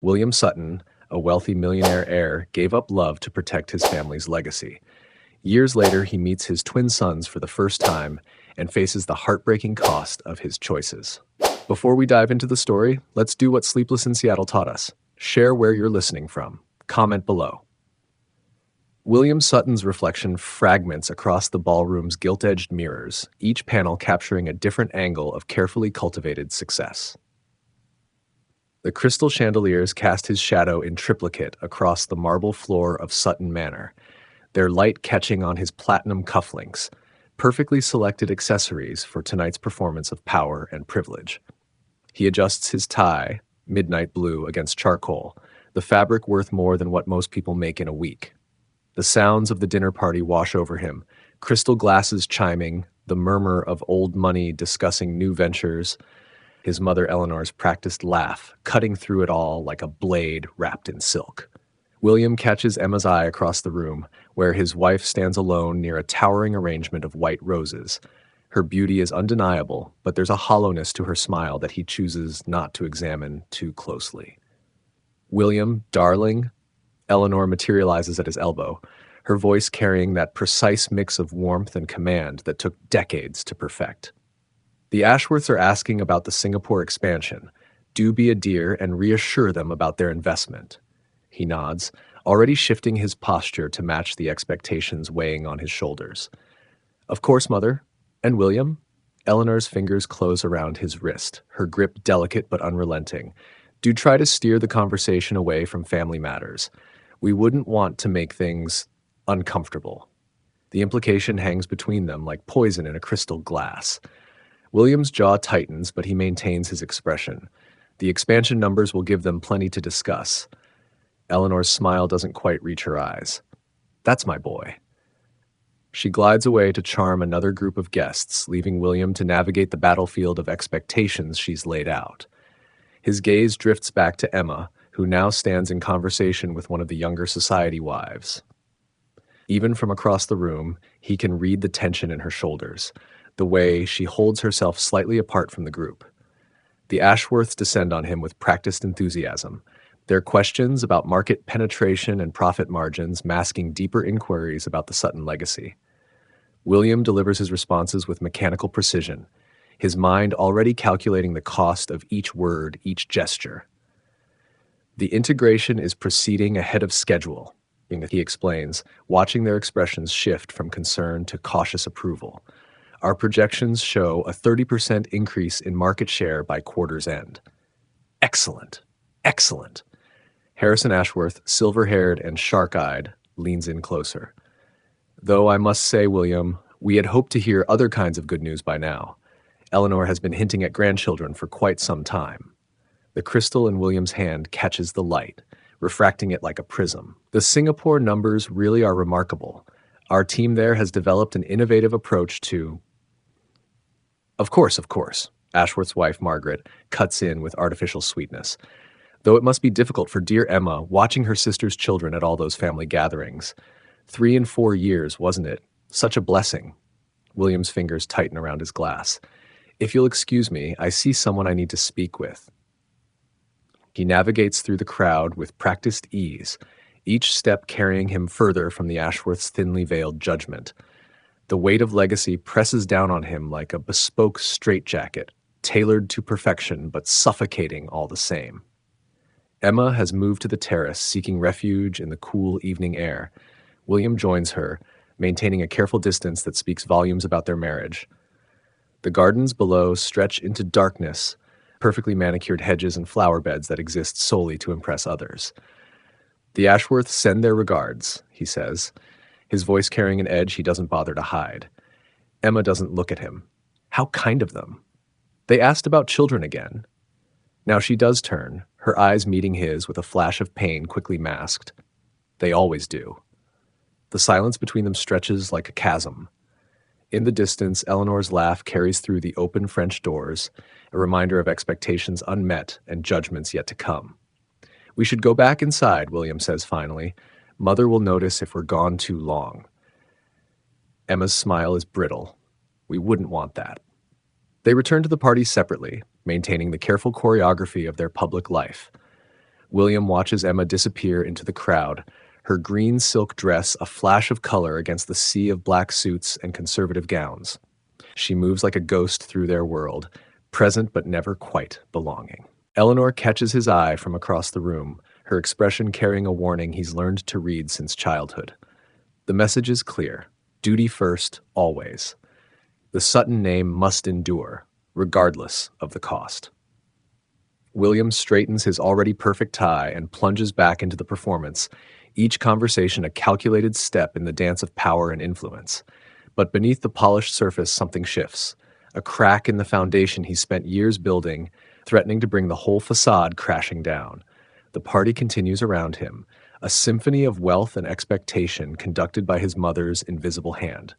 William Sutton, a wealthy millionaire heir, gave up love to protect his family's legacy. Years later, he meets his twin sons for the first time and faces the heartbreaking cost of his choices. Before we dive into the story, let's do what Sleepless in Seattle taught us. Share where you're listening from. Comment below. William Sutton's reflection fragments across the ballroom's gilt-edged mirrors, each panel capturing a different angle of carefully cultivated success. The crystal chandeliers cast his shadow in triplicate across the marble floor of Sutton Manor, their light catching on his platinum cufflinks, perfectly selected accessories for tonight's performance of power and privilege. He adjusts his tie, midnight blue against charcoal, the fabric worth more than what most people make in a week. The sounds of the dinner party wash over him, crystal glasses chiming, the murmur of old money discussing new ventures, his mother Eleanor's practiced laugh, cutting through it all like a blade wrapped in silk. William catches Emma's eye across the room, where his wife stands alone near a towering arrangement of white roses. Her beauty is undeniable, but there's a hollowness to her smile that he chooses not to examine too closely. "William, darling," Eleanor materializes at his elbow, her voice carrying that precise mix of warmth and command that took decades to perfect. "The Ashworths are asking about the Singapore expansion. Do be a dear and reassure them about their investment." He nods, already shifting his posture to match the expectations weighing on his shoulders. "Of course, Mother. And William?" Eleanor's fingers close around his wrist, her grip delicate but unrelenting. "Do try to steer the conversation away from family matters. We wouldn't want to make things uncomfortable." The implication hangs between them like poison in a crystal glass. William's jaw tightens, but he maintains his expression. The expansion numbers will give them plenty to discuss. Eleanor's smile doesn't quite reach her eyes. "That's my boy." She glides away to charm another group of guests, leaving William to navigate the battlefield of expectations she's laid out. His gaze drifts back to Emma, who now stands in conversation with one of the younger society wives. Even from across the room, he can read the tension in her shoulders, the way she holds herself slightly apart from the group. The Ashworths descend on him with practiced enthusiasm, their questions about market penetration and profit margins masking deeper inquiries about the Sutton legacy. William delivers his responses with mechanical precision, his mind already calculating the cost of each word, each gesture. "The integration is proceeding ahead of schedule," he explains, watching their expressions shift from concern to cautious approval. "Our projections show a 30% increase in market share by quarter's end." "Excellent, excellent." Harrison Ashworth, silver-haired and shark-eyed, leans in closer. "Though I must say, William, we had hoped to hear other kinds of good news by now. Eleanor has been hinting at grandchildren for quite some time." The crystal in William's hand catches the light, refracting it like a prism. "The Singapore numbers really are remarkable. Our team there has developed an innovative approach to—" Of course, Ashworth's wife, Margaret, cuts in with artificial sweetness. "Though it must be difficult for dear Emma watching her sister's children at all those family gatherings. 3 and 4 years, wasn't it? Such a blessing." William's fingers tighten around his glass. "If you'll excuse me, I see someone I need to speak with." He navigates through the crowd with practiced ease, each step carrying him further from the Ashworth's thinly veiled judgment. The weight of legacy presses down on him like a bespoke straitjacket, tailored to perfection but suffocating all the same. Emma has moved to the terrace, seeking refuge in the cool evening air. William joins her, maintaining a careful distance that speaks volumes about their marriage. The gardens below stretch into darkness, perfectly manicured hedges and flower beds that exist solely to impress others. "The Ashworths send their regards," he says, his voice carrying an edge he doesn't bother to hide. Emma doesn't look at him. How kind of them. They asked about children again. Now she does turn, her eyes meeting his with a flash of pain quickly masked. They always do. The silence between them stretches like a chasm. In the distance, Eleanor's laugh carries through the open French doors, a reminder of expectations unmet and judgments yet to come. "We should go back inside," William says finally. "Mother will notice if we're gone too long." Emma's smile is brittle. We wouldn't want that. They return to the party separately, maintaining the careful choreography of their public life. William watches Emma disappear into the crowd, her green silk dress a flash of color against the sea of black suits and conservative gowns. She moves like a ghost through their world, present but never quite belonging. Eleanor catches his eye from across the room, her expression carrying a warning he's learned to read since childhood. The message is clear: duty first, always. The Sutton name must endure, regardless of the cost. William straightens his already perfect tie and plunges back into the performance, each conversation a calculated step in the dance of power and influence. But beneath the polished surface, something shifts. A crack in the foundation he spent years building, threatening to bring the whole facade crashing down. The party continues around him, a symphony of wealth and expectation conducted by his mother's invisible hand.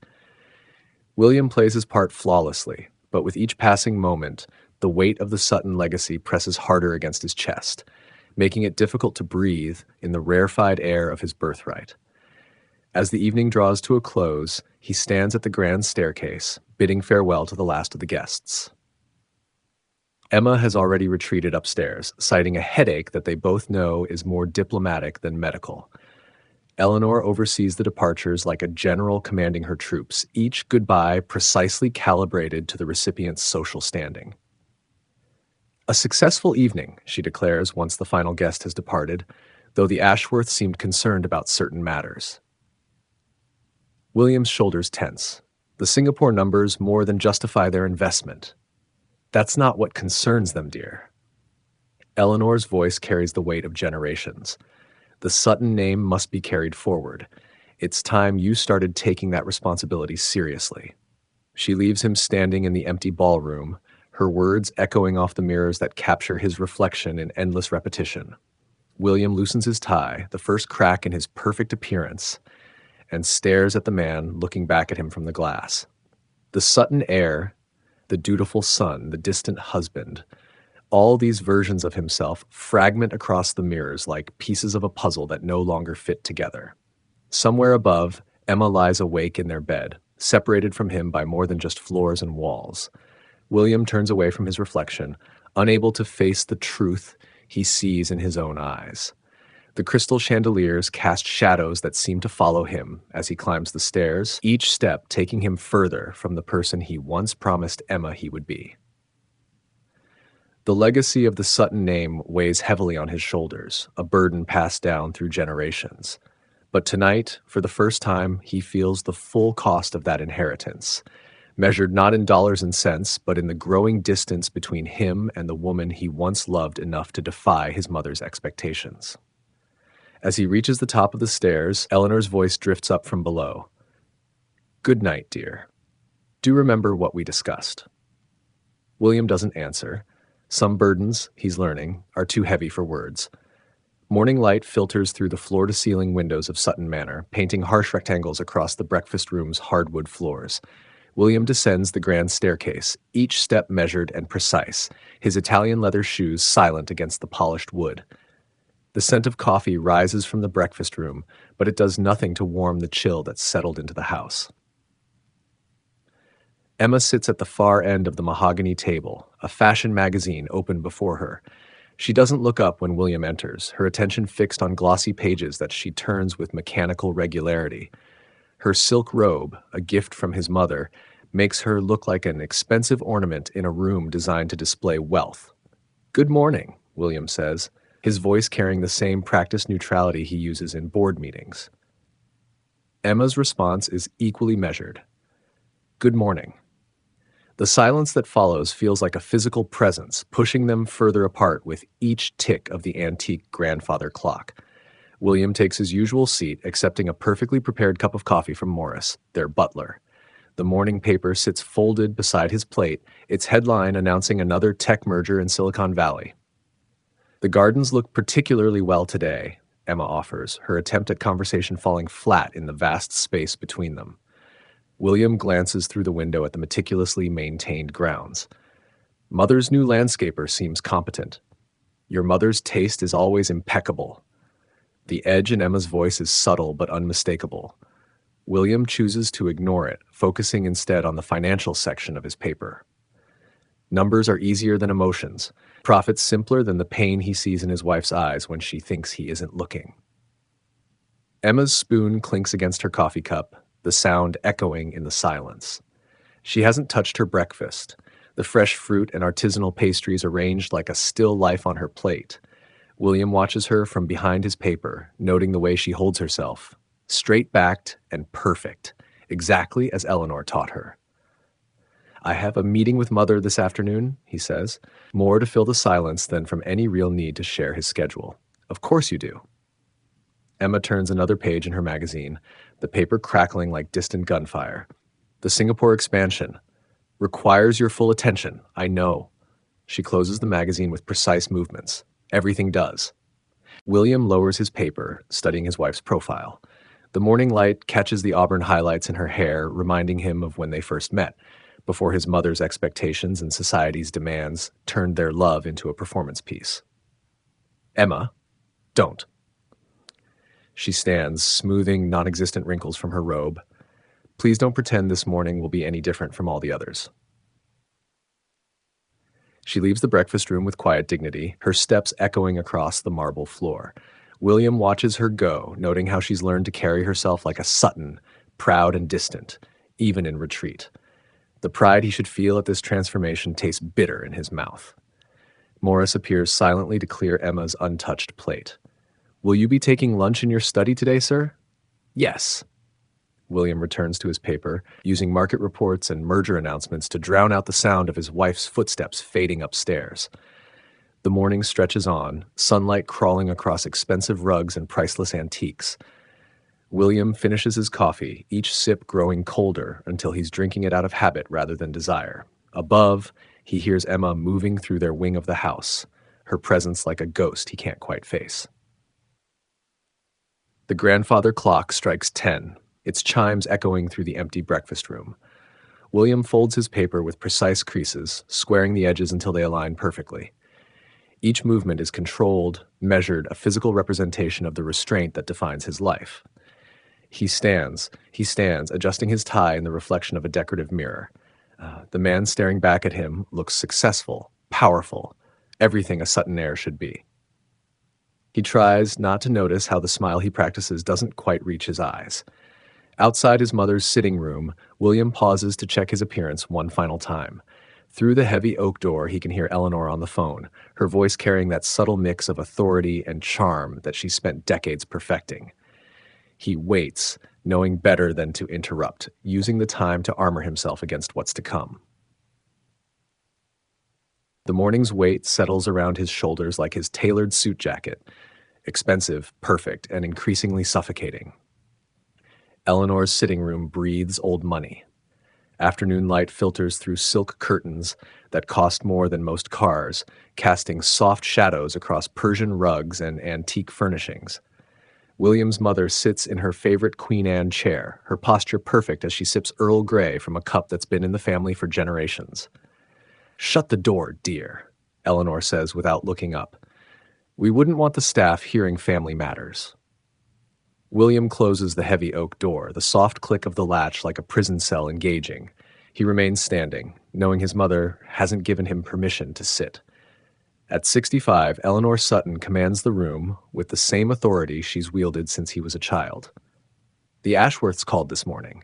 William plays his part flawlessly, but with each passing moment, the weight of the Sutton legacy presses harder against his chest, making it difficult to breathe in the rarefied air of his birthright. As the evening draws to a close, he stands at the grand staircase, bidding farewell to the last of the guests. Emma has already retreated upstairs, citing a headache that they both know is more diplomatic than medical. Eleanor oversees the departures like a general commanding her troops, each goodbye precisely calibrated to the recipient's social standing. "A successful evening," she declares once the final guest has departed, though the Ashworths seemed concerned about certain matters. William's shoulders tense. The Singapore numbers more than justify their investment. "That's not what concerns them, dear." Eleanor's voice carries the weight of generations. "The Sutton name must be carried forward. It's time you started taking that responsibility seriously." She leaves him standing in the empty ballroom, her words echoing off the mirrors that capture his reflection in endless repetition. William loosens his tie, the first crack in his perfect appearance, and stares at the man looking back at him from the glass. The Sutton heir, the dutiful son, the distant husband, all these versions of himself fragment across the mirrors like pieces of a puzzle that no longer fit together. Somewhere above, Emma lies awake in their bed, separated from him by more than just floors and walls. William turns away from his reflection, unable to face the truth he sees in his own eyes. The crystal chandeliers cast shadows that seem to follow him as he climbs the stairs, each step taking him further from the person he once promised Emma he would be. The legacy of the Sutton name weighs heavily on his shoulders, a burden passed down through generations. But tonight, for the first time, he feels the full cost of that inheritance, measured not in dollars and cents, but in the growing distance between him and the woman he once loved enough to defy his mother's expectations. As he reaches the top of the stairs, Eleanor's voice drifts up from below. "Good night, dear. Do remember what we discussed." William doesn't answer. Some burdens, he's learning, are too heavy for words. Morning light filters through the floor-to-ceiling windows of Sutton Manor, painting harsh rectangles across the breakfast room's hardwood floors. William descends the grand staircase, each step measured and precise, his Italian leather shoes silent against the polished wood. The scent of coffee rises from the breakfast room, but it does nothing to warm the chill that's settled into the house. Emma sits at the far end of the mahogany table, a fashion magazine open before her. She doesn't look up when William enters, her attention fixed on glossy pages that she turns with mechanical regularity. Her silk robe, a gift from his mother, makes her look like an expensive ornament in a room designed to display wealth. "Good morning," William says, his voice carrying the same practiced neutrality he uses in board meetings. Emma's response is equally measured. "Good morning." The silence that follows feels like a physical presence, pushing them further apart with each tick of the antique grandfather clock. William takes his usual seat, accepting a perfectly prepared cup of coffee from Morris, their butler. The morning paper sits folded beside his plate, its headline announcing another tech merger in Silicon Valley. "The gardens look particularly well today," Emma offers, her attempt at conversation falling flat in the vast space between them. William glances through the window at the meticulously maintained grounds. "Mother's new landscaper seems competent. Your mother's taste is always impeccable." The edge in Emma's voice is subtle but unmistakable. William chooses to ignore it, focusing instead on the financial section of his paper. Numbers are easier than emotions. Profits simpler than the pain he sees in his wife's eyes when she thinks he isn't looking. Emma's spoon clinks against her coffee cup, the sound echoing in the silence. She hasn't touched her breakfast, the fresh fruit and artisanal pastries arranged like a still life on her plate. William watches her from behind his paper, noting the way she holds herself, straight-backed and perfect, exactly as Eleanor taught her. "I have a meeting with Mother this afternoon," he says, more to fill the silence than from any real need to share his schedule. "Of course you do." Emma turns another page in her magazine, the paper crackling like distant gunfire. "The Singapore expansion requires your full attention, I know." She closes the magazine with precise movements. Everything does. William lowers his paper, studying his wife's profile. The morning light catches the auburn highlights in her hair, reminding him of when they first met, before his mother's expectations and society's demands turned their love into a performance piece. "Emma, don't." She stands, smoothing non-existent wrinkles from her robe. "Please don't pretend this morning will be any different from all the others." She leaves the breakfast room with quiet dignity, her steps echoing across the marble floor. William watches her go, noting how she's learned to carry herself like a Sutton, proud and distant, even in retreat. The pride he should feel at this transformation tastes bitter in his mouth. Morris appears silently to clear Emma's untouched plate. "Will you be taking lunch in your study today, sir?" "Yes." William returns to his paper, using market reports and merger announcements to drown out the sound of his wife's footsteps fading upstairs. The morning stretches on, sunlight crawling across expensive rugs and priceless antiques. William finishes his coffee, each sip growing colder until he's drinking it out of habit rather than desire. Above, he hears Emma moving through their wing of the house, her presence like a ghost he can't quite face. The grandfather clock strikes 10, its chimes echoing through the empty breakfast room. William folds his paper with precise creases, squaring the edges until they align perfectly. Each movement is controlled, measured, a physical representation of the restraint that defines his life. He stands, adjusting his tie in the reflection of a decorative mirror. The man staring back at him looks successful, powerful, everything a Sutton heir should be. He tries not to notice how the smile he practices doesn't quite reach his eyes. Outside his mother's sitting room, William pauses to check his appearance one final time. Through the heavy oak door, he can hear Eleanor on the phone, her voice carrying that subtle mix of authority and charm that she spent decades perfecting. He waits, knowing better than to interrupt, using the time to armor himself against what's to come. The morning's weight settles around his shoulders like his tailored suit jacket, expensive, perfect, and increasingly suffocating. Eleanor's sitting room breathes old money. Afternoon light filters through silk curtains that cost more than most cars, casting soft shadows across Persian rugs and antique furnishings. William's mother sits in her favorite Queen Anne chair, her posture perfect as she sips Earl Grey from a cup that's been in the family for generations. "Shut the door, dear," Eleanor says without looking up. "We wouldn't want the staff hearing family matters." William closes the heavy oak door, the soft click of the latch like a prison cell engaging. He remains standing, knowing his mother hasn't given him permission to sit. At 65, Eleanor Sutton commands the room with the same authority she's wielded since he was a child. "The Ashworths called this morning."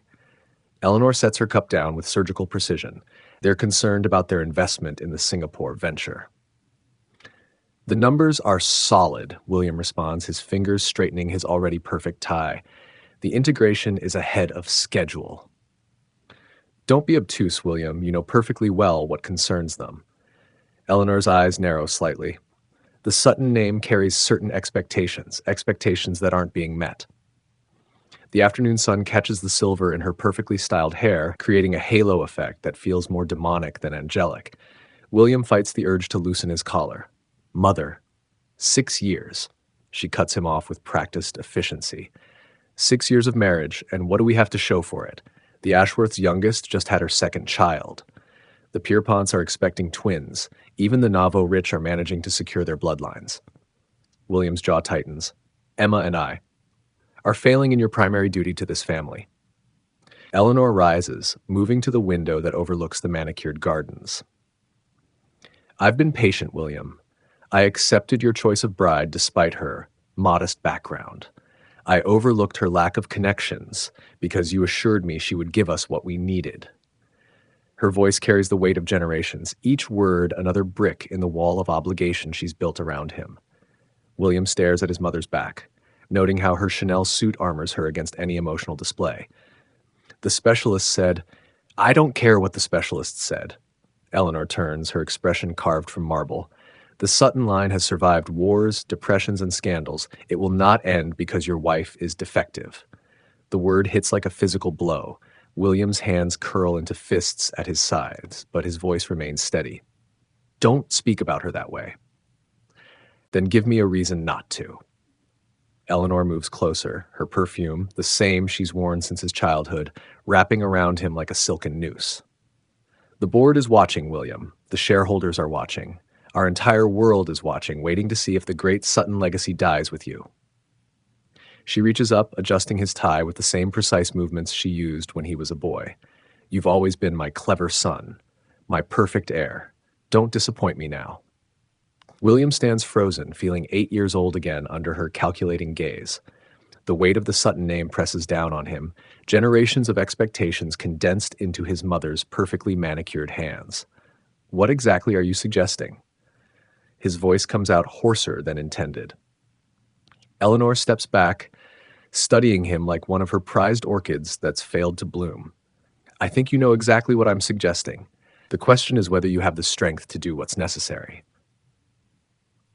Eleanor sets her cup down with surgical precision. They're concerned about their investment in the Singapore venture. "The numbers are solid," William responds, his fingers straightening his already perfect tie. "The integration is ahead of schedule." "Don't be obtuse, William. You know perfectly well what concerns them." Eleanor's eyes narrow slightly. "The Sutton name carries certain expectations that aren't being met." The afternoon sun catches the silver in her perfectly styled hair, creating a halo effect that feels more demonic than angelic. William fights the urge to loosen his collar. "Mother, 6 years." She cuts him off with practiced efficiency. 6 years of marriage, and what do we have to show for it? The Ashworth's youngest just had her second child. The Pierponts are expecting twins. Even the Navo rich are managing to secure their bloodlines. William's jaw tightens. "Emma and I are failing in your primary duty to this family." Eleanor rises, moving to the window that overlooks the manicured gardens. I've been patient, William. I accepted your choice of bride despite her modest background. I overlooked her lack of connections because you assured me she would give us what we needed. Her voice carries the weight of generations, each word another brick in the wall of obligation she's built around him. William stares at his mother's back, noting how her Chanel suit armors her against any emotional display. The specialist said, "I don't care what the specialist said." Eleanor turns, her expression carved from marble. The Sutton line has survived wars, depressions, and scandals. It will not end because your wife is defective. The word hits like a physical blow. William's hands curl into fists at his sides, but his voice remains steady. Don't speak about her that way. Then give me a reason not to. Eleanor moves closer, her perfume, the same she's worn since his childhood, wrapping around him like a silken noose. The board is watching, William. The shareholders are watching. Our entire world is watching, waiting to see if the great Sutton legacy dies with you. She reaches up, adjusting his tie with the same precise movements she used when he was a boy. You've always been my clever son, my perfect heir. Don't disappoint me now. William stands frozen, feeling 8 years old again under her calculating gaze. The weight of the Sutton name presses down on him, generations of expectations condensed into his mother's perfectly manicured hands. What exactly are you suggesting? His voice comes out hoarser than intended. Eleanor steps back, studying him like one of her prized orchids that's failed to bloom. I think you know exactly what I'm suggesting. The question is whether you have the strength to do what's necessary.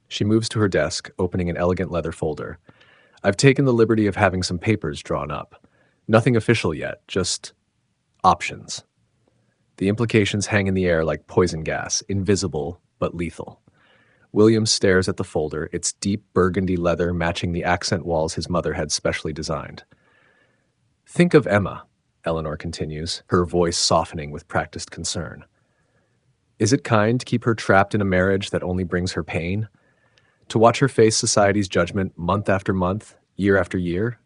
She moves to her desk, opening an elegant leather folder. I've taken the liberty of having some papers drawn up. Nothing official yet, just options. The implications hang in the air like poison gas, invisible but lethal. William stares at the folder, its deep burgundy leather matching the accent walls his mother had specially designed. Think of Emma, Eleanor continues, her voice softening with practiced concern. Is it kind to keep her trapped in a marriage that only brings her pain? To watch her face society's judgment month after month, year after year?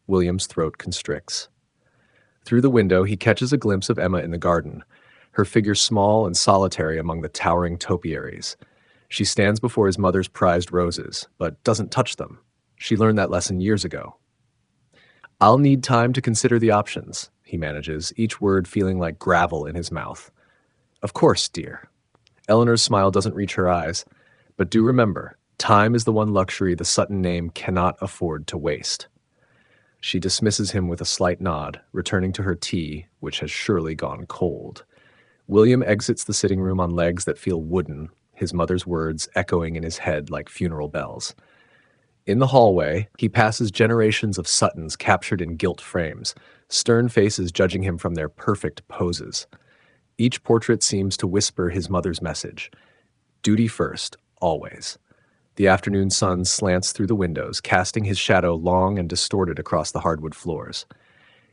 William's throat constricts. Through the window, he catches a glimpse of Emma in the garden, her figure small and solitary among the towering topiaries. She stands before his mother's prized roses, but doesn't touch them. She learned that lesson years ago. I'll need time to consider the options, he manages, each word feeling like gravel in his mouth. Of course, dear. Eleanor's smile doesn't reach her eyes, but do remember, time is the one luxury the Sutton name cannot afford to waste. She dismisses him with a slight nod, returning to her tea, which has surely gone cold. William exits the sitting room on legs that feel wooden, his mother's words echoing in his head like funeral bells. In the hallway, he passes generations of Suttons captured in gilt frames, stern faces judging him from their perfect poses. Each portrait seems to whisper his mother's message. Duty first, always. The afternoon sun slants through the windows, casting his shadow long and distorted across the hardwood floors.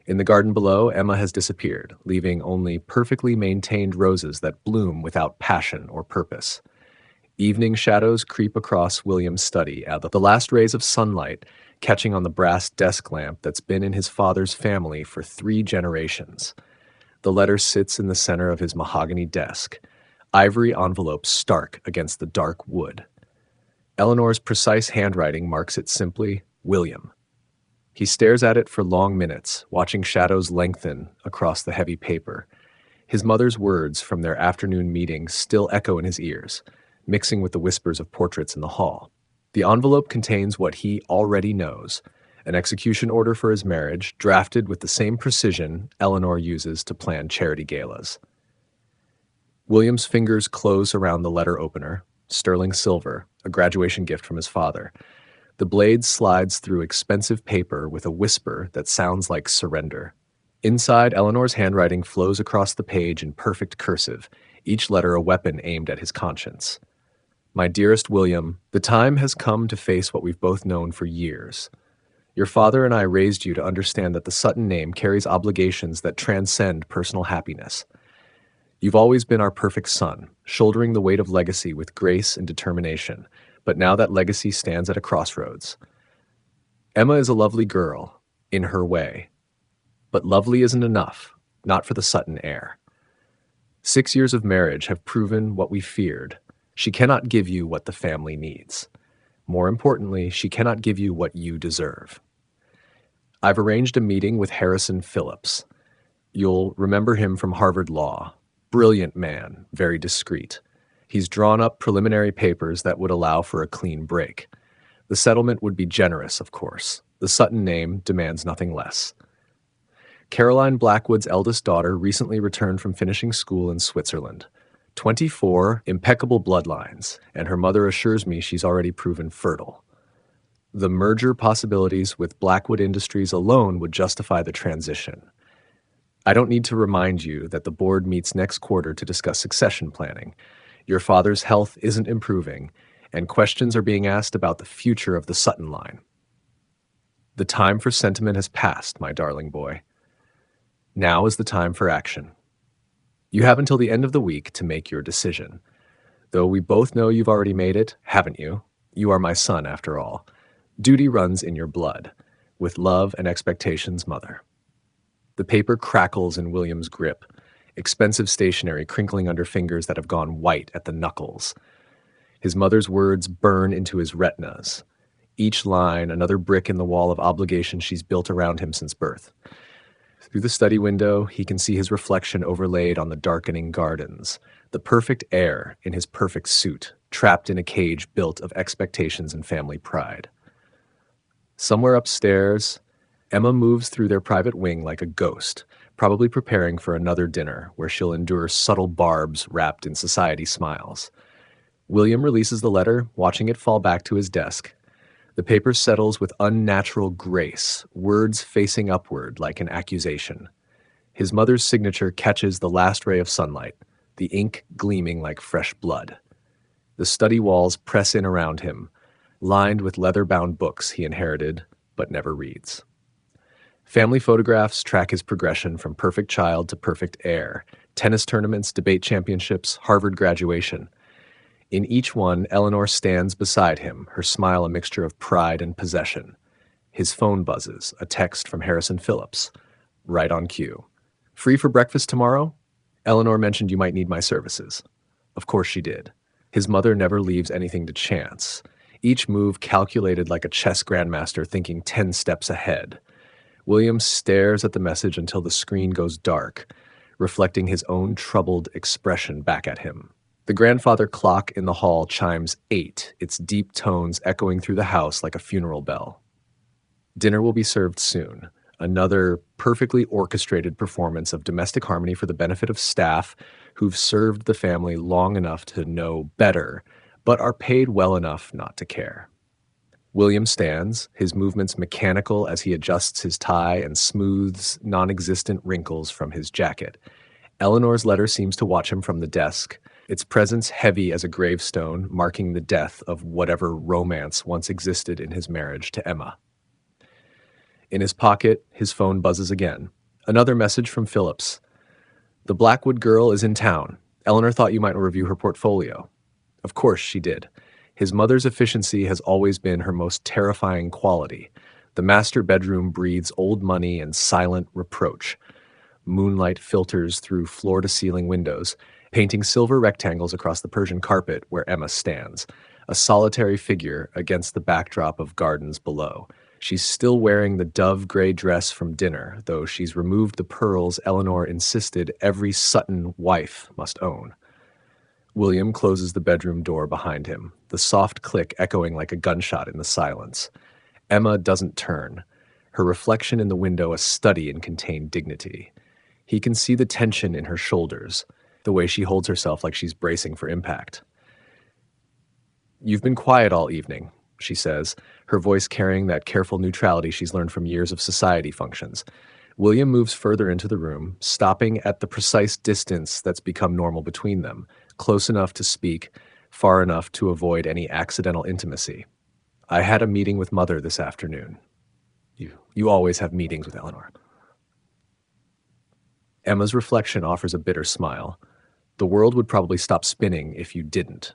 In the garden below, Emma has disappeared, leaving only perfectly maintained roses that bloom without passion or purpose. Evening shadows creep across William's study, the last rays of sunlight catching on the brass desk lamp that's been in his father's family for 3 generations. The letter sits in the center of his mahogany desk, ivory envelope stark against the dark wood. Eleanor's precise handwriting marks it simply, William. He stares at it for long minutes, watching shadows lengthen across the heavy paper. His mother's words from their afternoon meeting still echo in his ears, mixing with the whispers of portraits in the hall. The envelope contains what he already knows, an execution order for his marriage, drafted with the same precision Eleanor uses to plan charity galas. William's fingers close around the letter opener, sterling silver, a graduation gift from his father. The blade slides through expensive paper with a whisper that sounds like surrender. Inside, Eleanor's handwriting flows across the page in perfect cursive, each letter a weapon aimed at his conscience. My dearest William, the time has come to face what we've both known for years. Your father and I raised you to understand that the Sutton name carries obligations that transcend personal happiness. You've always been our perfect son, shouldering the weight of legacy with grace and determination, but now that legacy stands at a crossroads. Emma is a lovely girl, in her way, but lovely isn't enough, not for the Sutton heir. 6 years of marriage have proven what we feared. She cannot give you what the family needs. More importantly, she cannot give you what you deserve. I've arranged a meeting with Harrison Phillips. You'll remember him from Harvard Law. Brilliant man, very discreet. He's drawn up preliminary papers that would allow for a clean break. The settlement would be generous, of course. The Sutton name demands nothing less. Caroline Blackwood's eldest daughter recently returned from finishing school in Switzerland. 24 impeccable bloodlines, and her mother assures me she's already proven fertile. The merger possibilities with Blackwood Industries alone would justify the transition. I don't need to remind you that the board meets next quarter to discuss succession planning. Your father's health isn't improving, and questions are being asked about the future of the Sutton line. The time for sentiment has passed, my darling boy. Now is the time for action. You have until the end of the week to make your decision. Though we both know you've already made it, haven't you? You are my son, after all. Duty runs in your blood. With love and expectations, Mother. The paper crackles in William's grip, expensive stationery crinkling under fingers that have gone white at the knuckles. His mother's words burn into his retinas. Each line, another brick in the wall of obligation she's built around him since birth. Through the study window, he can see his reflection overlaid on the darkening gardens, the perfect heir in his perfect suit, trapped in a cage built of expectations and family pride. Somewhere upstairs, Emma moves through their private wing like a ghost, probably preparing for another dinner where she'll endure subtle barbs wrapped in society smiles. William releases the letter, watching it fall back to his desk. The paper settles with unnatural grace, words facing upward like an accusation. His mother's signature catches the last ray of sunlight, the ink gleaming like fresh blood. The study walls press in around him, lined with leather-bound books he inherited but never reads. Family photographs track his progression from perfect child to perfect heir, tennis tournaments, debate championships, Harvard graduation. In each one, Eleanor stands beside him, her smile a mixture of pride and possession. His phone buzzes, a text from Harrison Phillips. Right on cue. Free for breakfast tomorrow? Eleanor mentioned you might need my services. Of course she did. His mother never leaves anything to chance. Each move calculated like a chess grandmaster thinking 10 steps ahead. William stares at the message until the screen goes dark, reflecting his own troubled expression back at him. The grandfather clock in the hall chimes 8, its deep tones echoing through the house like a funeral bell. Dinner will be served soon. Another perfectly orchestrated performance of domestic harmony for the benefit of staff who've served the family long enough to know better, but are paid well enough not to care. William stands, his movements mechanical as he adjusts his tie and smooths non-existent wrinkles from his jacket. Eleanor's letter seems to watch him from the desk, its presence heavy as a gravestone, marking the death of whatever romance once existed in his marriage to Emma. In his pocket, his phone buzzes again. Another message from Phillips. The Blackwood girl is in town. Eleanor thought you might review her portfolio. Of course she did. His mother's efficiency has always been her most terrifying quality. The master bedroom breathes old money and silent reproach. Moonlight filters through floor-to-ceiling windows, painting silver rectangles across the Persian carpet where Emma stands, a solitary figure against the backdrop of gardens below. She's still wearing the dove-gray dress from dinner, though she's removed the pearls Eleanor insisted every Sutton wife must own. William closes the bedroom door behind him, the soft click echoing like a gunshot in the silence. Emma doesn't turn, her reflection in the window a study in contained dignity. He can see the tension in her shoulders, the way she holds herself like she's bracing for impact. You've been quiet all evening, she says, her voice carrying that careful neutrality she's learned from years of society functions. William moves further into the room, stopping at the precise distance that's become normal between them, close enough to speak, far enough to avoid any accidental intimacy. I had a meeting with Mother this afternoon. You always have meetings with Eleanor. Emma's reflection offers a bitter smile. The world would probably stop spinning if you didn't.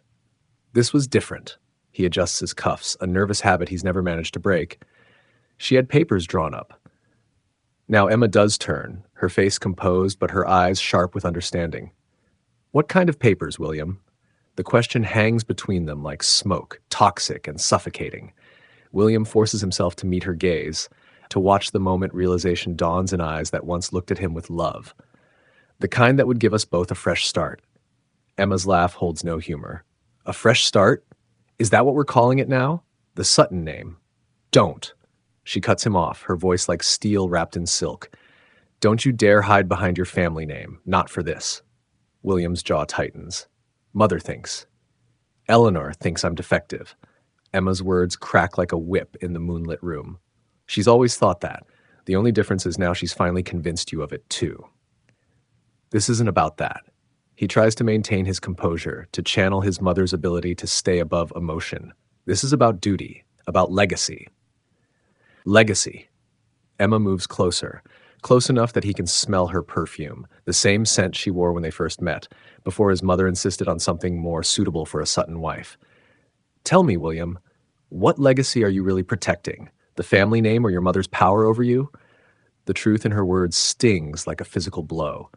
This was different. He adjusts his cuffs, a nervous habit he's never managed to break. She had papers drawn up. Now Emma does turn, her face composed but her eyes sharp with understanding. What kind of papers, William? The question hangs between them like smoke, toxic and suffocating. William forces himself to meet her gaze, to watch the moment realization dawns in eyes that once looked at him with love. The kind that would give us both a fresh start. Emma's laugh holds no humor. A fresh start? Is that what we're calling it now? The Sutton name. Don't. She cuts him off, her voice like steel wrapped in silk. Don't you dare hide behind your family name, not for this. William's jaw tightens. Mother thinks. Eleanor thinks I'm defective. Emma's words crack like a whip in the moonlit room. She's always thought that. The only difference is now she's finally convinced you of it too. This isn't about that. He tries to maintain his composure, to channel his mother's ability to stay above emotion. This is about duty, about legacy. Legacy. Emma moves closer, close enough that he can smell her perfume, the same scent she wore when they first met, before his mother insisted on something more suitable for a Sutton wife. Tell me, William, what legacy are you really protecting? The family name or your mother's power over you? The truth in her words stings like a physical blow.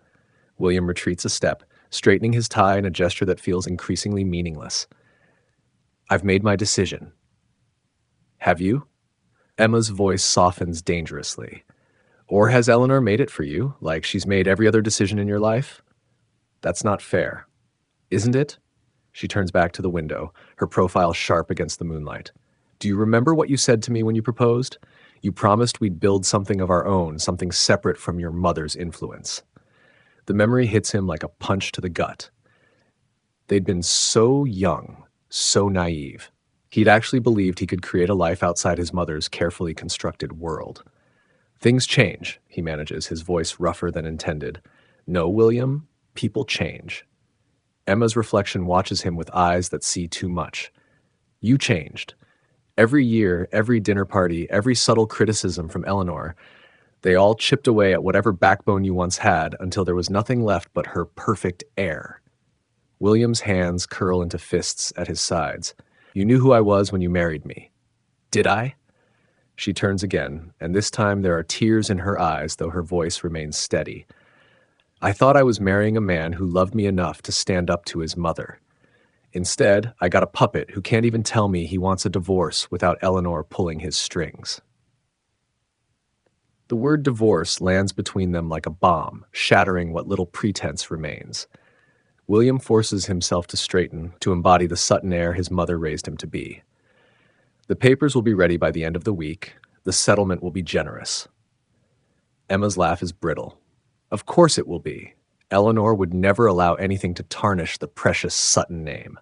William retreats a step, straightening his tie in a gesture that feels increasingly meaningless. I've made my decision. Have you? Emma's voice softens dangerously. Or has Eleanor made it for you, like she's made every other decision in your life? That's not fair. Isn't it? She turns back to the window, her profile sharp against the moonlight. Do you remember what you said to me when you proposed? You promised we'd build something of our own, something separate from your mother's influence. The memory hits him like a punch to the gut. They'd been so young, so naive. He'd actually believed he could create a life outside his mother's carefully constructed world. Things change, he manages, his voice rougher than intended. No, William, people change. Emma's reflection watches him with eyes that see too much. You changed. Every year, every dinner party, every subtle criticism from Eleanor, they all chipped away at whatever backbone you once had until there was nothing left but her perfect heir. William's hands curl into fists at his sides. You knew who I was when you married me. Did I? She turns again, and this time there are tears in her eyes, though her voice remains steady. I thought I was marrying a man who loved me enough to stand up to his mother. Instead, I got a puppet who can't even tell me he wants a divorce without Eleanor pulling his strings. The word divorce lands between them like a bomb, shattering what little pretense remains. William forces himself to straighten, to embody the Sutton heir his mother raised him to be. The papers will be ready by the end of the week. The settlement will be generous. Emma's laugh is brittle. Of course it will be. Eleanor would never allow anything to tarnish the precious Sutton name.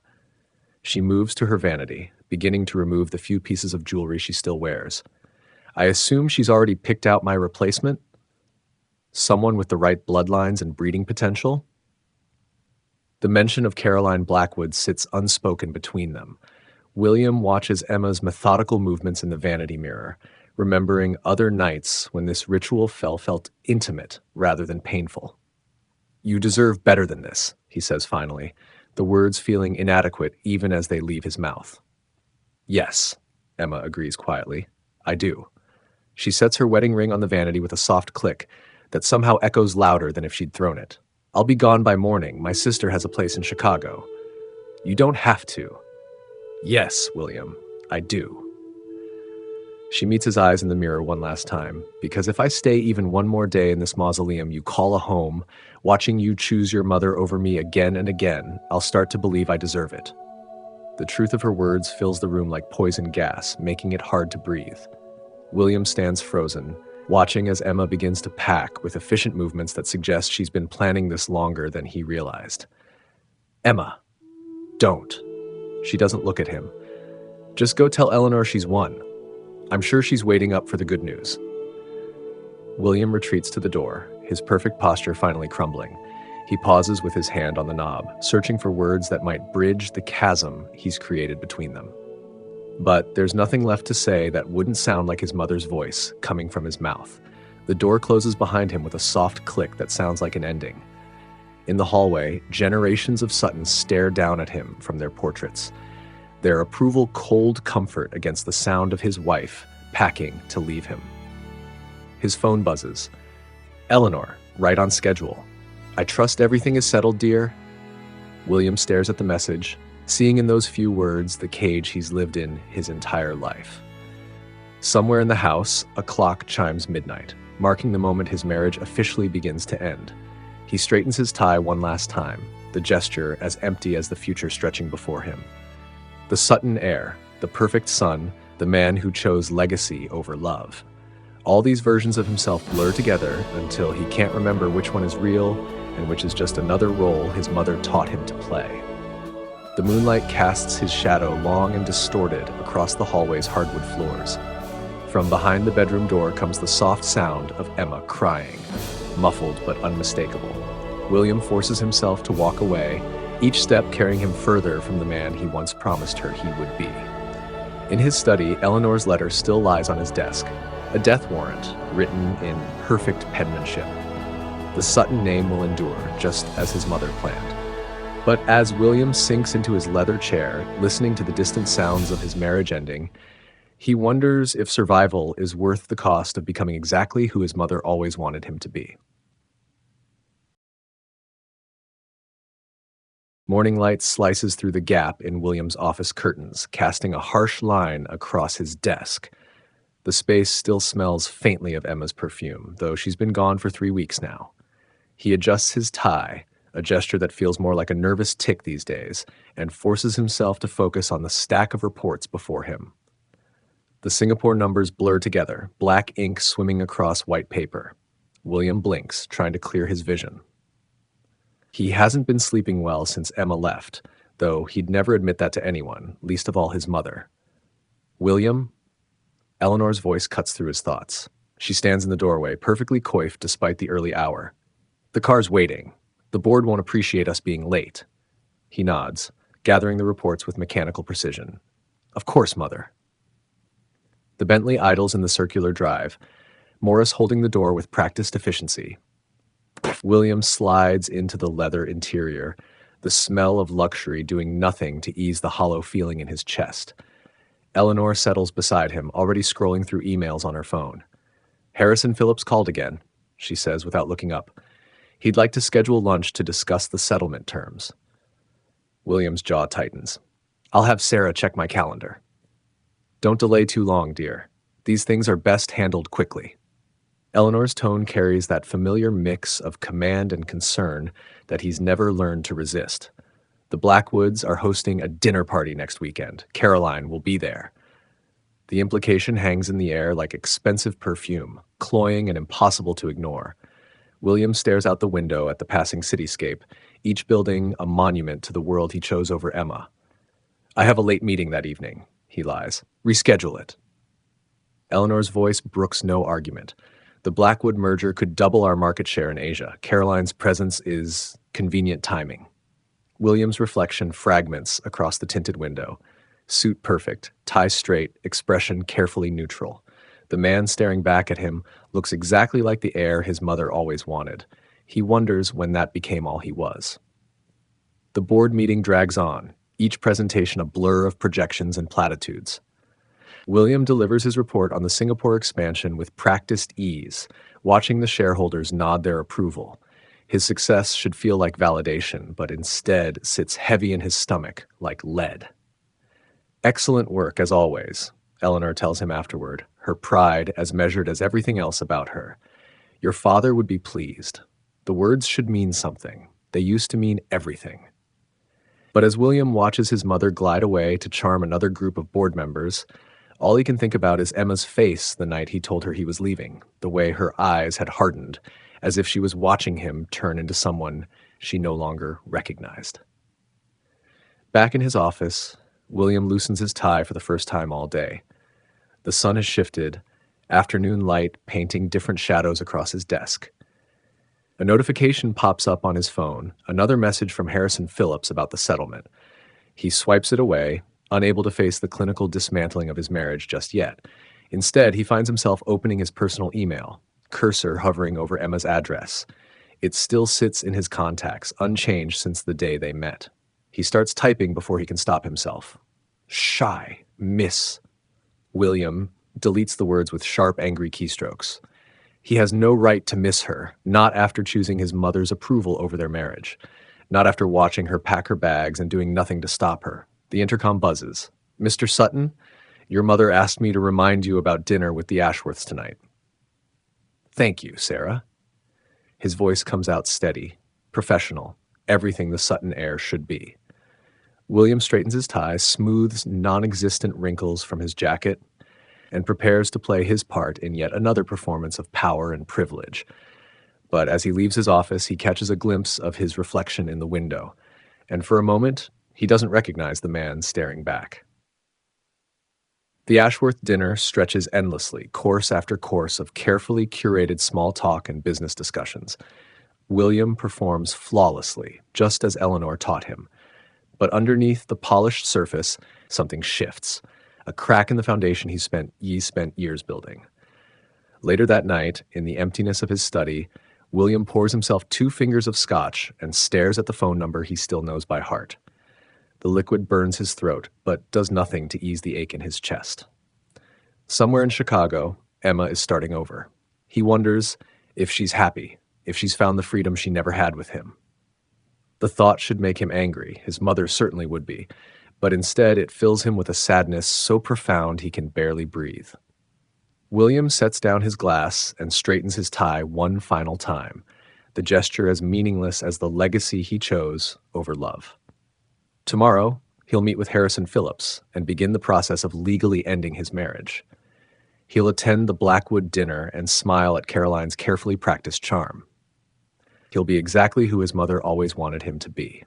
She moves to her vanity, beginning to remove the few pieces of jewelry she still wears. I assume she's already picked out my replacement? Someone with the right bloodlines and breeding potential? The mention of Caroline Blackwood sits unspoken between them. William watches Emma's methodical movements in the vanity mirror, remembering other nights when this ritual felt intimate rather than painful. You deserve better than this, he says finally, the words feeling inadequate even as they leave his mouth. Yes, Emma agrees quietly. I do. She sets her wedding ring on the vanity with a soft click that somehow echoes louder than if she'd thrown it. I'll be gone by morning. My sister has a place in Chicago. You don't have to. Yes, William, I do. She meets his eyes in the mirror one last time, because if I stay even one more day in this mausoleum you call a home, watching you choose your mother over me again and again, I'll start to believe I deserve it. The truth of her words fills the room like poison gas, making it hard to breathe. William stands frozen, watching as Emma begins to pack with efficient movements that suggest she's been planning this longer than he realized. Emma, don't. She doesn't look at him. Just go tell Eleanor she's won. I'm sure she's waiting up for the good news. William retreats to the door, his perfect posture finally crumbling. He pauses with his hand on the knob, searching for words that might bridge the chasm he's created between them. But there's nothing left to say that wouldn't sound like his mother's voice coming from his mouth. The door closes behind him with a soft click that sounds like an ending. In the hallway, generations of Suttons stare down at him from their portraits, their approval cold comfort against the sound of his wife packing to leave him. His phone buzzes. Eleanor, right on schedule. I trust everything is settled, dear. William stares at the message, seeing in those few words the cage he's lived in his entire life. Somewhere in the house, a clock chimes midnight, marking the moment his marriage officially begins to end. He straightens his tie one last time, the gesture as empty as the future stretching before him. The Sutton heir, the perfect son, the man who chose legacy over love. All these versions of himself blur together until he can't remember which one is real and which is just another role his mother taught him to play. The moonlight casts his shadow long and distorted across the hallway's hardwood floors. From behind the bedroom door comes the soft sound of Emma crying, muffled but unmistakable. William forces himself to walk away, each step carrying him further from the man he once promised her he would be. In his study, Eleanor's letter still lies on his desk, a death warrant written in perfect penmanship. The Sutton name will endure, just as his mother planned. But as William sinks into his leather chair, listening to the distant sounds of his marriage ending, he wonders if survival is worth the cost of becoming exactly who his mother always wanted him to be. Morning light slices through the gap in William's office curtains, casting a harsh line across his desk. The space still smells faintly of Emma's perfume, though she's been gone for 3 weeks now. He adjusts his tie, a gesture that feels more like a nervous tic these days, and forces himself to focus on the stack of reports before him. The Singapore numbers blur together, black ink swimming across white paper. William blinks, trying to clear his vision. He hasn't been sleeping well since Emma left, though he'd never admit that to anyone, least of all his mother. William? Eleanor's voice cuts through his thoughts. She stands in the doorway, perfectly coiffed despite the early hour. The car's waiting. The board won't appreciate us being late. He nods, gathering the reports with mechanical precision. Of course, Mother. The Bentley idles in the circular drive, Morris holding the door with practiced efficiency. William slides into the leather interior, the smell of luxury doing nothing to ease the hollow feeling in his chest. Eleanor settles beside him, already scrolling through emails on her phone. Harrison Phillips called again, she says without looking up. He'd like to schedule lunch to discuss the settlement terms. William's jaw tightens. I'll have Sarah check my calendar. Don't delay too long, dear. These things are best handled quickly. Eleanor's tone carries that familiar mix of command and concern that he's never learned to resist. The Blackwoods are hosting a dinner party next weekend. Caroline will be there. The implication hangs in the air like expensive perfume, cloying and impossible to ignore. William stares out the window at the passing cityscape, each building a monument to the world he chose over Emma. I have a late meeting that evening, he lies. Reschedule it. Eleanor's voice brooks no argument. The Blackwood merger could double our market share in Asia. Caroline's presence is convenient timing. William's reflection fragments across the tinted window. Suit perfect, tie straight, expression carefully neutral. The man staring back at him looks exactly like the heir his mother always wanted. He wonders when that became all he was. The board meeting drags on, each presentation a blur of projections and platitudes. William delivers his report on the Singapore expansion with practiced ease, watching the shareholders nod their approval. His success should feel like validation, but instead sits heavy in his stomach like lead. Excellent work, as always, Eleanor tells him afterward, her pride as measured as everything else about her. Your father would be pleased. The words should mean something. They used to mean everything. But as William watches his mother glide away to charm another group of board members, all he can think about is Emma's face the night he told her he was leaving, the way her eyes had hardened, as if she was watching him turn into someone she no longer recognized. Back in his office, William loosens his tie for the first time all day. The sun has shifted, afternoon light painting different shadows across his desk. A notification pops up on his phone, another message from Harrison Phillips about the settlement. He swipes it away, unable to face the clinical dismantling of his marriage just yet. Instead, he finds himself opening his personal email, cursor hovering over Emma's address. It still sits in his contacts, unchanged since the day they met. He starts typing before he can stop himself. Shy, miss. William deletes the words with sharp, angry keystrokes. He has no right to miss her, not after choosing his mother's approval over their marriage. Not after watching her pack her bags and doing nothing to stop her. The intercom buzzes. "Mr. Sutton, your mother asked me to remind you about dinner with the Ashworths tonight." "Thank you, Sarah." His voice comes out steady, professional, everything the Sutton heir should be. William straightens his tie, smooths non-existent wrinkles from his jacket, and prepares to play his part in yet another performance of power and privilege. But as he leaves his office, he catches a glimpse of his reflection in the window, and for a moment, he doesn't recognize the man staring back. The Ashworth dinner stretches endlessly, course after course of carefully curated small talk and business discussions. William performs flawlessly, just as Eleanor taught him. But underneath the polished surface, something shifts, a crack in the foundation he spent years building. Later that night, in the emptiness of his study, William pours himself 2 fingers of scotch and stares at the phone number he still knows by heart. The liquid burns his throat, but does nothing to ease the ache in his chest. Somewhere in Chicago, Emma is starting over. He wonders if she's happy, if she's found the freedom she never had with him. The thought should make him angry, his mother certainly would be, but instead it fills him with a sadness so profound he can barely breathe. William sets down his glass and straightens his tie one final time, the gesture as meaningless as the legacy he chose over love. Tomorrow, he'll meet with Harrison Phillips and begin the process of legally ending his marriage. He'll attend the Blackwood dinner and smile at Caroline's carefully practiced charm. He'll be exactly who his mother always wanted him to be.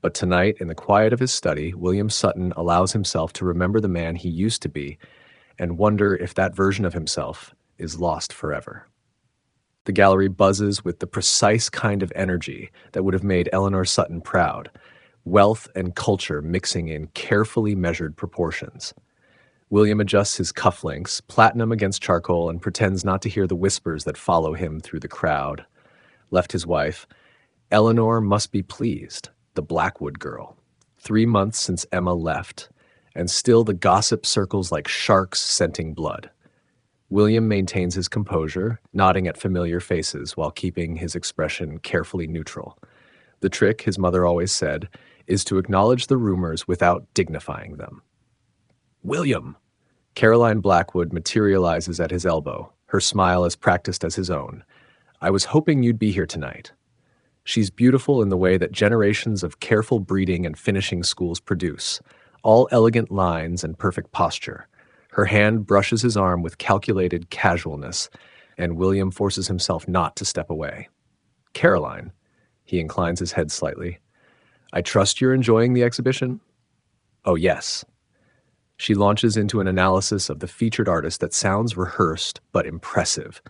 But tonight, in the quiet of his study, William Sutton allows himself to remember the man he used to be and wonder if that version of himself is lost forever. The gallery buzzes with the precise kind of energy that would have made Eleanor Sutton proud, wealth and culture mixing in carefully measured proportions. William adjusts his cufflinks, platinum against charcoal, and pretends not to hear the whispers that follow him through the crowd. Left his wife. Eleanor must be pleased, the Blackwood girl. 3 months since Emma left, and still the gossip circles like sharks scenting blood. William maintains his composure, nodding at familiar faces while keeping his expression carefully neutral. The trick, his mother always said, is to acknowledge the rumors without dignifying them. "William!" Caroline Blackwood materializes at his elbow, her smile as practiced as his own. "I was hoping you'd be here tonight." She's beautiful in the way that generations of careful breeding and finishing schools produce, all elegant lines and perfect posture. Her hand brushes his arm with calculated casualness, and William forces himself not to step away. "Caroline," he inclines his head slightly, "I trust you're enjoying the exhibition?" "Oh, yes." She launches into an analysis of the featured artist that sounds rehearsed but impressive.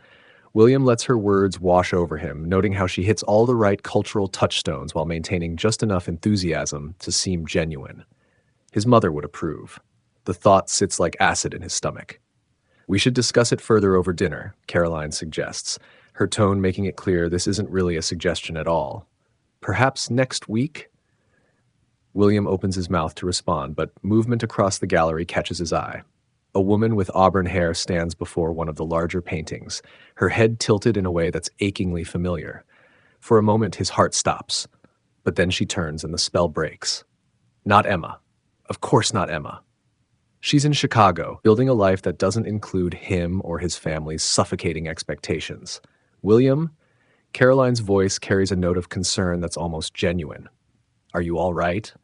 William lets her words wash over him, noting how she hits all the right cultural touchstones while maintaining just enough enthusiasm to seem genuine. His mother would approve. The thought sits like acid in his stomach. "We should discuss it further over dinner," Caroline suggests, her tone making it clear this isn't really a suggestion at all. "Perhaps next week?" William opens his mouth to respond, but movement across the gallery catches his eye. A woman with auburn hair stands before one of the larger paintings, her head tilted in a way that's achingly familiar. For a moment, his heart stops, but then she turns and the spell breaks. Not Emma. Of course not Emma. She's in Chicago, building a life that doesn't include him or his family's suffocating expectations. "William?" Caroline's voice carries a note of concern that's almost genuine. "Are you all right?"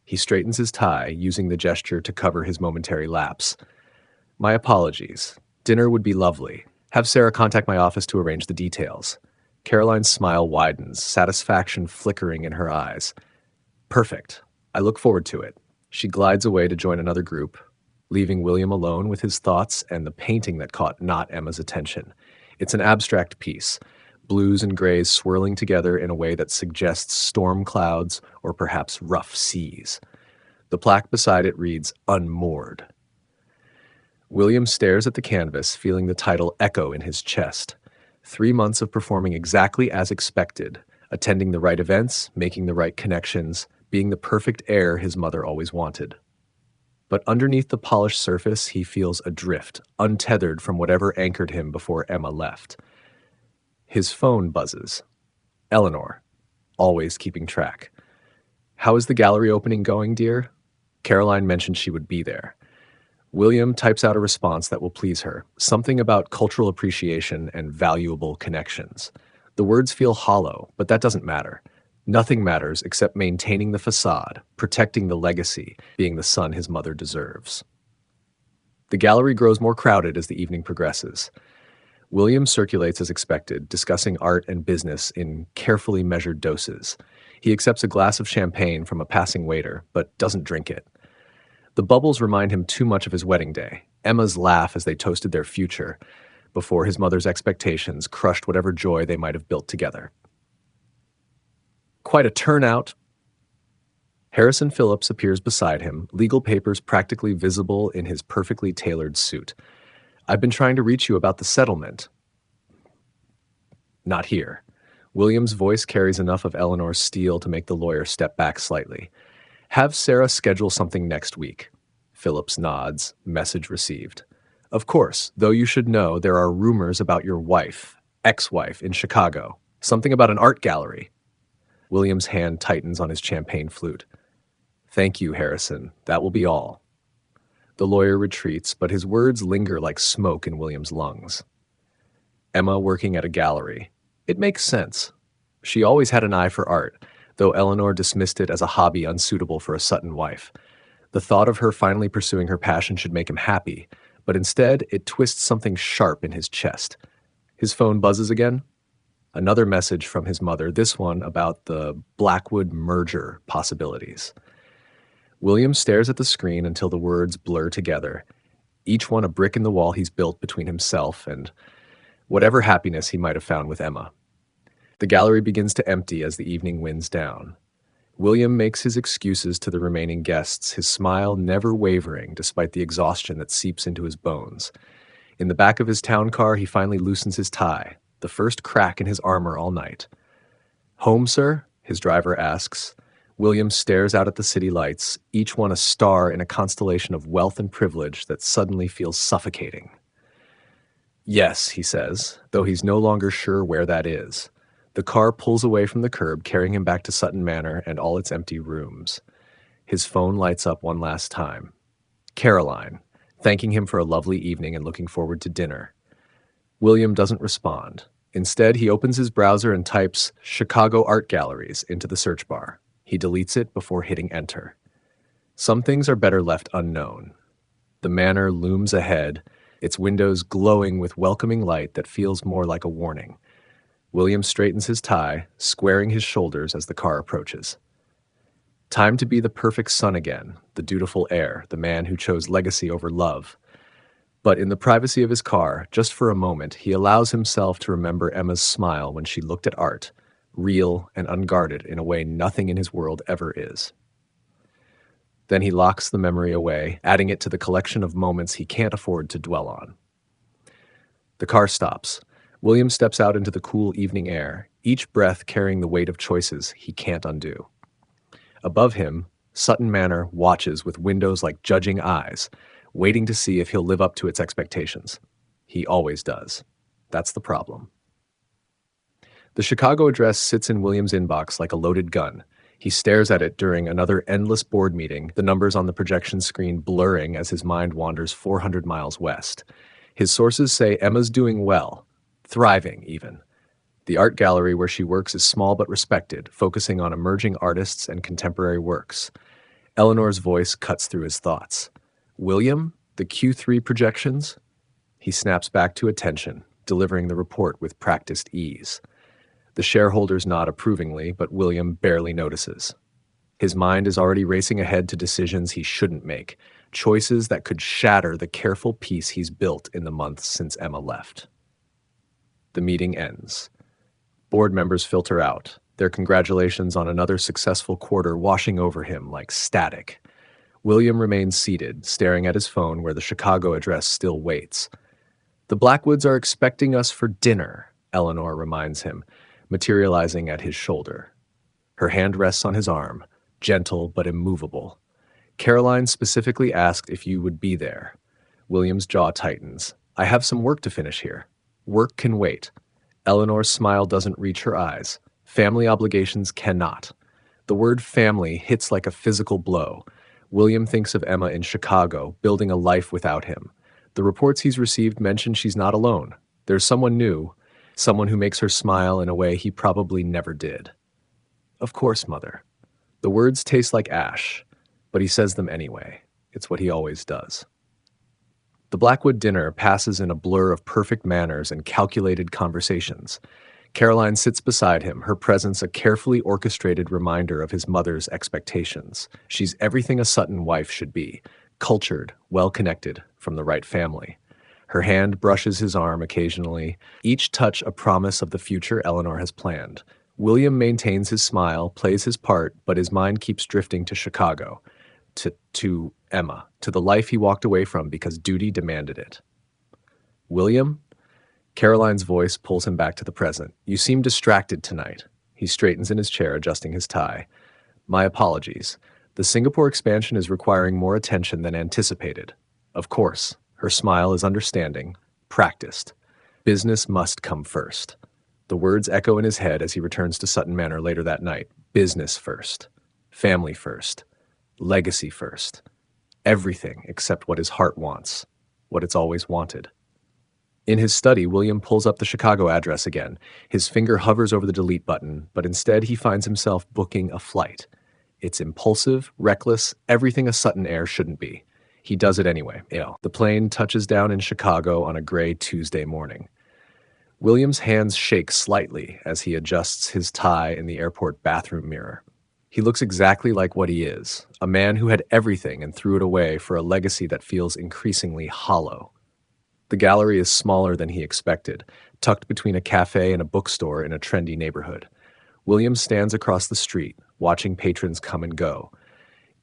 He straightens his tie, using the gesture to cover his momentary lapse. "My apologies. Dinner would be lovely. Have Sarah contact my office to arrange the details." Caroline's smile widens, satisfaction flickering in her eyes. "Perfect. I look forward to it." She glides away to join another group, leaving William alone with his thoughts and the painting that caught not Emma's attention. It's an abstract piece, blues and grays swirling together in a way that suggests storm clouds or perhaps rough seas. The plaque beside it reads, "Unmoored." William stares at the canvas, feeling the title echo in his chest. 3 months of performing exactly as expected, attending the right events, making the right connections, being the perfect heir his mother always wanted. But underneath the polished surface, he feels adrift, untethered from whatever anchored him before Emma left. His phone buzzes. "Eleanor." always keeping track. "How is the gallery opening going, dear?" Caroline mentioned she would be there. William types out a response that will please her, something about cultural appreciation and valuable connections. The words feel hollow, but that doesn't matter. Nothing matters except maintaining the facade, protecting the legacy, being the son his mother deserves. The gallery grows more crowded as the evening progresses. William circulates as expected, discussing art and business in carefully measured doses. He accepts a glass of champagne from a passing waiter, but doesn't drink it. The bubbles remind him too much of his wedding day, Emma's laugh as they toasted their future, before his mother's expectations crushed whatever joy they might have built together. Quite a turnout. Harrison Phillips appears beside him, legal papers practically visible in his perfectly tailored suit. "I've been trying to reach you about the settlement." Not here. William's voice carries enough of Eleanor's steel to make the lawyer step back slightly. "Have Sarah schedule something next week." Phillips nods, message received. "Of course, though you should know there are rumors about your wife, ex-wife, in Chicago. Something about an art gallery." William's hand tightens on his champagne flute. "Thank you, Harrison. That will be all." The lawyer retreats, but his words linger like smoke in William's lungs. Emma working at a gallery. It makes sense. She always had an eye for art, though Eleanor dismissed it as a hobby unsuitable for a Sutton wife. The thought of her finally pursuing her passion should make him happy, but instead it twists something sharp in his chest. His phone buzzes again. Another message from his mother, this one about the Blackwood merger possibilities. William stares at the screen until the words blur together, each one a brick in the wall he's built between himself and whatever happiness he might have found with Emma. The gallery begins to empty as the evening winds down. William makes his excuses to the remaining guests, his smile never wavering despite the exhaustion that seeps into his bones. In the back of his town car, he finally loosens his tie, the first crack in his armor all night. "Home, sir?" his driver asks. William stares out at the city lights, each one a star in a constellation of wealth and privilege that suddenly feels suffocating. "Yes," he says, though he's no longer sure where that is. The car pulls away from the curb, carrying him back to Sutton Manor and all its empty rooms. His phone lights up one last time. Caroline, thanking him for a lovely evening and looking forward to dinner. William doesn't respond. Instead, he opens his browser and types "Chicago Art Galleries" into the search bar. He deletes it before hitting enter. Some things are better left unknown. The manor looms ahead, its windows glowing with welcoming light that feels more like a warning. William straightens his tie, squaring his shoulders as the car approaches. Time to be the perfect son again, the dutiful heir, the man who chose legacy over love. But in the privacy of his car, just for a moment, he allows himself to remember Emma's smile when she looked at art, real and unguarded in a way nothing in his world ever is. Then he locks the memory away, adding it to the collection of moments he can't afford to dwell on. The car stops. William steps out into the cool evening air, each breath carrying the weight of choices he can't undo. Above him, Sutton Manor watches with windows like judging eyes, waiting to see if he'll live up to its expectations. He always does. That's the problem. The Chicago address sits in William's inbox like a loaded gun. He stares at it during another endless board meeting, the numbers on the projection screen blurring as his mind wanders 400 miles west. His sources say Emma's doing well, thriving even. The art gallery where she works is small but respected, focusing on emerging artists and contemporary works. Eleanor's voice cuts through his thoughts. "William, the Q3 projections?" He snaps back to attention, delivering the report with practiced ease. The shareholders nod approvingly, but William barely notices. His mind is already racing ahead to decisions he shouldn't make, choices that could shatter the careful peace he's built in the months since Emma left. The meeting ends. Board members filter out, their congratulations on another successful quarter washing over him like static. William remains seated, staring at his phone where the Chicago address still waits. "The Blackwoods are expecting us for dinner," Eleanor reminds him, materializing at his shoulder. Her hand rests on his arm, gentle but immovable. "Caroline specifically asked if you would be there." William's jaw tightens. "I have some work to finish here." "Work can wait." Eleanor's smile doesn't reach her eyes. Family obligations cannot. The word family hits like a physical blow. William thinks of Emma in Chicago, building a life without him. The reports he's received mention she's not alone. There's someone new, someone who makes her smile in a way he probably never did. Of course, Mother. The words taste like ash, but he says them anyway. It's what he always does. The Blackwood dinner passes in a blur of perfect manners and calculated conversations. Caroline sits beside him, her presence a carefully orchestrated reminder of his mother's expectations. She's everything a Sutton wife should be, cultured, well-connected, from the right family. Her hand brushes his arm occasionally, each touch a promise of the future Eleanor has planned. William maintains his smile, plays his part, but his mind keeps drifting to Chicago, to Emma, to the life he walked away from because duty demanded it. William? Caroline's voice pulls him back to the present. You seem distracted tonight. He straightens in his chair, adjusting his tie. My apologies. The Singapore expansion is requiring more attention than anticipated. Of course, her smile is understanding, practiced. Business must come first. The words echo in his head as he returns to Sutton Manor later that night. Business first. Family first. Legacy first. Everything except what his heart wants, what it's always wanted. In his study, William pulls up the Chicago address again. His finger hovers over the delete button, but instead he finds himself booking a flight. It's impulsive, reckless, everything a Sutton heir shouldn't be. He does it anyway. The plane touches down in Chicago on a gray Tuesday morning. William's hands shake slightly as he adjusts his tie in the airport bathroom mirror. He looks exactly like what he is, a man who had everything and threw it away for a legacy that feels increasingly hollow. The gallery is smaller than he expected, tucked between a cafe and a bookstore in a trendy neighborhood. William stands across the street, watching patrons come and go.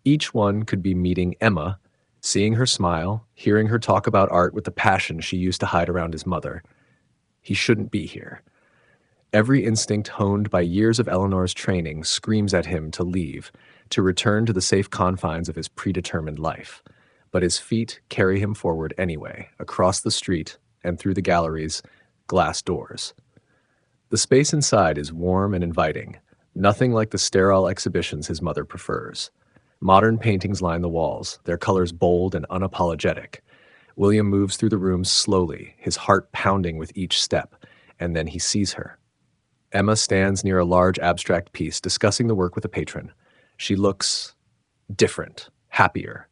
Each one could be meeting Emma, seeing her smile, hearing her talk about art with the passion she used to hide around his mother. He shouldn't be here. Every instinct honed by years of Eleanor's training screams at him to leave, to return to the safe confines of his predetermined life. But his feet carry him forward anyway, across the street and through the gallery's glass doors. The space inside is warm and inviting, nothing like the sterile exhibitions his mother prefers. Modern paintings line the walls, their colors bold and unapologetic. William moves through the room slowly, his heart pounding with each step, and then he sees her. Emma stands near a large abstract piece, discussing the work with a patron. She looks different, happier,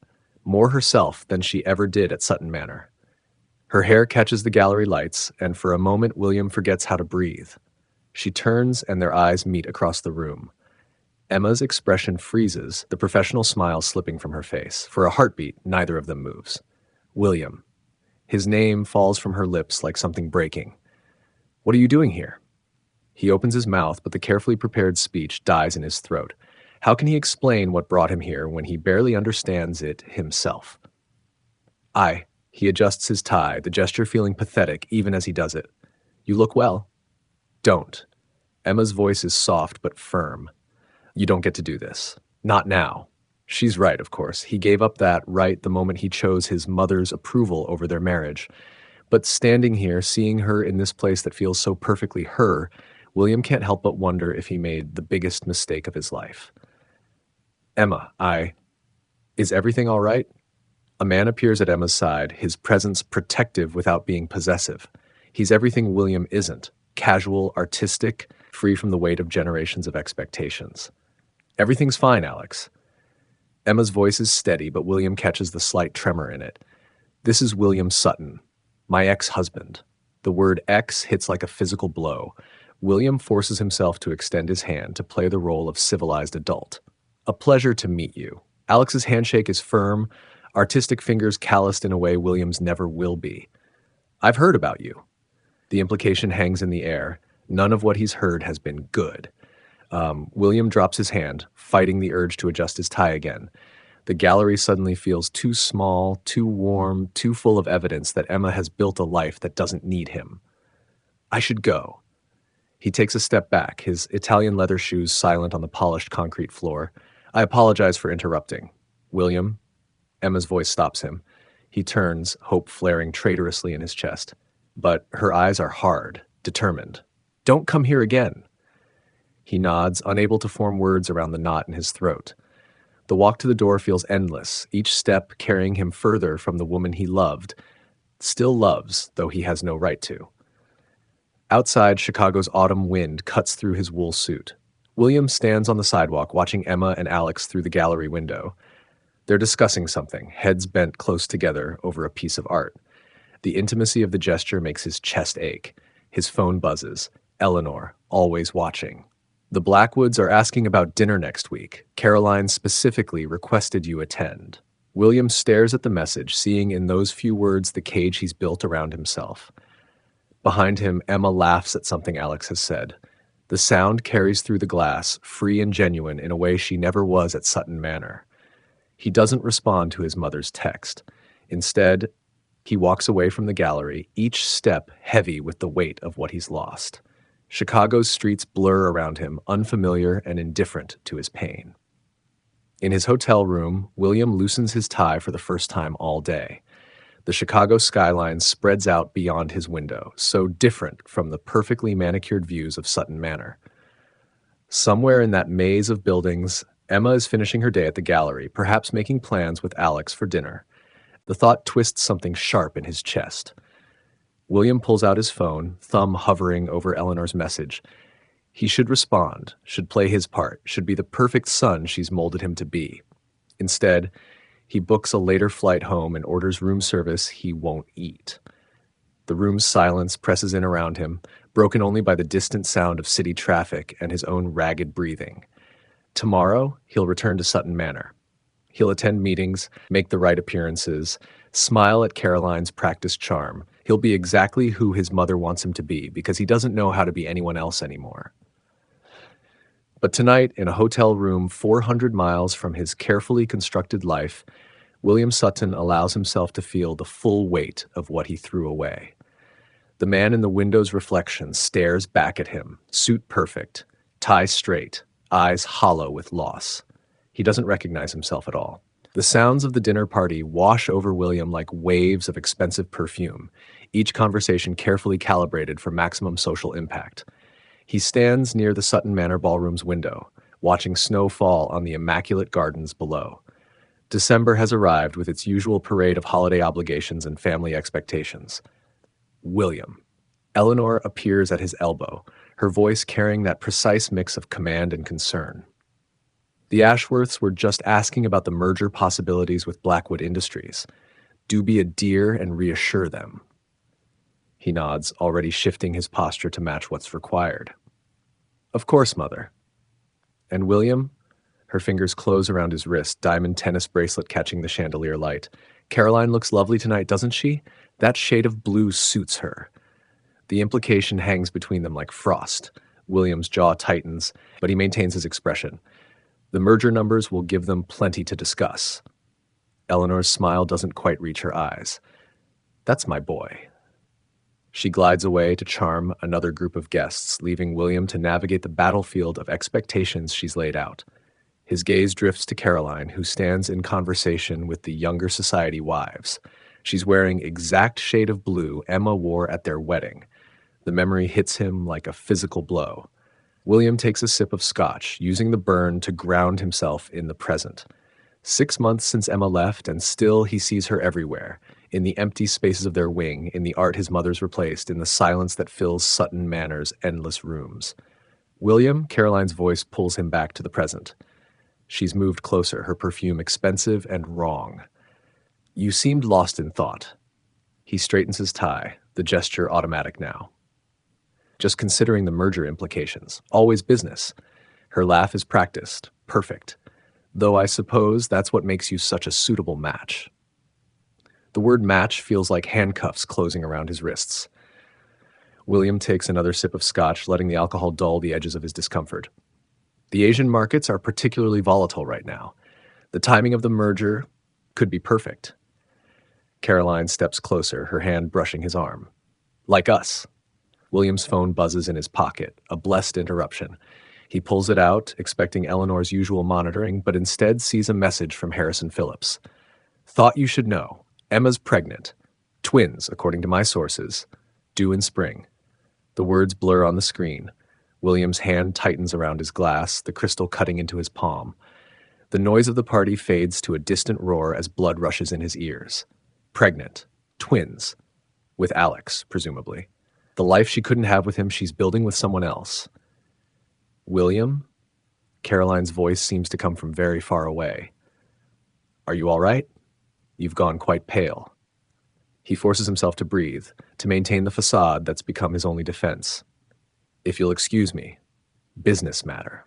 more herself than she ever did at Sutton Manor. Her hair catches the gallery lights, and for a moment William forgets how to breathe. She turns and their eyes meet across the room. Emma's expression freezes, the professional smile slipping from her face. For a heartbeat, neither of them moves. William. His name falls from her lips like something breaking. What are you doing here? He opens his mouth, but the carefully prepared speech dies in his throat. How can he explain what brought him here when he barely understands it himself? He adjusts his tie, the gesture feeling pathetic even as he does it. You look well. Don't. Emma's voice is soft but firm. You don't get to do this. Not now. She's right, of course. He gave up that right the moment he chose his mother's approval over their marriage. But standing here, seeing her in this place that feels so perfectly her, William can't help but wonder if he made the biggest mistake of his life. Emma, is everything all right? A man appears at Emma's side, his presence protective without being possessive. He's everything William isn't, casual, artistic, free from the weight of generations of expectations. Everything's fine, Alex. Emma's voice is steady, but William catches the slight tremor in it. This is William Sutton, my ex-husband. The word ex hits like a physical blow. William forces himself to extend his hand to play the role of civilized adult. A pleasure to meet you. Alex's handshake is firm, artistic fingers calloused in a way William's never will be. I've heard about you. The implication hangs in the air. None of what he's heard has been good. William drops his hand, fighting the urge to adjust his tie again. The gallery suddenly feels too small, too warm, too full of evidence that Emma has built a life that doesn't need him. I should go. He takes a step back, his Italian leather shoes silent on the polished concrete floor. I apologize for interrupting. William? Emma's voice stops him. He turns, hope flaring traitorously in his chest. But her eyes are hard, determined. Don't come here again. He nods, unable to form words around the knot in his throat. The walk to the door feels endless, each step carrying him further from the woman he loved, still loves, though he has no right to. Outside, Chicago's autumn wind cuts through his wool suit. William stands on the sidewalk watching Emma and Alex through the gallery window. They're discussing something, heads bent close together over a piece of art. The intimacy of the gesture makes his chest ache. His phone buzzes. Eleanor, always watching. The Blackwoods are asking about dinner next week. Caroline specifically requested you attend. William stares at the message, seeing in those few words the cage he's built around himself. Behind him, Emma laughs at something Alex has said. The sound carries through the glass, free and genuine in a way she never was at Sutton Manor. He doesn't respond to his mother's text. Instead, he walks away from the gallery, each step heavy with the weight of what he's lost. Chicago's streets blur around him, unfamiliar and indifferent to his pain. In his hotel room, William loosens his tie for the first time all day. The Chicago skyline spreads out beyond his window, so different from the perfectly manicured views of Sutton Manor. Somewhere in that maze of buildings, Emma is finishing her day at the gallery, perhaps making plans with Alex for dinner. The thought twists something sharp in his chest. William pulls out his phone, thumb hovering over Eleanor's message. He should respond, should play his part, should be the perfect son she's molded him to be. Instead, he books a later flight home and orders room service he won't eat. The room's silence presses in around him, broken only by the distant sound of city traffic and his own ragged breathing. Tomorrow, he'll return to Sutton Manor. He'll attend meetings, make the right appearances, smile at Caroline's practiced charm. He'll be exactly who his mother wants him to be because he doesn't know how to be anyone else anymore. But tonight, in a hotel room 400 miles from his carefully constructed life, William Sutton allows himself to feel the full weight of what he threw away. The man in the window's reflection stares back at him, suit perfect, tie straight, eyes hollow with loss. He doesn't recognize himself at all. The sounds of the dinner party wash over William like waves of expensive perfume, each conversation carefully calibrated for maximum social impact. He stands near the Sutton Manor ballroom's window, watching snow fall on the immaculate gardens below. December has arrived with its usual parade of holiday obligations and family expectations. William. Eleanor appears at his elbow, her voice carrying that precise mix of command and concern. The Ashworths were just asking about the merger possibilities with Blackwood Industries. Do be a dear and reassure them. He nods, already shifting his posture to match what's required. Of course, Mother. And William? Her fingers close around his wrist, diamond tennis bracelet catching the chandelier light. Caroline looks lovely tonight, doesn't she? That shade of blue suits her. The implication hangs between them like frost. William's jaw tightens, but he maintains his expression. The merger numbers will give them plenty to discuss. Eleanor's smile doesn't quite reach her eyes. That's my boy. She glides away to charm another group of guests, leaving William to navigate the battlefield of expectations she's laid out. His gaze drifts to Caroline, who stands in conversation with the younger society wives. She's wearing exact shade of blue Emma wore at their wedding. The memory hits him like a physical blow. William takes a sip of scotch, using the burn to ground himself in the present. 6 months since Emma left, and still he sees her everywhere, in the empty spaces of their wing, in the art his mother's replaced, in the silence that fills Sutton Manor's endless rooms. William, Caroline's voice pulls him back to the present. She's moved closer, her perfume expensive and wrong. You seemed lost in thought. He straightens his tie, the gesture automatic now. Just considering the merger implications. Always business. Her laugh is practiced, perfect. Though I suppose that's what makes you such a suitable match. The word match feels like handcuffs closing around his wrists. William takes another sip of scotch, letting the alcohol dull the edges of his discomfort. The Asian markets are particularly volatile right now. The timing of the merger could be perfect. Caroline steps closer, her hand brushing his arm. Like us. William's phone buzzes in his pocket, a blessed interruption. He pulls it out, expecting Eleanor's usual monitoring, but instead sees a message from Harrison Phillips. Thought you should know. Emma's pregnant. Twins, according to my sources. Due in spring. The words blur on the screen. William's hand tightens around his glass, the crystal cutting into his palm. The noise of the party fades to a distant roar as blood rushes in his ears. Pregnant. Twins. With Alex, presumably. The life she couldn't have with him, she's building with someone else. William? Caroline's voice seems to come from very far away. Are you all right? You've gone quite pale. He forces himself to breathe, to maintain the facade that's become his only defense. If you'll excuse me, business matter.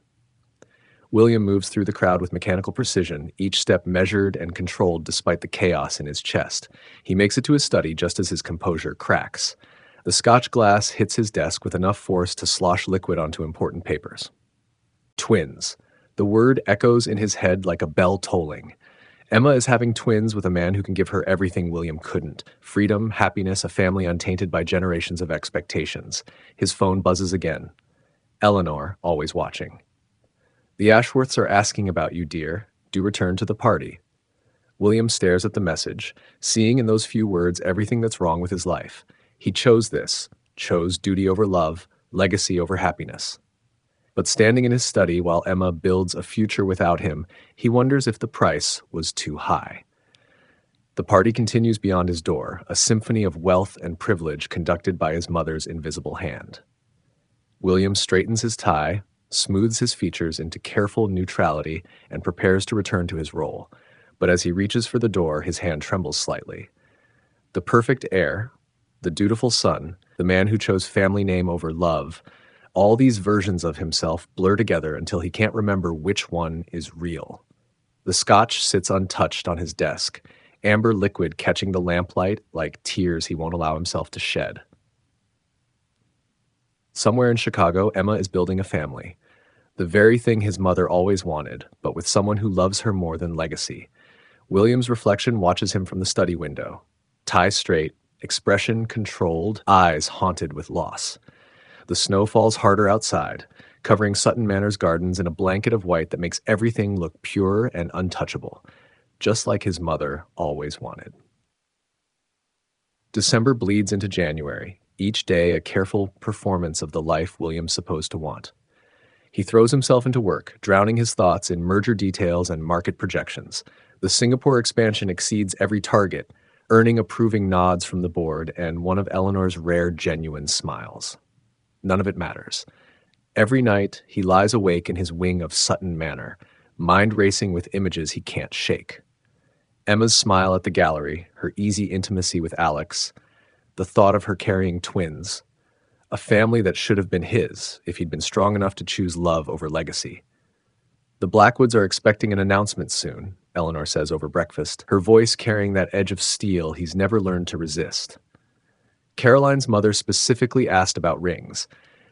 William moves through the crowd with mechanical precision, each step measured and controlled despite the chaos in his chest. He makes it to his study just as his composure cracks. The Scotch glass hits his desk with enough force to slosh liquid onto important papers. Twins. The word echoes in his head like a bell tolling. Emma is having twins with a man who can give her everything William couldn't. Freedom, happiness, a family untainted by generations of expectations. His phone buzzes again. Eleanor, always watching. The Ashworths are asking about you, dear. Do return to the party. William stares at the message, seeing in those few words everything that's wrong with his life. He chose this, chose duty over love, legacy over happiness. But standing in his study while Emma builds a future without him, he wonders if the price was too high. The party continues beyond his door, a symphony of wealth and privilege conducted by his mother's invisible hand. William straightens his tie, smooths his features into careful neutrality, and prepares to return to his role. But as he reaches for the door, his hand trembles slightly. The perfect heir, the dutiful son, the man who chose family name over love, all these versions of himself blur together until he can't remember which one is real. The scotch sits untouched on his desk, amber liquid catching the lamplight like tears he won't allow himself to shed. Somewhere in Chicago, Emma is building a family. The very thing his mother always wanted, but with someone who loves her more than legacy. William's reflection watches him from the study window. Tie straight, expression controlled, eyes haunted with loss. The snow falls harder outside, covering Sutton Manor's gardens in a blanket of white that makes everything look pure and untouchable, just like his mother always wanted. December bleeds into January, each day a careful performance of the life William's supposed to want. He throws himself into work, drowning his thoughts in merger details and market projections. The Singapore expansion exceeds every target, earning approving nods from the board and one of Eleanor's rare genuine smiles. None of it matters. Every night, he lies awake in his wing of Sutton Manor, mind racing with images he can't shake. Emma's smile at the gallery, her easy intimacy with Alex, the thought of her carrying twins, a family that should have been his if he'd been strong enough to choose love over legacy. The Blackwoods are expecting an announcement soon, Eleanor says over breakfast, her voice carrying that edge of steel he's never learned to resist. Caroline's mother specifically asked about rings.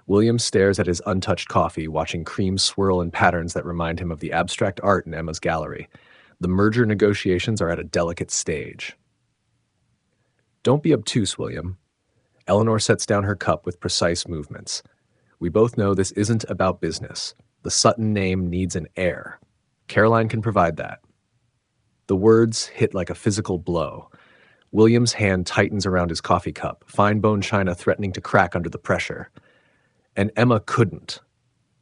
William stares at his untouched coffee, watching cream swirl in patterns that remind him of the abstract art in Emma's gallery. The merger negotiations are at a delicate stage. Don't be obtuse, William. Eleanor sets down her cup with precise movements. We both know this isn't about business. The Sutton name needs an heir. Caroline can provide that. The words hit like a physical blow. William's hand tightens around his coffee cup, fine bone china threatening to crack under the pressure. And Emma couldn't.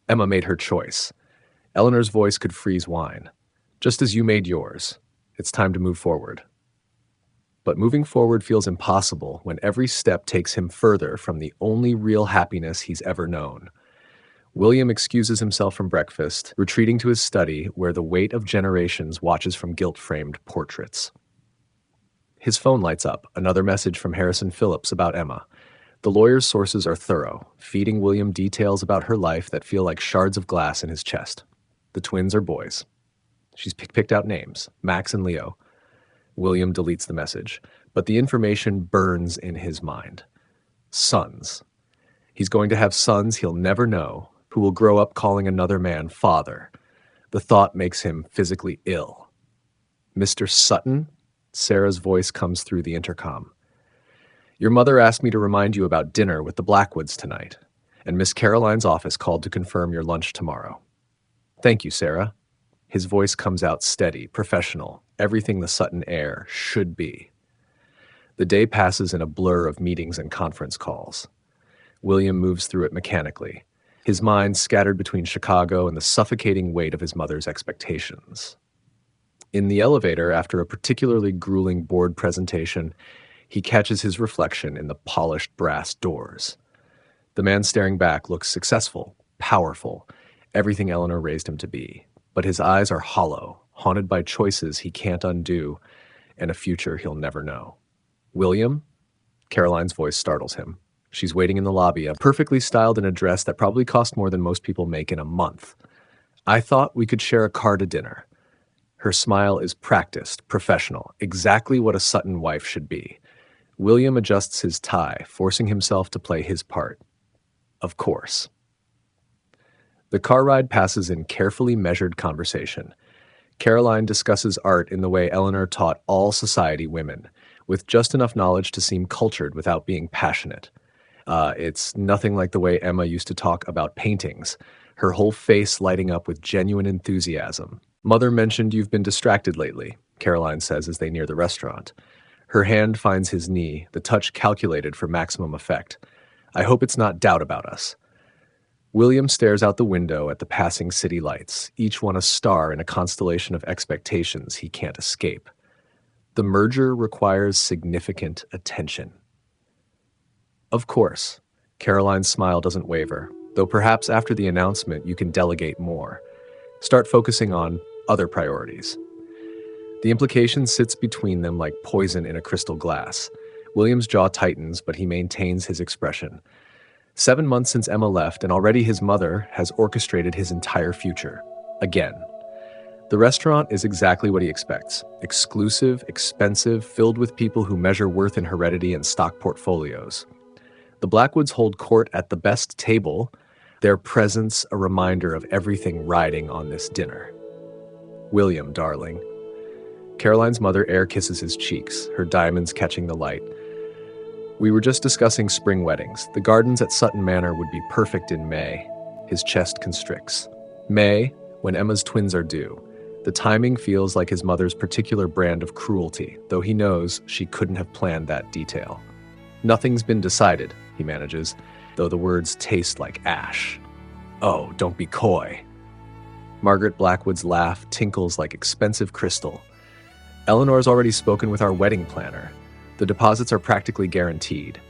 Emma made her choice. Eleanor's voice could freeze wine. Just as you made yours. It's time to move forward. But moving forward feels impossible when every step takes him further from the only real happiness he's ever known. William excuses himself from breakfast, retreating to his study where the weight of generations watches from gilt-framed portraits. His phone lights up, another message from Harrison Phillips about Emma. The lawyer's sources are thorough, feeding William details about her life that feel like shards of glass in his chest. The twins are boys. She's picked out names, Max and Leo. William deletes the message, but the information burns in his mind. Sons. He's going to have sons he'll never know, who will grow up calling another man father. The thought makes him physically ill. Mr. Sutton? Sarah's voice comes through the intercom. Your mother asked me to remind you about dinner with the Blackwoods tonight, and Miss Caroline's office called to confirm your lunch tomorrow. Thank you, Sarah. His voice comes out steady, professional, everything the Sutton heir should be. The day passes in a blur of meetings and conference calls. William moves through it mechanically. his mind scattered between Chicago and the suffocating weight of his mother's expectations. In the elevator, after a particularly grueling board presentation, he catches his reflection in the polished brass doors. The man staring back looks successful, powerful, everything Eleanor raised him to be. But his eyes are hollow, haunted by choices he can't undo, and a future he'll never know. "William?" Caroline's voice startles him. She's waiting in the lobby, perfectly styled in a dress that probably cost more than most people make in a month. "I thought we could share a car to dinner." Her smile is practiced, professional, exactly what a Sutton wife should be. William adjusts his tie, forcing himself to play his part. Of course. The car ride passes in carefully measured conversation. Caroline discusses art in the way Eleanor taught all society women, with just enough knowledge to seem cultured without being passionate. It's nothing like the way Emma used to talk about paintings, her whole face lighting up with genuine enthusiasm. "Mother mentioned you've been distracted lately," Caroline says as they near the restaurant. Her hand finds his knee, the touch calculated for maximum effect. "I hope it's not doubt about us." William stares out the window at the passing city lights, each one a star in a constellation of expectations he can't escape. The merger requires significant attention. Of course, Caroline's smile doesn't waver, though perhaps after the announcement you can delegate more. Start focusing on other priorities. The implication sits between them like poison in a crystal glass. William's jaw tightens, but he maintains his expression. 7 months since Emma left, and already his mother has orchestrated his entire future. Again. The restaurant is exactly what he expects. Exclusive, expensive, filled with people who measure worth in heredity and stock portfolios. The Blackwoods hold court at the best table, their presence a reminder of everything riding on this dinner. "William, darling." Caroline's mother air kisses his cheeks, her diamonds catching the light. "We were just discussing spring weddings. The gardens at Sutton Manor would be perfect in May." His chest constricts. May, when Emma's twins are due. The timing feels like his mother's particular brand of cruelty, though he knows she couldn't have planned that detail. "Nothing's been decided," he manages, though the words taste like ash. "Oh, don't be coy." Margaret Blackwood's laugh tinkles like expensive crystal. "Eleanor's already spoken with our wedding planner. The deposits are practically guaranteed."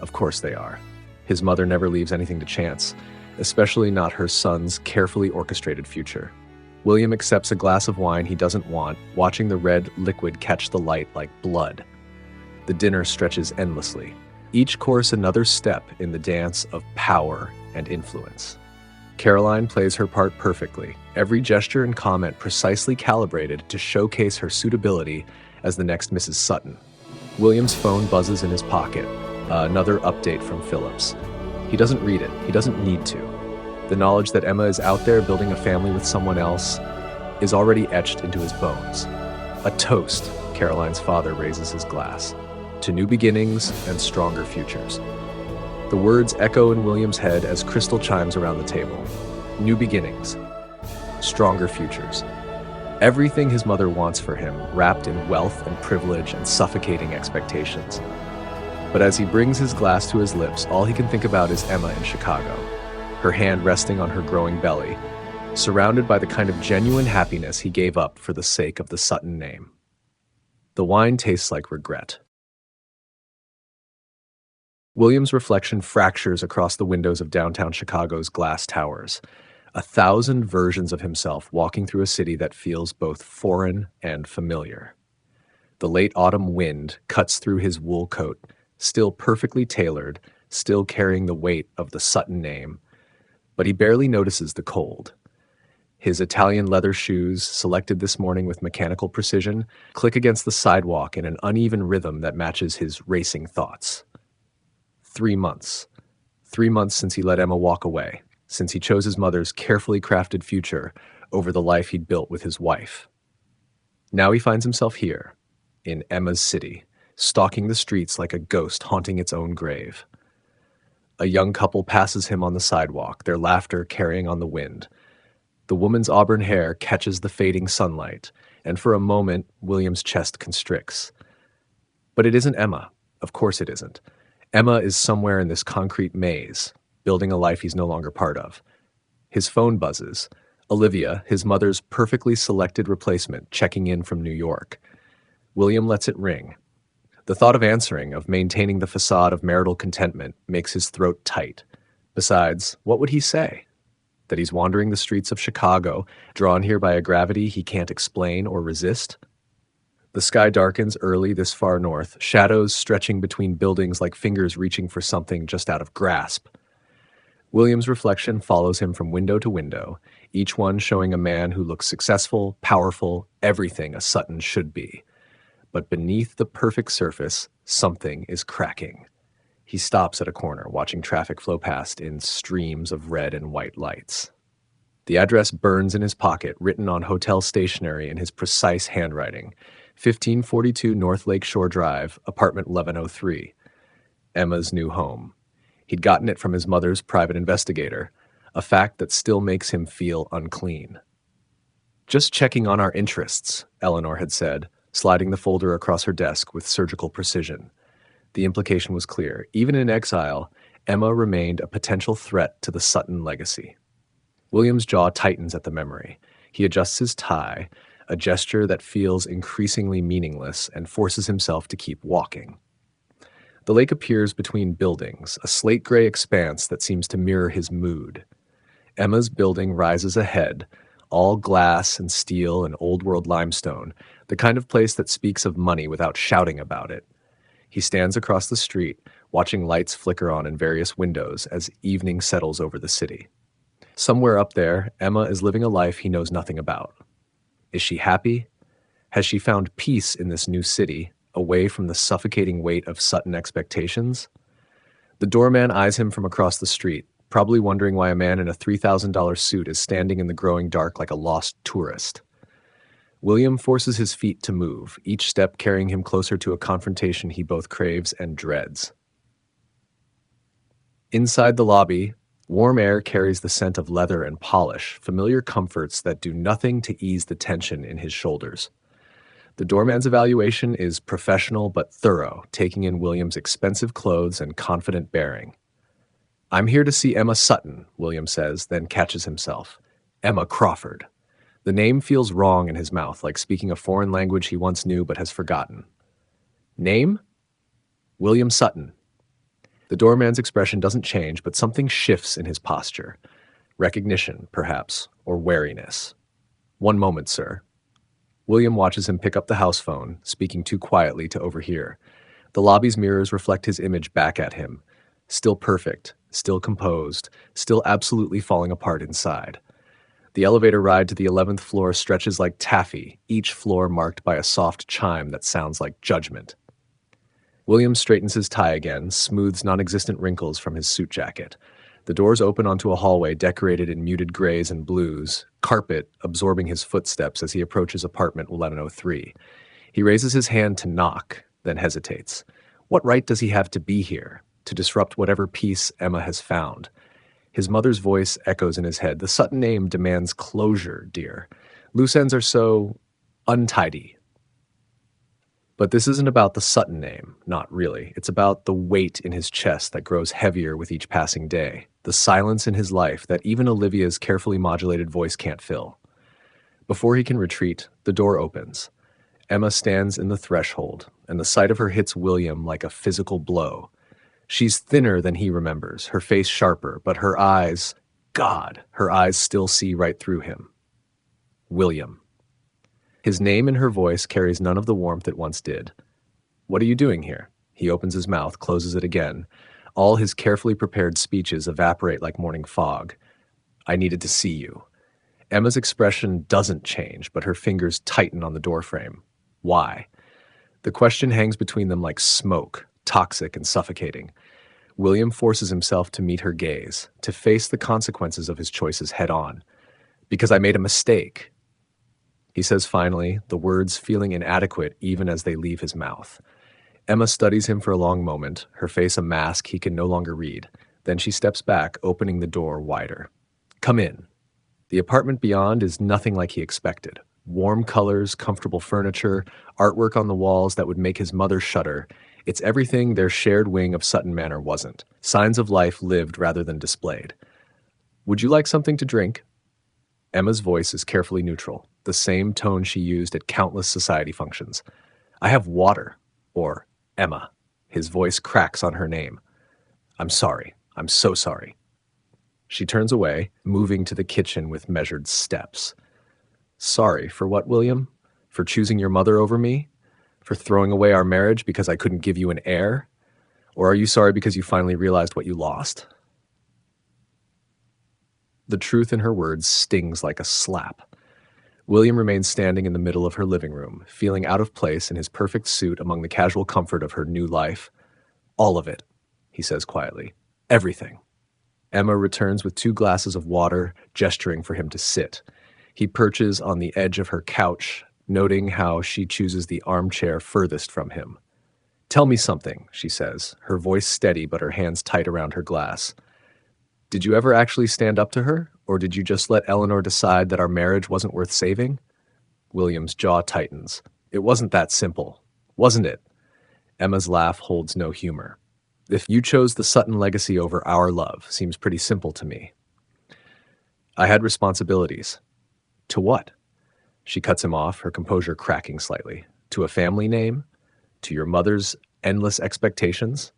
Of course they are. His mother never leaves anything to chance, especially not her son's carefully orchestrated future. William accepts a glass of wine he doesn't want, watching the red liquid catch the light like blood. The dinner stretches endlessly, each course another step in the dance of power and influence. Caroline plays her part perfectly, every gesture and comment precisely calibrated to showcase her suitability as the next Mrs. Sutton. William's phone buzzes in his pocket, another update from Phillips. He doesn't read it, he doesn't need to. The knowledge that Emma is out there building a family with someone else is already etched into his bones. A toast, Caroline's father raises his glass, to new beginnings and stronger futures. The words echo in William's head as crystal chimes around the table. New beginnings, stronger futures. Everything his mother wants for him, wrapped in wealth and privilege and suffocating expectations. But as he brings his glass to his lips, all he can think about is Emma in Chicago, her hand resting on her growing belly, surrounded by the kind of genuine happiness he gave up for the sake of the Sutton name. The wine tastes like regret. William's reflection fractures across the windows of downtown Chicago's glass towers. 1,000 versions of himself walking through a city that feels both foreign and familiar. The late autumn wind cuts through his wool coat, still perfectly tailored, still carrying the weight of the Sutton name, but he barely notices the cold. His Italian leather shoes, selected this morning with mechanical precision, click against the sidewalk in an uneven rhythm that matches his racing thoughts. 3 months. 3 months since he let Emma walk away, since he chose his mother's carefully crafted future over the life he'd built with his wife. Now he finds himself here, in Emma's city, stalking the streets like a ghost haunting its own grave. A young couple passes him on the sidewalk, their laughter carrying on the wind. The woman's auburn hair catches the fading sunlight, and for a moment, William's chest constricts. But it isn't Emma. Of course it isn't. Emma is somewhere in this concrete maze, building a life he's no longer part of. His phone buzzes. Olivia, his mother's perfectly selected replacement, checking in from New York. William lets it ring. The thought of answering, of maintaining the facade of marital contentment, makes his throat tight. Besides, what would he say? That he's wandering the streets of Chicago, drawn here by a gravity he can't explain or resist? The sky darkens early this far north, shadows stretching between buildings like fingers reaching for something just out of grasp. William's reflection follows him from window to window, each one showing a man who looks successful, powerful, everything a Sutton should be. But beneath the perfect surface, something is cracking. He stops at a corner, watching traffic flow past in streams of red and white lights. The address burns in his pocket, written on hotel stationery in his precise handwriting. 1542 North Lake Shore Drive, apartment 1103. Emma's new home. He'd gotten it from his mother's private investigator, a fact that still makes him feel unclean. "Just checking on our interests," Eleanor had said, sliding the folder across her desk with surgical precision. The implication was clear. Even in exile, Emma remained a potential threat to the Sutton legacy. William's jaw tightens at the memory. He adjusts his tie, a gesture that feels increasingly meaningless, and forces himself to keep walking. The lake appears between buildings, a slate-gray expanse that seems to mirror his mood. Emma's building rises ahead, all glass and steel and old-world limestone, the kind of place that speaks of money without shouting about it. He stands across the street, watching lights flicker on in various windows as evening settles over the city. Somewhere up there, Emma is living a life he knows nothing about. Is she happy? Has she found peace in this new city, away from the suffocating weight of Sutton expectations? The doorman eyes him from across the street, probably wondering why a man in a $3,000 suit is standing in the growing dark like a lost tourist. William forces his feet to move, each step carrying him closer to a confrontation he both craves and dreads. Inside the lobby, warm air carries the scent of leather and polish, familiar comforts that do nothing to ease the tension in his shoulders. The doorman's evaluation is professional but thorough, taking in William's expensive clothes and confident bearing. "I'm here to see Emma Sutton," William says, then catches himself. Emma Crawford. The name feels wrong in his mouth, like speaking a foreign language he once knew but has forgotten. Name? William Sutton. The doorman's expression doesn't change, but something shifts in his posture. Recognition, perhaps, or wariness. "One moment, sir." William watches him pick up the house phone, speaking too quietly to overhear. The lobby's mirrors reflect his image back at him. Still perfect, still composed, still absolutely falling apart inside. The elevator ride to the 11th floor stretches like taffy, each floor marked by a soft chime that sounds like judgment. William straightens his tie again, smooths non-existent wrinkles from his suit jacket. The doors open onto a hallway decorated in muted grays and blues, carpet absorbing his footsteps as he approaches apartment 1103. He raises his hand to knock, then hesitates. What right does he have to be here, to disrupt whatever peace Emma has found? His mother's voice echoes in his head. "The Sutton name demands closure, dear. Loose ends are so untidy." But this isn't about the Sutton name, not really. It's about the weight in his chest that grows heavier with each passing day, the silence in his life that even Olivia's carefully modulated voice can't fill. Before he can retreat, the door opens. Emma stands in the threshold, and the sight of her hits William like a physical blow. She's thinner than he remembers, her face sharper, but her eyes, God, her eyes still see right through him. William. His name in her voice carries none of the warmth it once did. "What are you doing here?" He opens his mouth, closes it again. All his carefully prepared speeches evaporate like morning fog. "I needed to see you." Emma's expression doesn't change, but her fingers tighten on the doorframe. Why? The question hangs between them like smoke, toxic and suffocating. William forces himself to meet her gaze, to face the consequences of his choices head on. "Because I made a mistake," he says finally, the words feeling inadequate even as they leave his mouth. Emma studies him for a long moment, her face a mask he can no longer read. Then she steps back, opening the door wider. "Come in." The apartment beyond is nothing like he expected. Warm colors, comfortable furniture, artwork on the walls that would make his mother shudder. It's everything their shared wing of Sutton Manor wasn't. Signs of life lived rather than displayed. Would you like something to drink? Emma's voice is carefully neutral, the same tone she used at countless society functions. I have water. Or Emma. His voice cracks on her name. I'm sorry. I'm so sorry. She turns away, moving to the kitchen with measured steps. Sorry for what, William? For choosing your mother over me? For throwing away our marriage because I couldn't give you an heir? Or are you sorry because you finally realized what you lost? The truth in her words stings like a slap. William remains standing in the middle of her living room, feeling out of place in his perfect suit among the casual comfort of her new life. All of it, he says quietly. Everything. Emma returns with 2 glasses of water, gesturing for him to sit. He perches on the edge of her couch, noting how she chooses the armchair furthest from him. Tell me something, she says, her voice steady but her hands tight around her glass. Did you ever actually stand up to her, or did you just let Eleanor decide that our marriage wasn't worth saving? William's jaw tightens. It wasn't that simple, wasn't it? Emma's laugh holds no humor. If you chose the Sutton legacy over our love, seems pretty simple to me. I had responsibilities. To what? She cuts him off, her composure cracking slightly. To a family name? To your mother's endless expectations?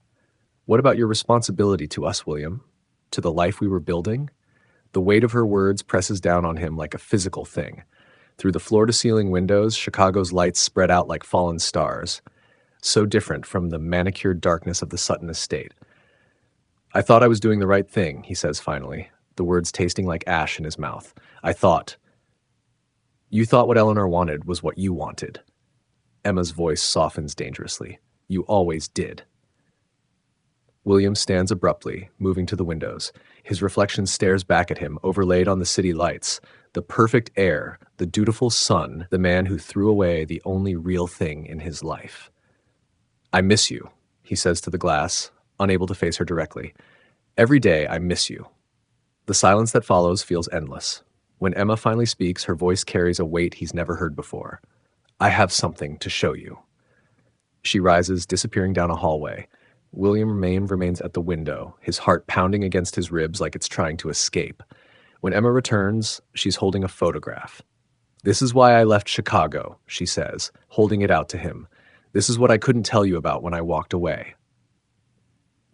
What about your responsibility to us, William? To the life we were building? The weight of her words presses down on him like a physical thing. Through the floor-to-ceiling windows, Chicago's lights spread out like fallen stars. So different from the manicured darkness of the Sutton estate. I thought I was doing the right thing, he says finally, the words tasting like ash in his mouth. I thought. You thought what Eleanor wanted was what you wanted. Emma's voice softens dangerously. You always did. William stands abruptly, moving to the windows. His reflection stares back at him, overlaid on the city lights. The perfect heir, the dutiful son, the man who threw away the only real thing in his life. I miss you, he says to the glass, unable to face her directly. Every day I miss you. The silence that follows feels endless. When Emma finally speaks, her voice carries a weight he's never heard before. I have something to show you. She rises, disappearing down a hallway. William remains at the window, his heart pounding against his ribs like it's trying to escape. When Emma returns, she's holding a photograph. This is why I left Chicago, she says, holding it out to him. This is what I couldn't tell you about when I walked away.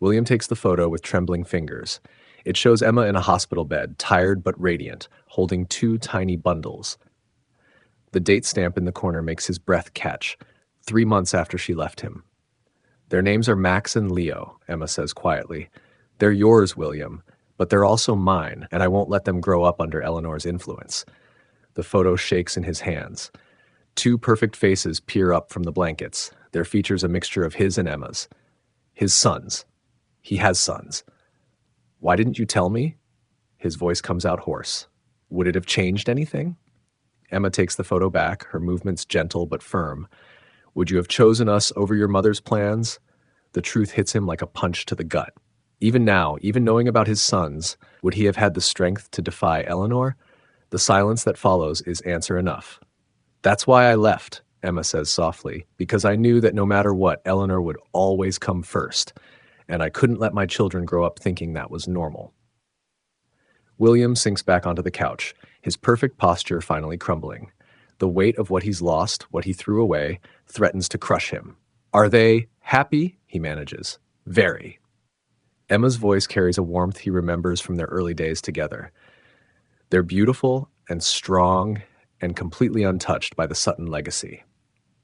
William takes the photo with trembling fingers. It shows Emma in a hospital bed, tired but radiant, holding 2 tiny bundles. The date stamp in the corner makes his breath catch, 3 months after she left him. Their names are Max and Leo, Emma says quietly. They're yours, William, but they're also mine, and I won't let them grow up under Eleanor's influence. The photo shakes in his hands. 2 perfect faces peer up from the blankets, their features a mixture of his and Emma's. His sons. He has sons. Why didn't you tell me? His voice comes out hoarse. Would it have changed anything? Emma takes the photo back, her movements gentle but firm. Would you have chosen us over your mother's plans? The truth hits him like a punch to the gut. Even now, even knowing about his sons, would he have had the strength to defy Eleanor? The silence that follows is answer enough. That's why I left, Emma says softly, because I knew that no matter what, Eleanor would always come first, and I couldn't let my children grow up thinking that was normal. William sinks back onto the couch, his perfect posture finally crumbling. The weight of what he's lost, what he threw away, threatens to crush him. Are they happy? He manages. Very. Emma's voice carries a warmth he remembers from their early days together. They're beautiful and strong and completely untouched by the Sutton legacy.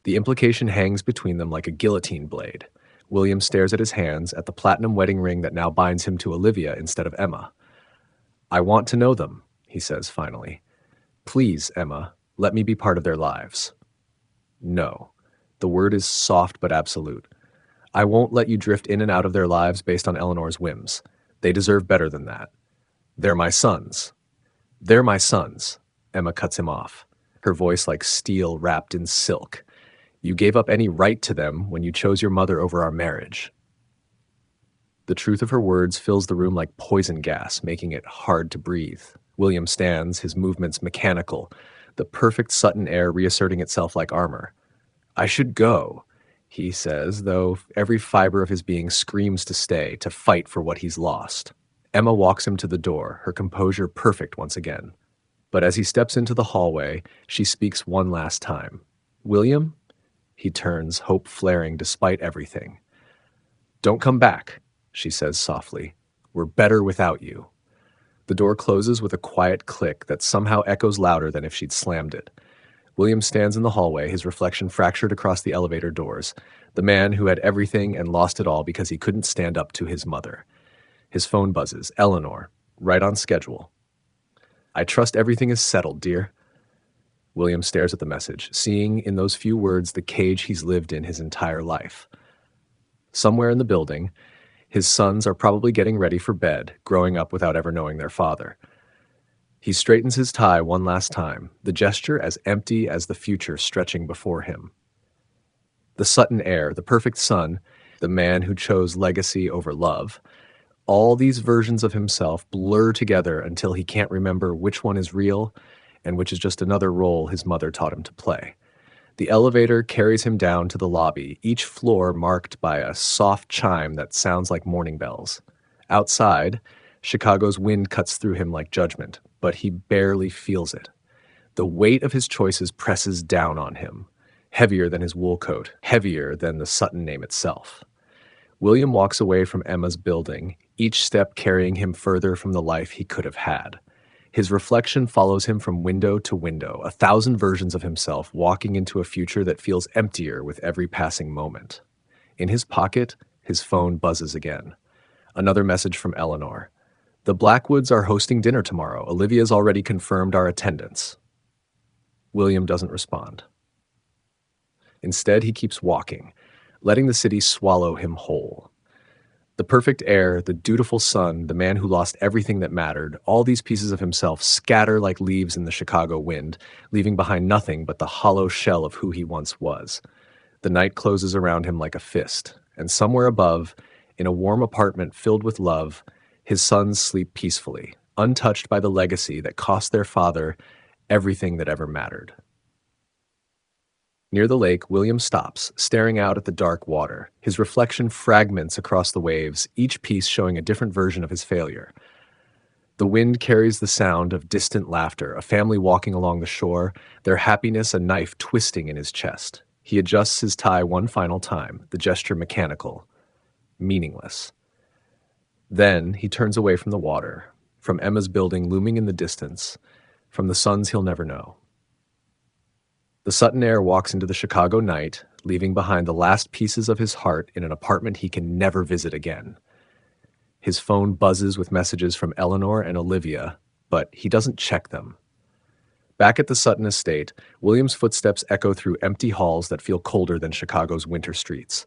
The implication hangs between them like a guillotine blade. William stares at his hands, at the platinum wedding ring that now binds him to Olivia instead of Emma. I want to know them, he says finally. Please, Emma, let me be part of their lives. No. The word is soft but absolute. I won't let you drift in and out of their lives based on Eleanor's whims. They deserve better than that. They're my sons. They're my sons. Emma cuts him off, her voice like steel wrapped in silk. You gave up any right to them when you chose your mother over our marriage. The truth of her words fills the room like poison gas, making it hard to breathe. William stands, his movements mechanical, the perfect Sutton air reasserting itself like armor. I should go. he says, though every fiber of his being screams to stay, to fight for what he's lost. Emma walks him to the door, her composure perfect once again. But as he steps into the hallway, she speaks one last time. "William?" He turns, hope flaring despite everything. "Don't come back," she says softly. "We're better without you." The door closes with a quiet click that somehow echoes louder than if she'd slammed it. William stands in the hallway, his reflection fractured across the elevator doors. The man who had everything and lost it all because he couldn't stand up to his mother. His phone buzzes. Eleanor. Right on schedule. "I trust everything is settled, dear." William stares at the message, seeing in those few words the cage he's lived in his entire life. Somewhere in the building, his sons are probably getting ready for bed, growing up without ever knowing their father. He straightens his tie one last time, the gesture as empty as the future stretching before him. The Sutton heir, the perfect son, the man who chose legacy over love, all these versions of himself blur together until he can't remember which one is real and which is just another role his mother taught him to play. The elevator carries him down to the lobby, each floor marked by a soft chime that sounds like morning bells. Outside, Chicago's wind cuts through him like judgment, but he barely feels it. The weight of his choices presses down on him, heavier than his wool coat, heavier than the Sutton name itself. William walks away from Emma's building, each step carrying him further from the life he could have had. His reflection follows him from window to window, 1,000 versions of himself walking into a future that feels emptier with every passing moment. In his pocket, his phone buzzes again. Another message from Eleanor. "The Blackwoods are hosting dinner tomorrow. Olivia's already confirmed our attendance." William doesn't respond. Instead, he keeps walking, letting the city swallow him whole. The perfect heir, the dutiful son, the man who lost everything that mattered, all these pieces of himself scatter like leaves in the Chicago wind, leaving behind nothing but the hollow shell of who he once was. The night closes around him like a fist, and somewhere above, in a warm apartment filled with love, his sons sleep peacefully, untouched by the legacy that cost their father everything that ever mattered. Near the lake, William stops, staring out at the dark water. His reflection fragments across the waves, each piece showing a different version of his failure. The wind carries the sound of distant laughter, a family walking along the shore, their happiness a knife twisting in his chest. He adjusts his tie one final time, the gesture mechanical, meaningless. Then he turns away from the water, from Emma's building looming in the distance, from the sons he'll never know. The Sutton heir walks into the Chicago night, leaving behind the last pieces of his heart in an apartment he can never visit again. His phone buzzes with messages from Eleanor and Olivia, but he doesn't check them. Back at the Sutton estate, William's footsteps echo through empty halls that feel colder than Chicago's winter streets.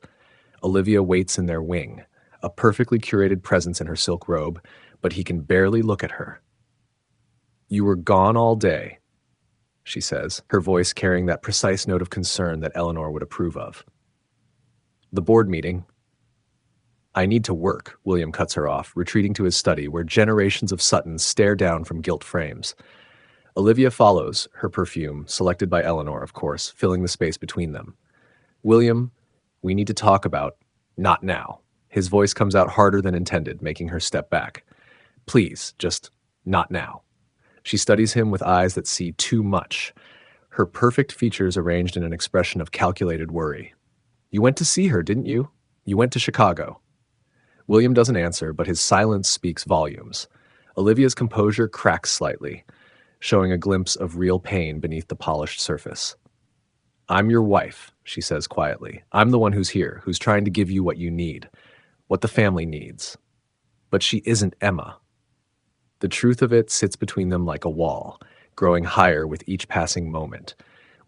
Olivia waits in their wing, a perfectly curated presence in her silk robe, but he can barely look at her. "You were gone all day," she says, her voice carrying that precise note of concern that Eleanor would approve of. "The board meeting." "I need to work," William cuts her off, retreating to his study where generations of Suttons stare down from gilt frames. Olivia follows, her perfume, selected by Eleanor, of course, filling the space between them. "William, we need to talk about, not now." His voice comes out harder than intended, making her step back. "Please, just not now." She studies him with eyes that see too much, her perfect features arranged in an expression of calculated worry. "You went to see her, didn't you? You went to Chicago." William doesn't answer, but his silence speaks volumes. Olivia's composure cracks slightly, showing a glimpse of real pain beneath the polished surface. "I'm your wife," she says quietly. "I'm the one who's here, who's trying to give you what you need, what the family needs. But she isn't Emma." The truth of it sits between them like a wall, growing higher with each passing moment.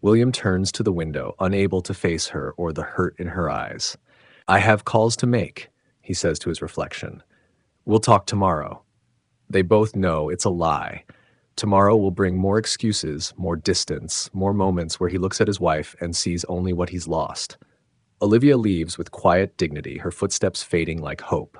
William turns to the window, unable to face her or the hurt in her eyes. "I have calls to make," he says to his reflection. "We'll talk tomorrow." They both know it's a lie. Tomorrow will bring more excuses, more distance, more moments where he looks at his wife and sees only what he's lost. Olivia leaves with quiet dignity, her footsteps fading like hope.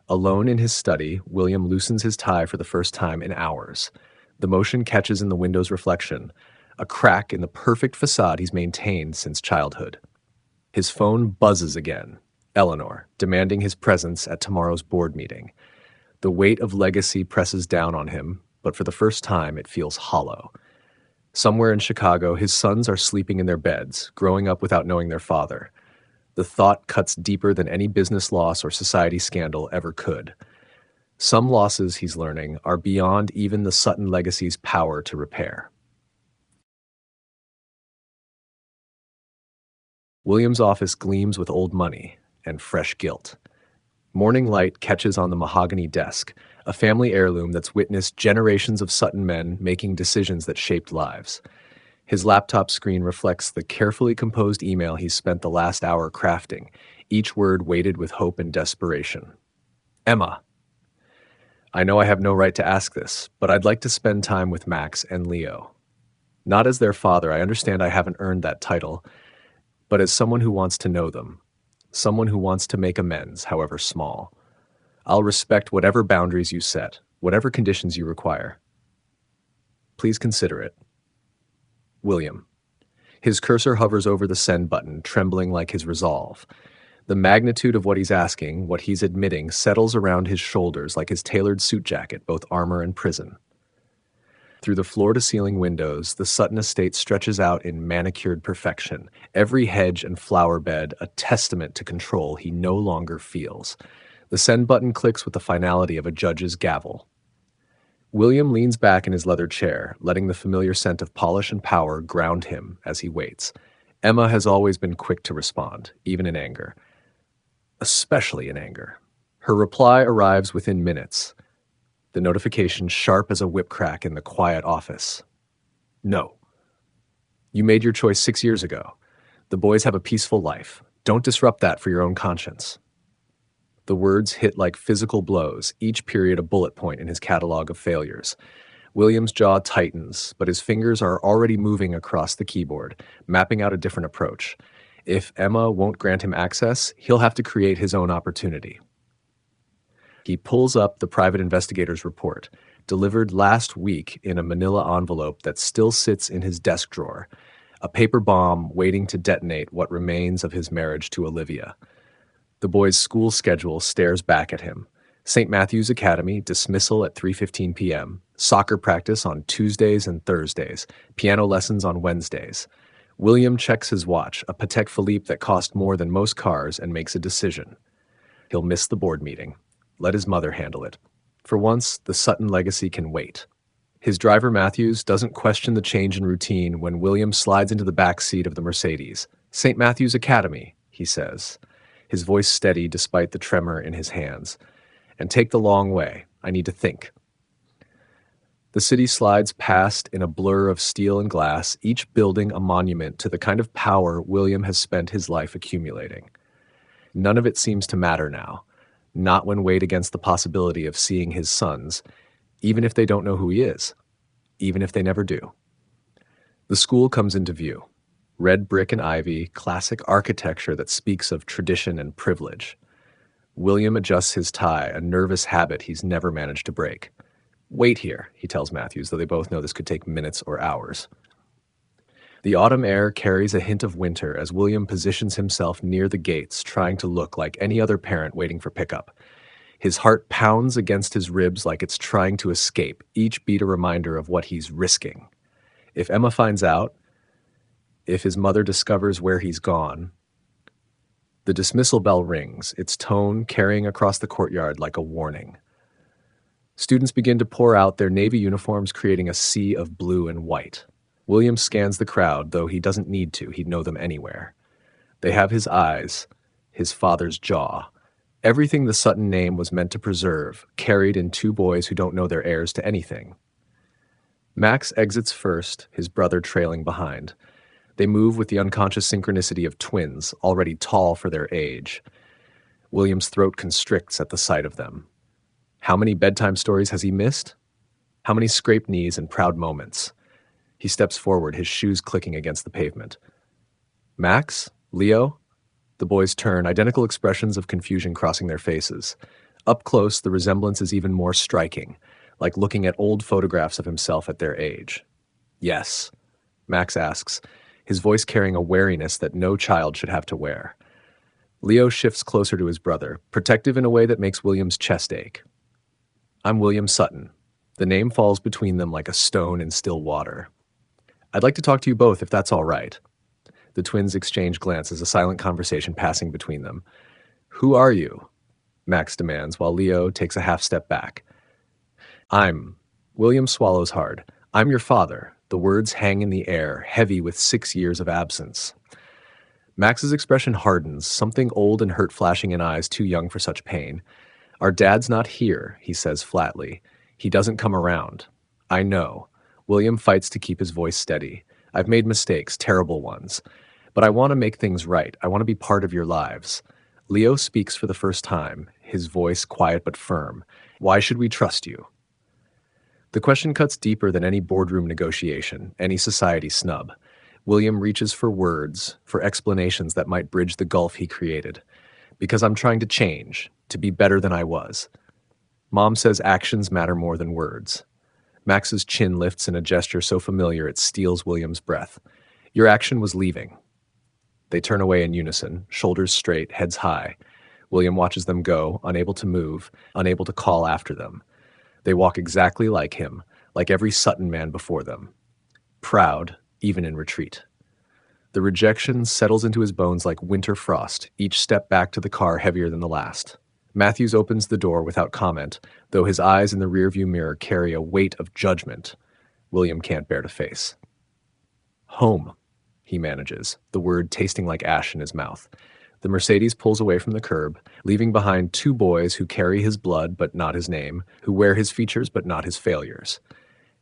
Alone in his study, William loosens his tie for the first time in hours. The motion catches in the window's reflection, a crack in the perfect facade he's maintained since childhood. His phone buzzes again. Eleanor, demanding his presence at tomorrow's board meeting. The weight of legacy presses down on him, but for the first time it feels hollow. Somewhere in Chicago, his sons are sleeping in their beds, growing up without knowing their father. The thought cuts deeper than any business loss or society scandal ever could. Some losses, he's learning, are beyond even the Sutton legacy's power to repair. William's office gleams with old money and fresh guilt. Morning light catches on the mahogany desk, a family heirloom that's witnessed generations of Sutton men making decisions that shaped lives. His laptop screen reflects the carefully composed email he's spent the last hour crafting, each word weighted with hope and desperation. Emma, I know I have no right to ask this, but I'd like to spend time with Max and Leo. Not as their father, I understand I haven't earned that title, but as someone who wants to know them, someone who wants to make amends, however small. I'll respect whatever boundaries you set, whatever conditions you require. Please consider it. William. His cursor hovers over the send button, trembling like his resolve. The magnitude of what he's asking, what he's admitting, settles around his shoulders like his tailored suit jacket, both armor and prison. Through the floor-to-ceiling windows, the Sutton estate stretches out in manicured perfection, every hedge and flower bed a testament to control he no longer feels. The send button clicks with the finality of a judge's gavel. William leans back in his leather chair, letting the familiar scent of polish and power ground him as he waits. Emma has always been quick to respond, even in anger. Especially in anger. Her reply arrives within minutes. The notification sharp as a whip crack in the quiet office. No. You made your choice 6 years ago. The boys have a peaceful life. Don't disrupt that for your own conscience. The words hit like physical blows, each period a bullet point in his catalog of failures. William's jaw tightens, but his fingers are already moving across the keyboard, mapping out a different approach. If Emma won't grant him access, he'll have to create his own opportunity. He pulls up the private investigator's report, delivered last week in a manila envelope that still sits in his desk drawer, a paper bomb waiting to detonate what remains of his marriage to Olivia. The boy's school schedule stares back at him. St. Matthew's Academy, dismissal at 3:15 p.m., soccer practice on Tuesdays and Thursdays, piano lessons on Wednesdays. William checks his watch, a Patek Philippe that cost more than most cars, and makes a decision. He'll miss the board meeting. Let his mother handle it. For once, the Sutton legacy can wait. His driver, Matthews, doesn't question the change in routine when William slides into the back seat of the Mercedes. St. Matthew's Academy, he says, his voice steady despite the tremor in his hands. And take the long way. I need to think. The city slides past in a blur of steel and glass, each building a monument to the kind of power William has spent his life accumulating. None of it seems to matter now. Not when weighed against the possibility of seeing his sons, even if they don't know who he is, even if they never do. The school comes into view. Red brick and ivy, classic architecture that speaks of tradition and privilege. William adjusts his tie, a nervous habit he's never managed to break. Wait here, he tells Matthews, though they both know this could take minutes or hours. The autumn air carries a hint of winter as William positions himself near the gates, trying to look like any other parent waiting for pickup. His heart pounds against his ribs like it's trying to escape, each beat a reminder of what he's risking. If Emma finds out, if his mother discovers where he's gone, the dismissal bell rings, its tone carrying across the courtyard like a warning. Students begin to pour out, their navy uniforms creating a sea of blue and white. William scans the crowd, though he doesn't need to. He'd know them anywhere. They have his eyes, his father's jaw. Everything the Sutton name was meant to preserve, carried in two boys who don't know their heirs to anything. Max exits first, his brother trailing behind. They move with the unconscious synchronicity of twins, already tall for their age. William's throat constricts at the sight of them. How many bedtime stories has he missed? How many scraped knees and proud moments? He steps forward, his shoes clicking against the pavement. Max? Leo? The boys turn, identical expressions of confusion crossing their faces. Up close, the resemblance is even more striking, like looking at old photographs of himself at their age. Yes, Max asks, his voice carrying a wariness that no child should have to wear. Leo shifts closer to his brother, protective in a way that makes William's chest ache. I'm William Sutton. The name falls between them like a stone in still water. I'd like to talk to you both if that's all right. The twins exchange glances, a silent conversation passing between them. Who are you? Max demands, while Leo takes a half step back. William swallows hard. I'm your father. The words hang in the air, heavy with 6 years of absence. Max's expression hardens, something old and hurt flashing in eyes too young for such pain. Our dad's not here, he says flatly. He doesn't come around. I know. William fights to keep his voice steady. I've made mistakes, terrible ones. But I want to make things right. I want to be part of your lives. Leo speaks for the first time, his voice quiet but firm. Why should we trust you? The question cuts deeper than any boardroom negotiation, any society snub. William reaches for words, for explanations that might bridge the gulf he created. Because I'm trying to change, to be better than I was. Mom says actions matter more than words. Max's chin lifts in a gesture so familiar it steals William's breath. Your action was leaving. They turn away in unison, shoulders straight, heads high. William watches them go, unable to move, unable to call after them. They walk exactly like him, like every Sutton man before them. Proud, even in retreat. The rejection settles into his bones like winter frost, each step back to the car heavier than the last. Matthews opens the door without comment, though his eyes in the rearview mirror carry a weight of judgment William can't bear to face. Home, he manages, the word tasting like ash in his mouth. The Mercedes pulls away from the curb, leaving behind 2 boys who carry his blood but not his name, who wear his features but not his failures.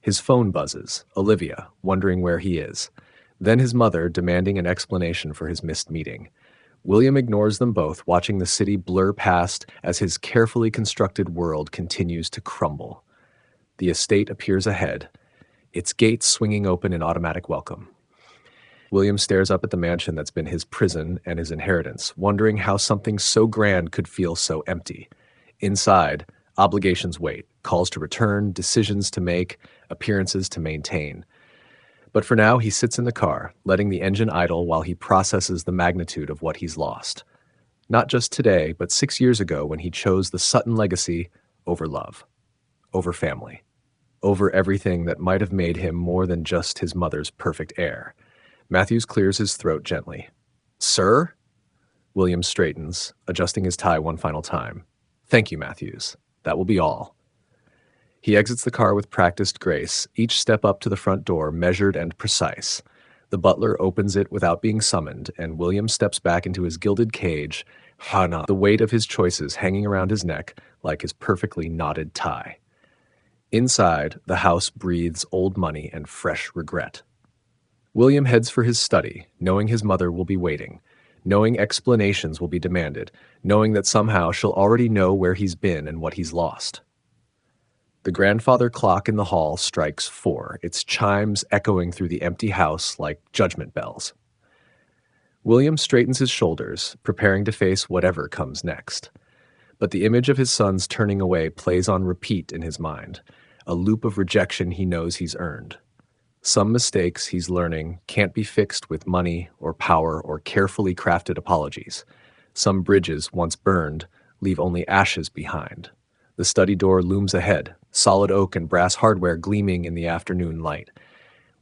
His phone buzzes, Olivia, wondering where he is. Then his mother, demanding an explanation for his missed meeting. William ignores them both, watching the city blur past as his carefully constructed world continues to crumble. The estate appears ahead, its gates swinging open in automatic welcome. William stares up at the mansion that's been his prison and his inheritance, wondering how something so grand could feel so empty. Inside, obligations wait, calls to return, decisions to make, appearances to maintain. But for now, he sits in the car, letting the engine idle while he processes the magnitude of what he's lost. Not just today, but 6 years ago when he chose the Sutton legacy over love, over family, over everything that might have made him more than just his mother's perfect heir. Matthews clears his throat gently. Sir? William straightens, adjusting his tie one final time. Thank you, Matthews. That will be all. He exits the car with practiced grace, each step up to the front door measured and precise. The butler opens it without being summoned, and William steps back into his gilded cage, Hana, the weight of his choices hanging around his neck like his perfectly knotted tie. Inside, the house breathes old money and fresh regret. William heads for his study, knowing his mother will be waiting, knowing explanations will be demanded, knowing that somehow she'll already know where he's been and what he's lost. The grandfather clock in the hall strikes 4, its chimes echoing through the empty house like judgment bells. William straightens his shoulders, preparing to face whatever comes next. But the image of his sons turning away plays on repeat in his mind, a loop of rejection he knows he's earned. Some mistakes he's learning can't be fixed with money or power or carefully crafted apologies. Some bridges, once burned, leave only ashes behind. The study door looms ahead, solid oak and brass hardware gleaming in the afternoon light.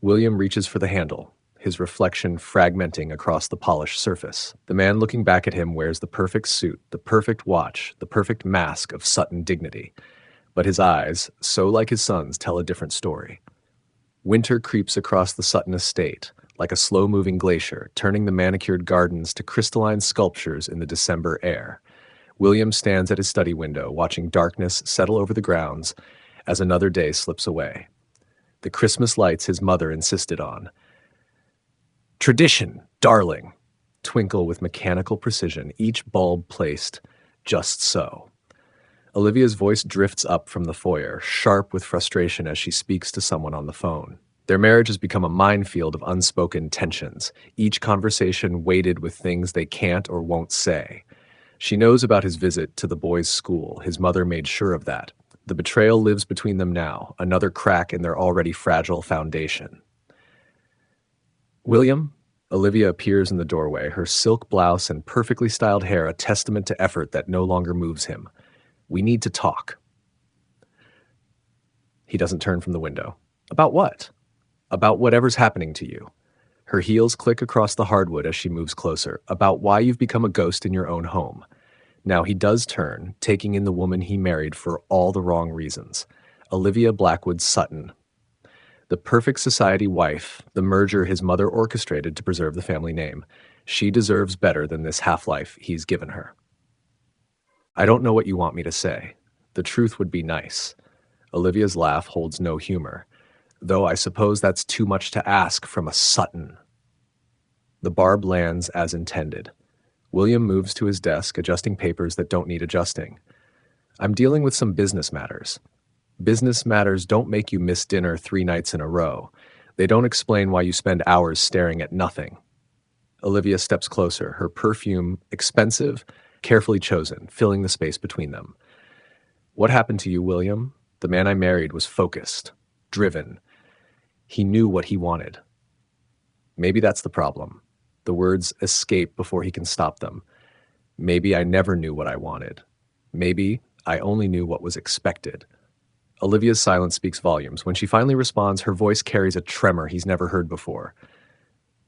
William reaches for the handle, his reflection fragmenting across the polished surface. The man looking back at him wears the perfect suit, the perfect watch, the perfect mask of Sutton dignity. But his eyes, so like his son's, tell a different story. Winter creeps across the Sutton estate, like a slow-moving glacier, turning the manicured gardens to crystalline sculptures in the December air. William stands at his study window, watching darkness settle over the grounds as another day slips away. The Christmas lights his mother insisted on. Tradition, darling, twinkle with mechanical precision, each bulb placed just so. Olivia's voice drifts up from the foyer, sharp with frustration as she speaks to someone on the phone. Their marriage has become a minefield of unspoken tensions, each conversation weighted with things they can't or won't say. She knows about his visit to the boys' school. His mother made sure of that. The betrayal lives between them now, another crack in their already fragile foundation. William, Olivia appears in the doorway, her silk blouse and perfectly styled hair a testament to effort that no longer moves him. We need to talk. He doesn't turn from the window. About what? About whatever's happening to you. Her heels click across the hardwood as she moves closer. About why you've become a ghost in your own home. Now he does turn, taking in the woman he married for all the wrong reasons. Olivia Blackwood Sutton. The perfect society wife, the merger his mother orchestrated to preserve the family name. She deserves better than this half-life he's given her. I don't know what you want me to say. The truth would be nice. Olivia's laugh holds no humor, though I suppose that's too much to ask from a Sutton. The barb lands as intended. William moves to his desk, adjusting papers that don't need adjusting. I'm dealing with some business matters. Business matters don't make you miss dinner 3 nights in a row. They don't explain why you spend hours staring at nothing. Olivia steps closer, her perfume expensive, carefully chosen, filling the space between them. What happened to you, William? The man I married was focused, driven. He knew what he wanted. Maybe that's the problem. The words escape before he can stop them. Maybe I never knew what I wanted. Maybe I only knew what was expected. Olivia's silence speaks volumes. When she finally responds, her voice carries a tremor he's never heard before.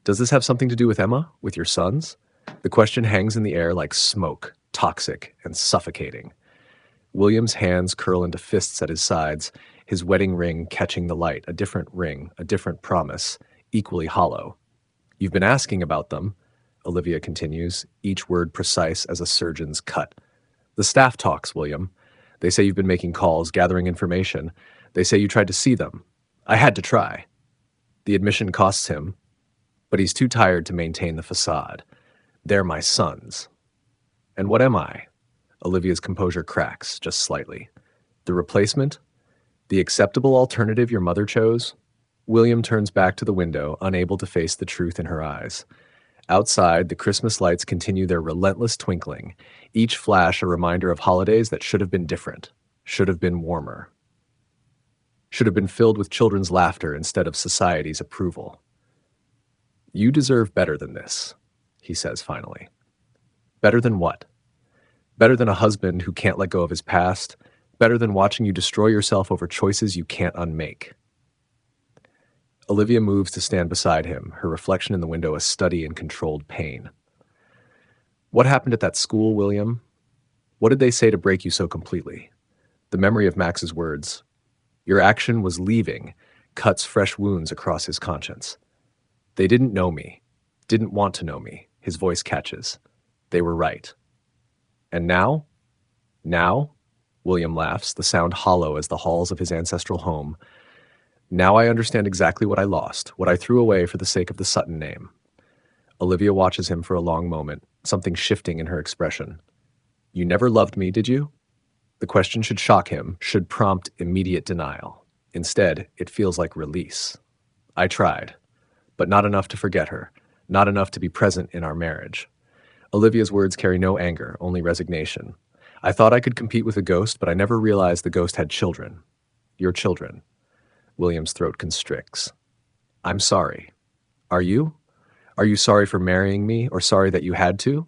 Does this have something to do with Emma? With your sons? The question hangs in the air like smoke, toxic and suffocating. William's hands curl into fists at his sides, his wedding ring catching the light, a different ring, a different promise, equally hollow. You've been asking about them, Olivia continues, each word precise as a surgeon's cut. The staff talks, William. They say you've been making calls, gathering information. They say you tried to see them. I had to try. The admission costs him, but he's too tired to maintain the facade. They're my sons. And what am I? Olivia's composure cracks, just slightly. The replacement? The acceptable alternative your mother chose? William turns back to the window, unable to face the truth in her eyes. Outside, the Christmas lights continue their relentless twinkling, each flash a reminder of holidays that should have been different, should have been warmer, should have been filled with children's laughter instead of society's approval. You deserve better than this, he says finally. Better than what? Better than a husband who can't let go of his past, better than watching you destroy yourself over choices you can't unmake. Olivia moves to stand beside him, her reflection in the window a study in controlled pain. What happened at that school, William? What did they say to break you so completely? The memory of Max's words, your action was leaving, cuts fresh wounds across his conscience. They didn't know me, didn't want to know me, his voice catches. They were right. And now? Now? William laughs, the sound hollow as the halls of his ancestral home. Now I understand exactly what I lost, what I threw away for the sake of the Sutton name. Olivia watches him for a long moment, something shifting in her expression. You never loved me, did you? The question should shock him, should prompt immediate denial. Instead, it feels like release. I tried, but not enough to forget her, not enough to be present in our marriage. Olivia's words carry no anger, only resignation. I thought I could compete with a ghost, but I never realized the ghost had children. Your children. William's throat constricts. I'm sorry. Are you? Are you sorry for marrying me, or sorry that you had to?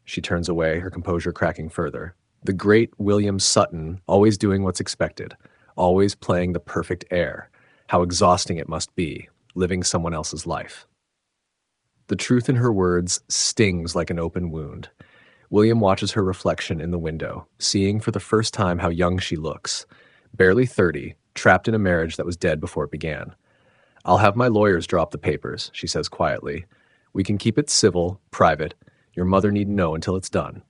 She turns away, her composure cracking further. The great William Sutton, always doing what's expected, always playing the perfect heir. How exhausting it must be, living someone else's life. The truth in her words stings like an open wound. William watches her reflection in the window, seeing for the first time how young she looks. Barely 30, trapped in a marriage that was dead before it began. I'll have my lawyers drop the papers, she says quietly. We can keep it civil, private. Your mother needn't know until it's done.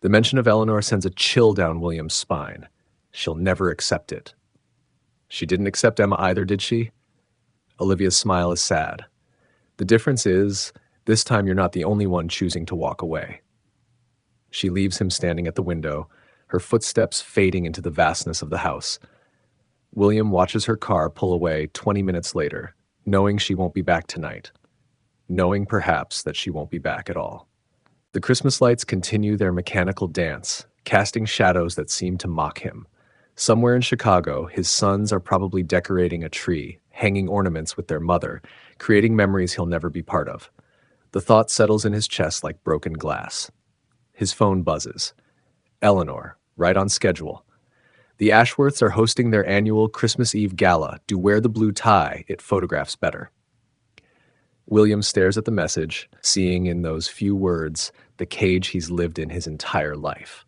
The mention of Eleanor sends a chill down William's spine. She'll never accept it. She didn't accept Emma either, did she? Olivia's smile is sad. The difference is, this time you're not the only one choosing to walk away. She leaves him standing at the window, her footsteps fading into the vastness of the house. William watches her car pull away 20 minutes later, knowing she won't be back tonight, knowing perhaps that she won't be back at all. The Christmas lights continue their mechanical dance, casting shadows that seem to mock him. Somewhere in Chicago, his sons are probably decorating a tree, hanging ornaments with their mother, creating memories he'll never be part of. The thought settles in his chest like broken glass. His phone buzzes. Eleanor, right on schedule. The Ashworths are hosting their annual Christmas Eve gala. Do wear the blue tie, it photographs better. William stares at the message, seeing in those few words the cage he's lived in his entire life.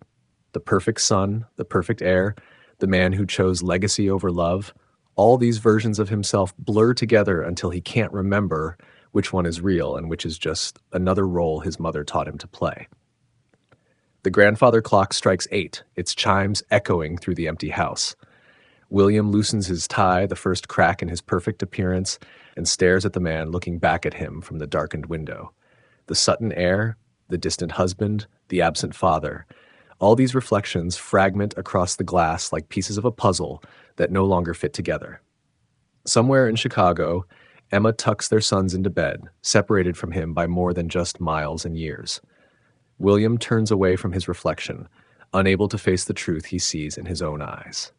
The perfect son, the perfect heir, the man who chose legacy over love, all these versions of himself blur together until he can't remember which one is real and which is just another role his mother taught him to play. The grandfather clock strikes 8, its chimes echoing through the empty house. William loosens his tie, the first crack in his perfect appearance, and stares at the man looking back at him from the darkened window. The Sutton heir, the distant husband, the absent father. All these reflections fragment across the glass like pieces of a puzzle that no longer fit together. Somewhere in Chicago, Emma tucks their sons into bed, separated from him by more than just miles and years. William turns away from his reflection, unable to face the truth he sees in his own eyes.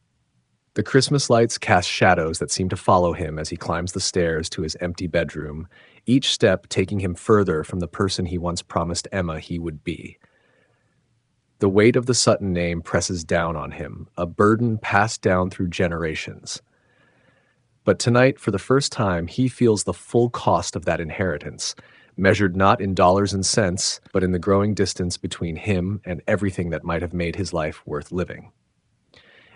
The Christmas lights cast shadows that seem to follow him as he climbs the stairs to his empty bedroom, each step taking him further from the person he once promised Emma he would be. The weight of the Sutton name presses down on him, a burden passed down through generations. But tonight, for the first time, he feels the full cost of that inheritance, measured not in dollars and cents, but in the growing distance between him and everything that might have made his life worth living.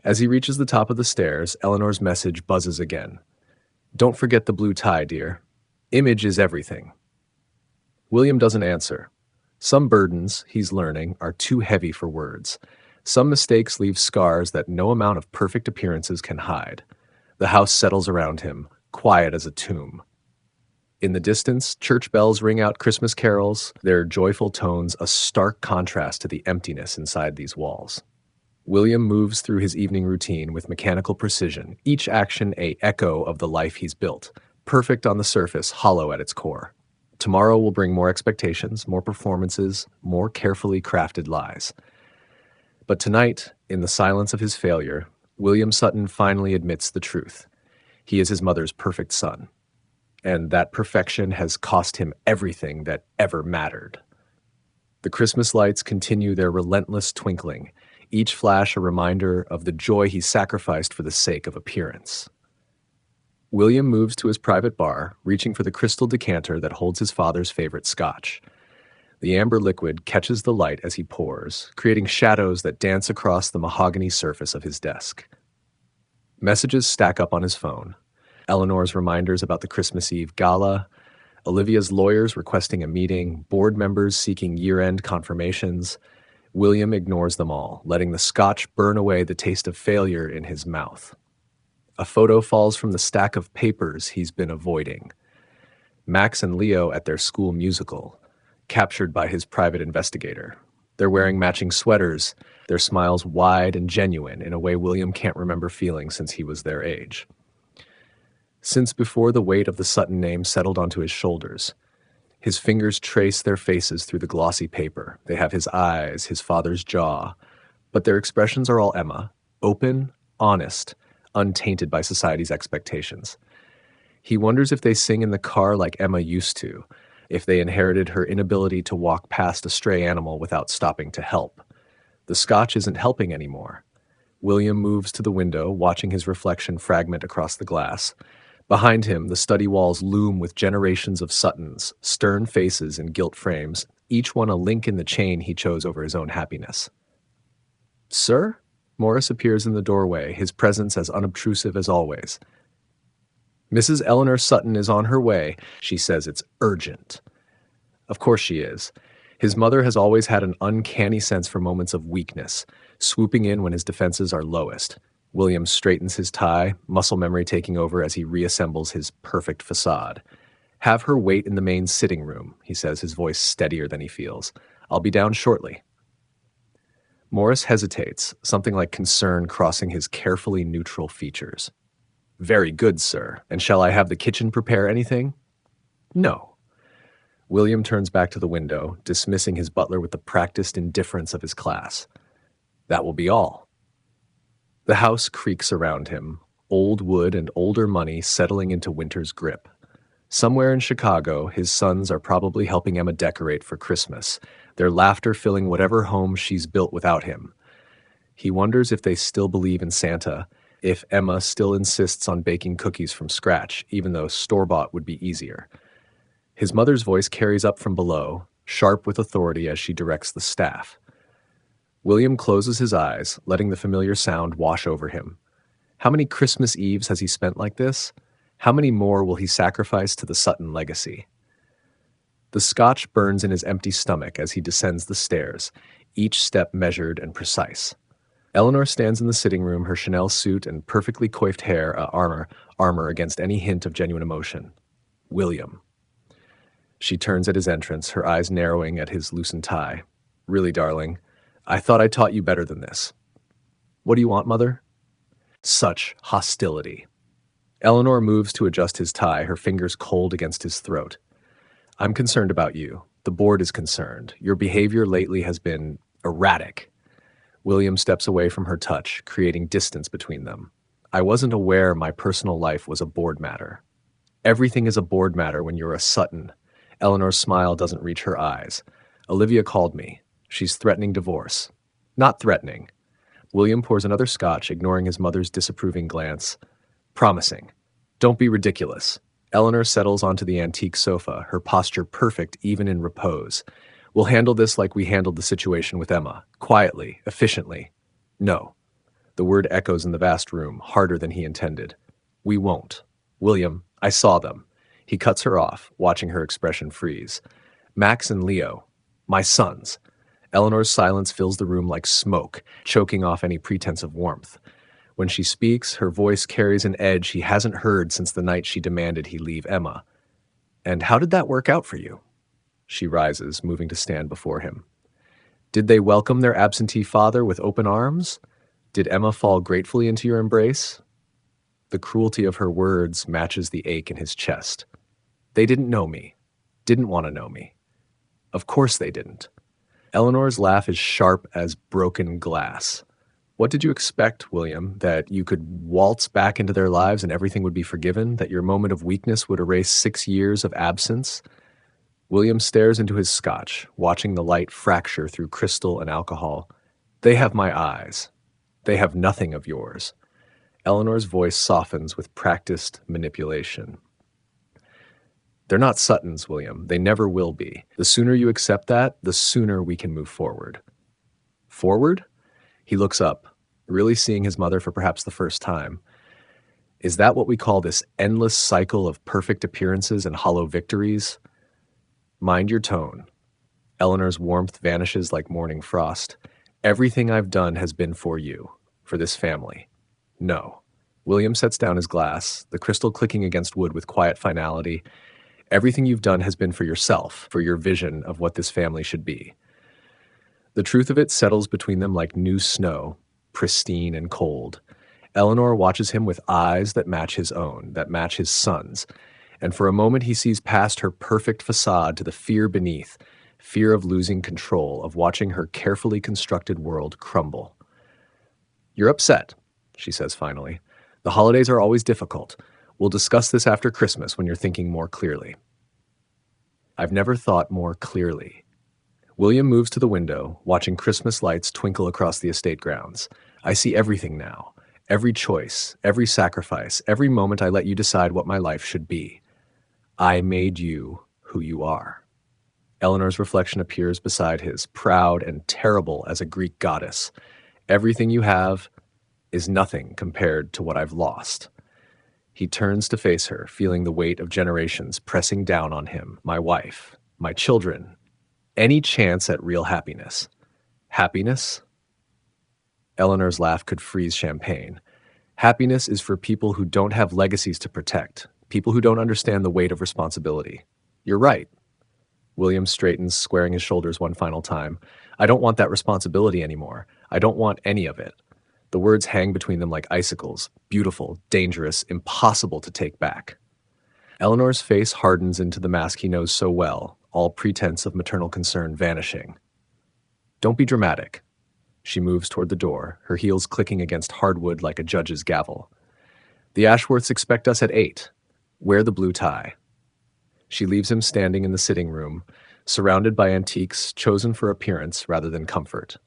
As he reaches the top of the stairs, Eleanor's message buzzes again. Don't forget the blue tie, dear. Image is everything. William doesn't answer. Some burdens, he's learning, are too heavy for words. Some mistakes leave scars that no amount of perfect appearances can hide. The house settles around him, quiet as a tomb. In the distance, church bells ring out Christmas carols, their joyful tones a stark contrast to the emptiness inside these walls. William moves through his evening routine with mechanical precision, each action an echo of the life he's built, perfect on the surface, hollow at its core. Tomorrow will bring more expectations, more performances, more carefully crafted lies. But tonight, in the silence of his failure, William Sutton finally admits the truth. He is his mother's perfect son. And that perfection has cost him everything that ever mattered. The Christmas lights continue their relentless twinkling, each flash a reminder of the joy he sacrificed for the sake of appearance. William moves to his private bar, reaching for the crystal decanter that holds his father's favorite scotch. The amber liquid catches the light as he pours, creating shadows that dance across the mahogany surface of his desk. Messages stack up on his phone. Eleanor's reminders about the Christmas Eve gala, Olivia's lawyers requesting a meeting, board members seeking year-end confirmations. William ignores them all, letting the scotch burn away the taste of failure in his mouth. A photo falls from the stack of papers he's been avoiding. Max and Leo at their school musical, captured by his private investigator. They're wearing matching sweaters, their smiles wide and genuine in a way William can't remember feeling since he was their age. Since before the weight of the Sutton name settled onto his shoulders, his fingers trace their faces through the glossy paper. They have his eyes, his father's jaw, but their expressions are all Emma, open, honest, untainted by society's expectations. He wonders if they sing in the car like Emma used to, if they inherited her inability to walk past a stray animal without stopping to help. The scotch isn't helping anymore. William moves to the window, watching his reflection fragment across the glass. Behind him, the study walls loom with generations of Suttons, stern faces and gilt frames, each one a link in the chain he chose over his own happiness. "Sir?" Morris appears in the doorway, his presence as unobtrusive as always. "Mrs. Eleanor Sutton is on her way. She says it's urgent." Of course she is. His mother has always had an uncanny sense for moments of weakness, swooping in when his defenses are lowest. William straightens his tie, muscle memory taking over as he reassembles his perfect facade. "Have her wait in the main sitting room," he says, his voice steadier than he feels. "I'll be down shortly." Morris hesitates, something like concern crossing his carefully neutral features. "Very good, sir. And shall I have the kitchen prepare anything?" "No." William turns back to the window, dismissing his butler with the practiced indifference of his class. "That will be all." The house creaks around him. old wood and older money settling into winter's grip. Somewhere in Chicago, his sons are probably helping Emma decorate for Christmas, their laughter filling whatever home she's built without him. He wonders if they still believe in Santa, if Emma still insists on baking cookies from scratch, even though store-bought would be easier. His mother's voice carries up from below, sharp with authority as she directs the staff. William closes his eyes, letting the familiar sound wash over him. How many Christmas Eves has he spent like this? How many more will he sacrifice to the Sutton legacy? The scotch burns in his empty stomach as he descends the stairs, each step measured and precise. Eleanor stands in the sitting room, her Chanel suit and perfectly coiffed hair armor against any hint of genuine emotion. William. She turns at his entrance, her eyes narrowing at his loosened tie. Really, darling, I thought I taught you better than this. What do you want, Mother? Such hostility. Eleanor moves to adjust his tie, her fingers cold against his throat. I'm concerned about you. The board is concerned. Your behavior lately has been erratic. William steps away from her touch, creating distance between them. I wasn't aware my personal life was a board matter. Everything is a board matter when you're a Sutton. Eleanor's smile doesn't reach her eyes. Olivia called me. She's threatening divorce. Not threatening. William pours another scotch, ignoring his mother's disapproving glance. Promising. Don't be ridiculous. Eleanor settles onto the antique sofa, her posture perfect even in repose. We'll handle this like we handled the situation with Emma. Quietly, efficiently. No. The word echoes in the vast room, harder than he intended. We won't. William, I saw them. He cuts her off, watching her expression freeze. Max and Leo. My sons. Eleanor's silence fills the room like smoke, choking off any pretense of warmth. When she speaks, her voice carries an edge he hasn't heard since the night she demanded he leave Emma. And how did that work out for you? She rises, moving to stand before him. Did they welcome their absentee father with open arms? Did Emma fall gratefully into your embrace? The cruelty of her words matches the ache in his chest. They didn't know me. Didn't want to know me. Of course they didn't. Eleanor's laugh is sharp as broken glass. What did you expect, William? That you could waltz back into their lives and everything would be forgiven? That your moment of weakness would erase 6 years of absence? William stares into his scotch, watching the light fracture through crystal and alcohol. They have my eyes. They have nothing of yours. Eleanor's voice softens with practiced manipulation. They're not Suttons, William. They never will be. The sooner you accept that, the sooner we can move forward. Forward? He looks up, really seeing his mother for perhaps the first time. Is that what we call this endless cycle of perfect appearances and hollow victories? Mind your tone. Eleanor's warmth vanishes like morning frost. Everything I've done has been for you, for this family. No. William sets down his glass, the crystal clicking against wood with quiet finality. Everything you've done has been for yourself, for your vision of what this family should be. The truth of it settles between them like new snow, pristine and cold. Eleanor watches him with eyes that match his own, that match his son's, and for a moment he sees past her perfect facade to the fear beneath, fear of losing control, of watching her carefully constructed world crumble. You're upset, she says finally. The holidays are always difficult. We'll discuss this after Christmas when you're thinking more clearly. I've never thought more clearly. William moves to the window, watching Christmas lights twinkle across the estate grounds. I see everything now. Every choice, every sacrifice, every moment I let you decide what my life should be. I made you who you are. Eleanor's reflection appears beside his, proud and terrible as a Greek goddess. Everything you have is nothing compared to what I've lost. He turns to face her, feeling the weight of generations pressing down on him, my wife, my children, any chance at real happiness. Happiness? Eleanor's laugh could freeze champagne. Happiness is for people who don't have legacies to protect, people who don't understand the weight of responsibility. You're right. William straightens, squaring his shoulders one final time. I don't want that responsibility anymore. I don't want any of it. The words hang between them like icicles, beautiful, dangerous, impossible to take back. Eleanor's face hardens into the mask he knows so well, all pretense of maternal concern vanishing. Don't be dramatic. She moves toward the door, her heels clicking against hardwood like a judge's gavel. The Ashworths expect us at 8. Wear the blue tie. She leaves him standing in the sitting room, surrounded by antiques chosen for appearance rather than comfort.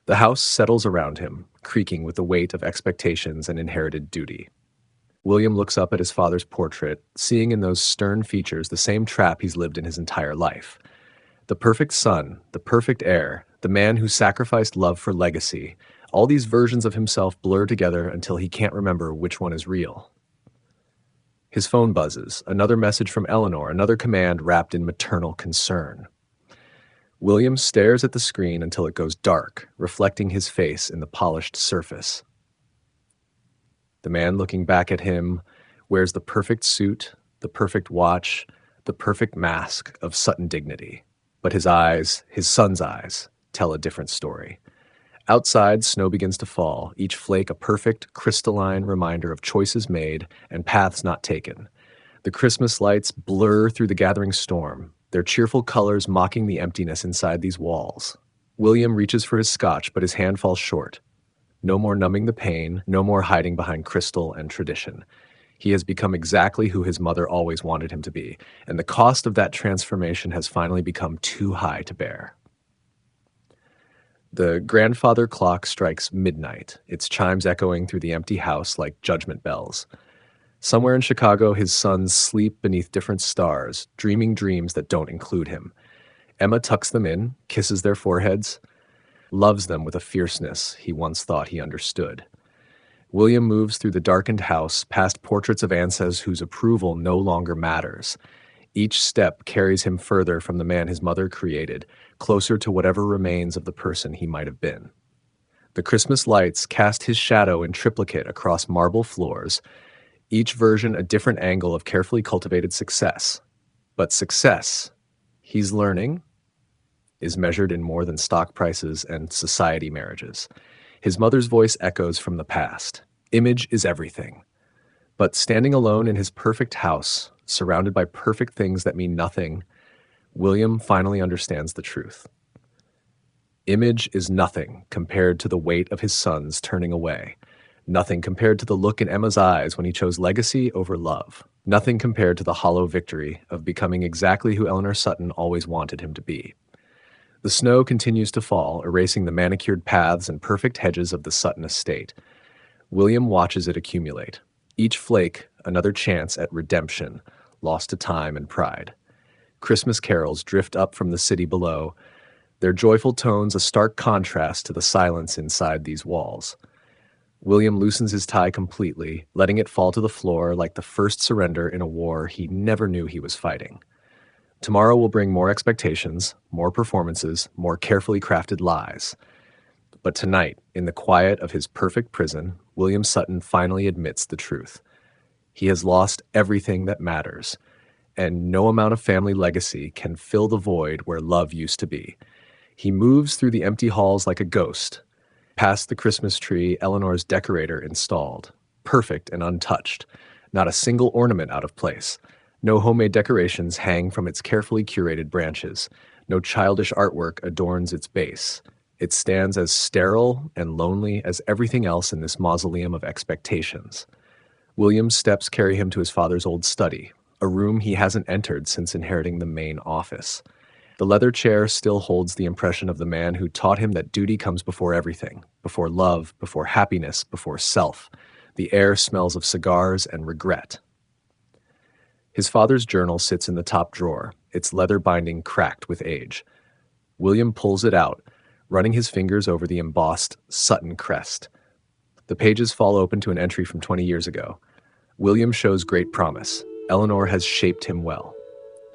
The house settles around him, creaking with the weight of expectations and inherited duty. William looks up at his father's portrait, seeing in those stern features the same trap he's lived in his entire life. The perfect son, the perfect heir, the man who sacrificed love for legacy, all these versions of himself blur together until he can't remember which one is real. His phone buzzes, another message from Eleanor, another command wrapped in maternal concern. William stares at the screen until it goes dark, reflecting his face in the polished surface. The man looking back at him wears the perfect suit, the perfect watch, the perfect mask of Sutton dignity. But his eyes, his son's eyes, tell a different story. Outside, snow begins to fall, each flake a perfect, crystalline reminder of choices made and paths not taken. The Christmas lights blur through the gathering storm, their cheerful colors mocking the emptiness inside these walls. William reaches for his scotch, but his hand falls short. No more numbing the pain, no more hiding behind crystal and tradition. He has become exactly who his mother always wanted him to be, and the cost of that transformation has finally become too high to bear. The grandfather clock strikes midnight, its chimes echoing through the empty house like judgment bells. Somewhere in Chicago, his sons sleep beneath different stars, dreaming dreams that don't include him. Emma tucks them in, kisses their foreheads, loves them with a fierceness he once thought he understood. William moves through the darkened house, past portraits of ancestors whose approval no longer matters. Each step carries him further from the man his mother created, closer to whatever remains of the person he might have been. The Christmas lights cast his shadow in triplicate across marble floors, each version a different angle of carefully cultivated success. But success, he's learning, is measured in more than stock prices and society marriages. His mother's voice echoes from the past. Image is everything. But standing alone in his perfect house, surrounded by perfect things that mean nothing, William finally understands the truth. Image is nothing compared to the weight of his sons turning away. Nothing compared to the look in Emma's eyes when he chose legacy over love. Nothing compared to the hollow victory of becoming exactly who Eleanor Sutton always wanted him to be. The snow continues to fall, erasing the manicured paths and perfect hedges of the Sutton estate. William watches it accumulate. Each flake, another chance at redemption, lost to time and pride. Christmas carols drift up from the city below, their joyful tones a stark contrast to the silence inside these walls. William loosens his tie completely, letting it fall to the floor like the first surrender in a war he never knew he was fighting. Tomorrow will bring more expectations, more performances, more carefully crafted lies. But tonight, in the quiet of his perfect prison, William Sutton finally admits the truth. He has lost everything that matters, and no amount of family legacy can fill the void where love used to be. He moves through the empty halls like a ghost, past the Christmas tree Eleanor's decorator installed, perfect and untouched, not a single ornament out of place. No homemade decorations hang from its carefully curated branches. No childish artwork adorns its base. It stands as sterile and lonely as everything else in this mausoleum of expectations. William's steps carry him to his father's old study, a room he hasn't entered since inheriting the main office. The leather chair still holds the impression of the man who taught him that duty comes before everything, before love, before happiness, before self. The air smells of cigars and regret. His father's journal sits in the top drawer, its leather binding cracked with age. William pulls it out, running his fingers over the embossed Sutton crest. The pages fall open to an entry from 20 years ago. William shows great promise. Eleanor has shaped him well.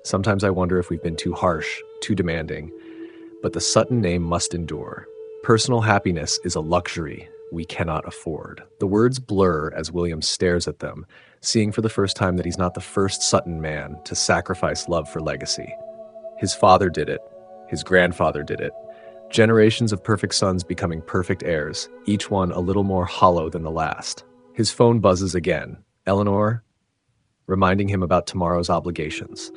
Sometimes I wonder if we've been too harsh, too demanding, but the Sutton name must endure. Personal happiness is a luxury we cannot afford. The words blur as William stares at them, seeing for the first time that he's not the first Sutton man to sacrifice love for legacy. His father did it. His grandfather did it. Generations of perfect sons becoming perfect heirs, each one a little more hollow than the last. His phone buzzes again. Eleanor, reminding him about tomorrow's obligations,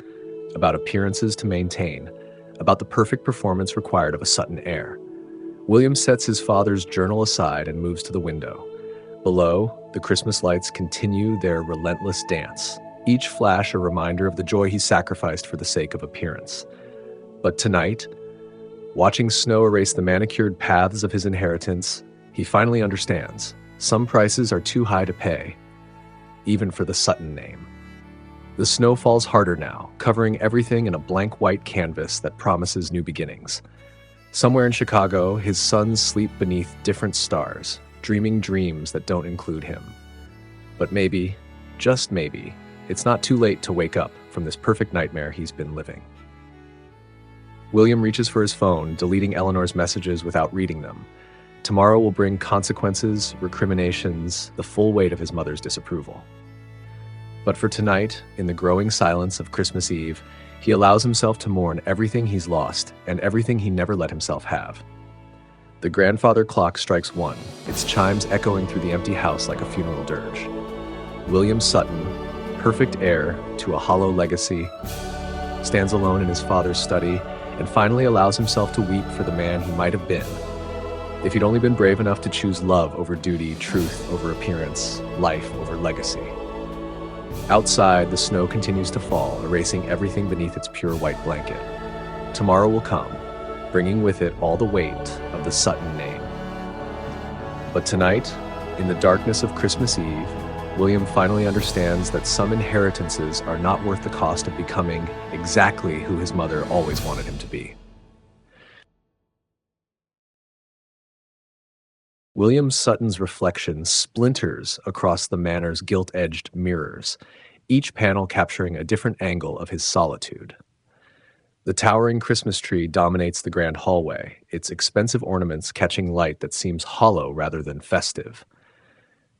about appearances to maintain, about the perfect performance required of a Sutton heir. William sets his father's journal aside and moves to the window. Below, the Christmas lights continue their relentless dance, each flash a reminder of the joy he sacrificed for the sake of appearance. But tonight, watching snow erase the manicured paths of his inheritance, he finally understands some prices are too high to pay, even for the Sutton name. The snow falls harder now, covering everything in a blank white canvas that promises new beginnings. Somewhere in Chicago, his sons sleep beneath different stars, dreaming dreams that don't include him. But maybe, just maybe, it's not too late to wake up from this perfect nightmare he's been living. William reaches for his phone, deleting Eleanor's messages without reading them. Tomorrow will bring consequences, recriminations, the full weight of his mother's disapproval. But for tonight, in the growing silence of Christmas Eve, he allows himself to mourn everything he's lost and everything he never let himself have. The grandfather clock strikes 1, its chimes echoing through the empty house like a funeral dirge. William Sutton, perfect heir to a hollow legacy, stands alone in his father's study and finally allows himself to weep for the man he might have been if he'd only been brave enough to choose love over duty, truth over appearance, life over legacy. Outside, the snow continues to fall, erasing everything beneath its pure white blanket. Tomorrow will come, bringing with it all the weight of the Sutton name. But tonight, in the darkness of Christmas Eve, William finally understands that some inheritances are not worth the cost of becoming exactly who his mother always wanted him to be. William Sutton's reflection splinters across the manor's gilt-edged mirrors, each panel capturing a different angle of his solitude. The towering Christmas tree dominates the grand hallway, its expensive ornaments catching light that seems hollow rather than festive.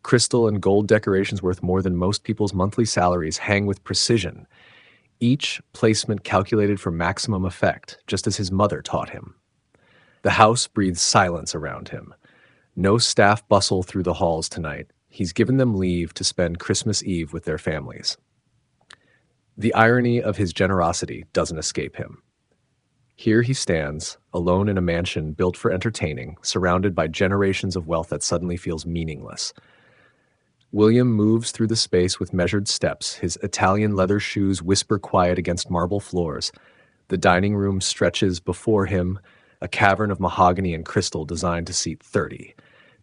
Crystal and gold decorations worth more than most people's monthly salaries hang with precision, each placement calculated for maximum effect, just as his mother taught him. The house breathes silence around him. No staff bustle through the halls tonight. He's given them leave to spend Christmas Eve with their families. The irony of his generosity doesn't escape him. Here he stands, alone in a mansion built for entertaining, surrounded by generations of wealth that suddenly feels meaningless. William moves through the space with measured steps, his Italian leather shoes whisper quiet against marble floors. The dining room stretches before him, a cavern of mahogany and crystal designed to seat 30.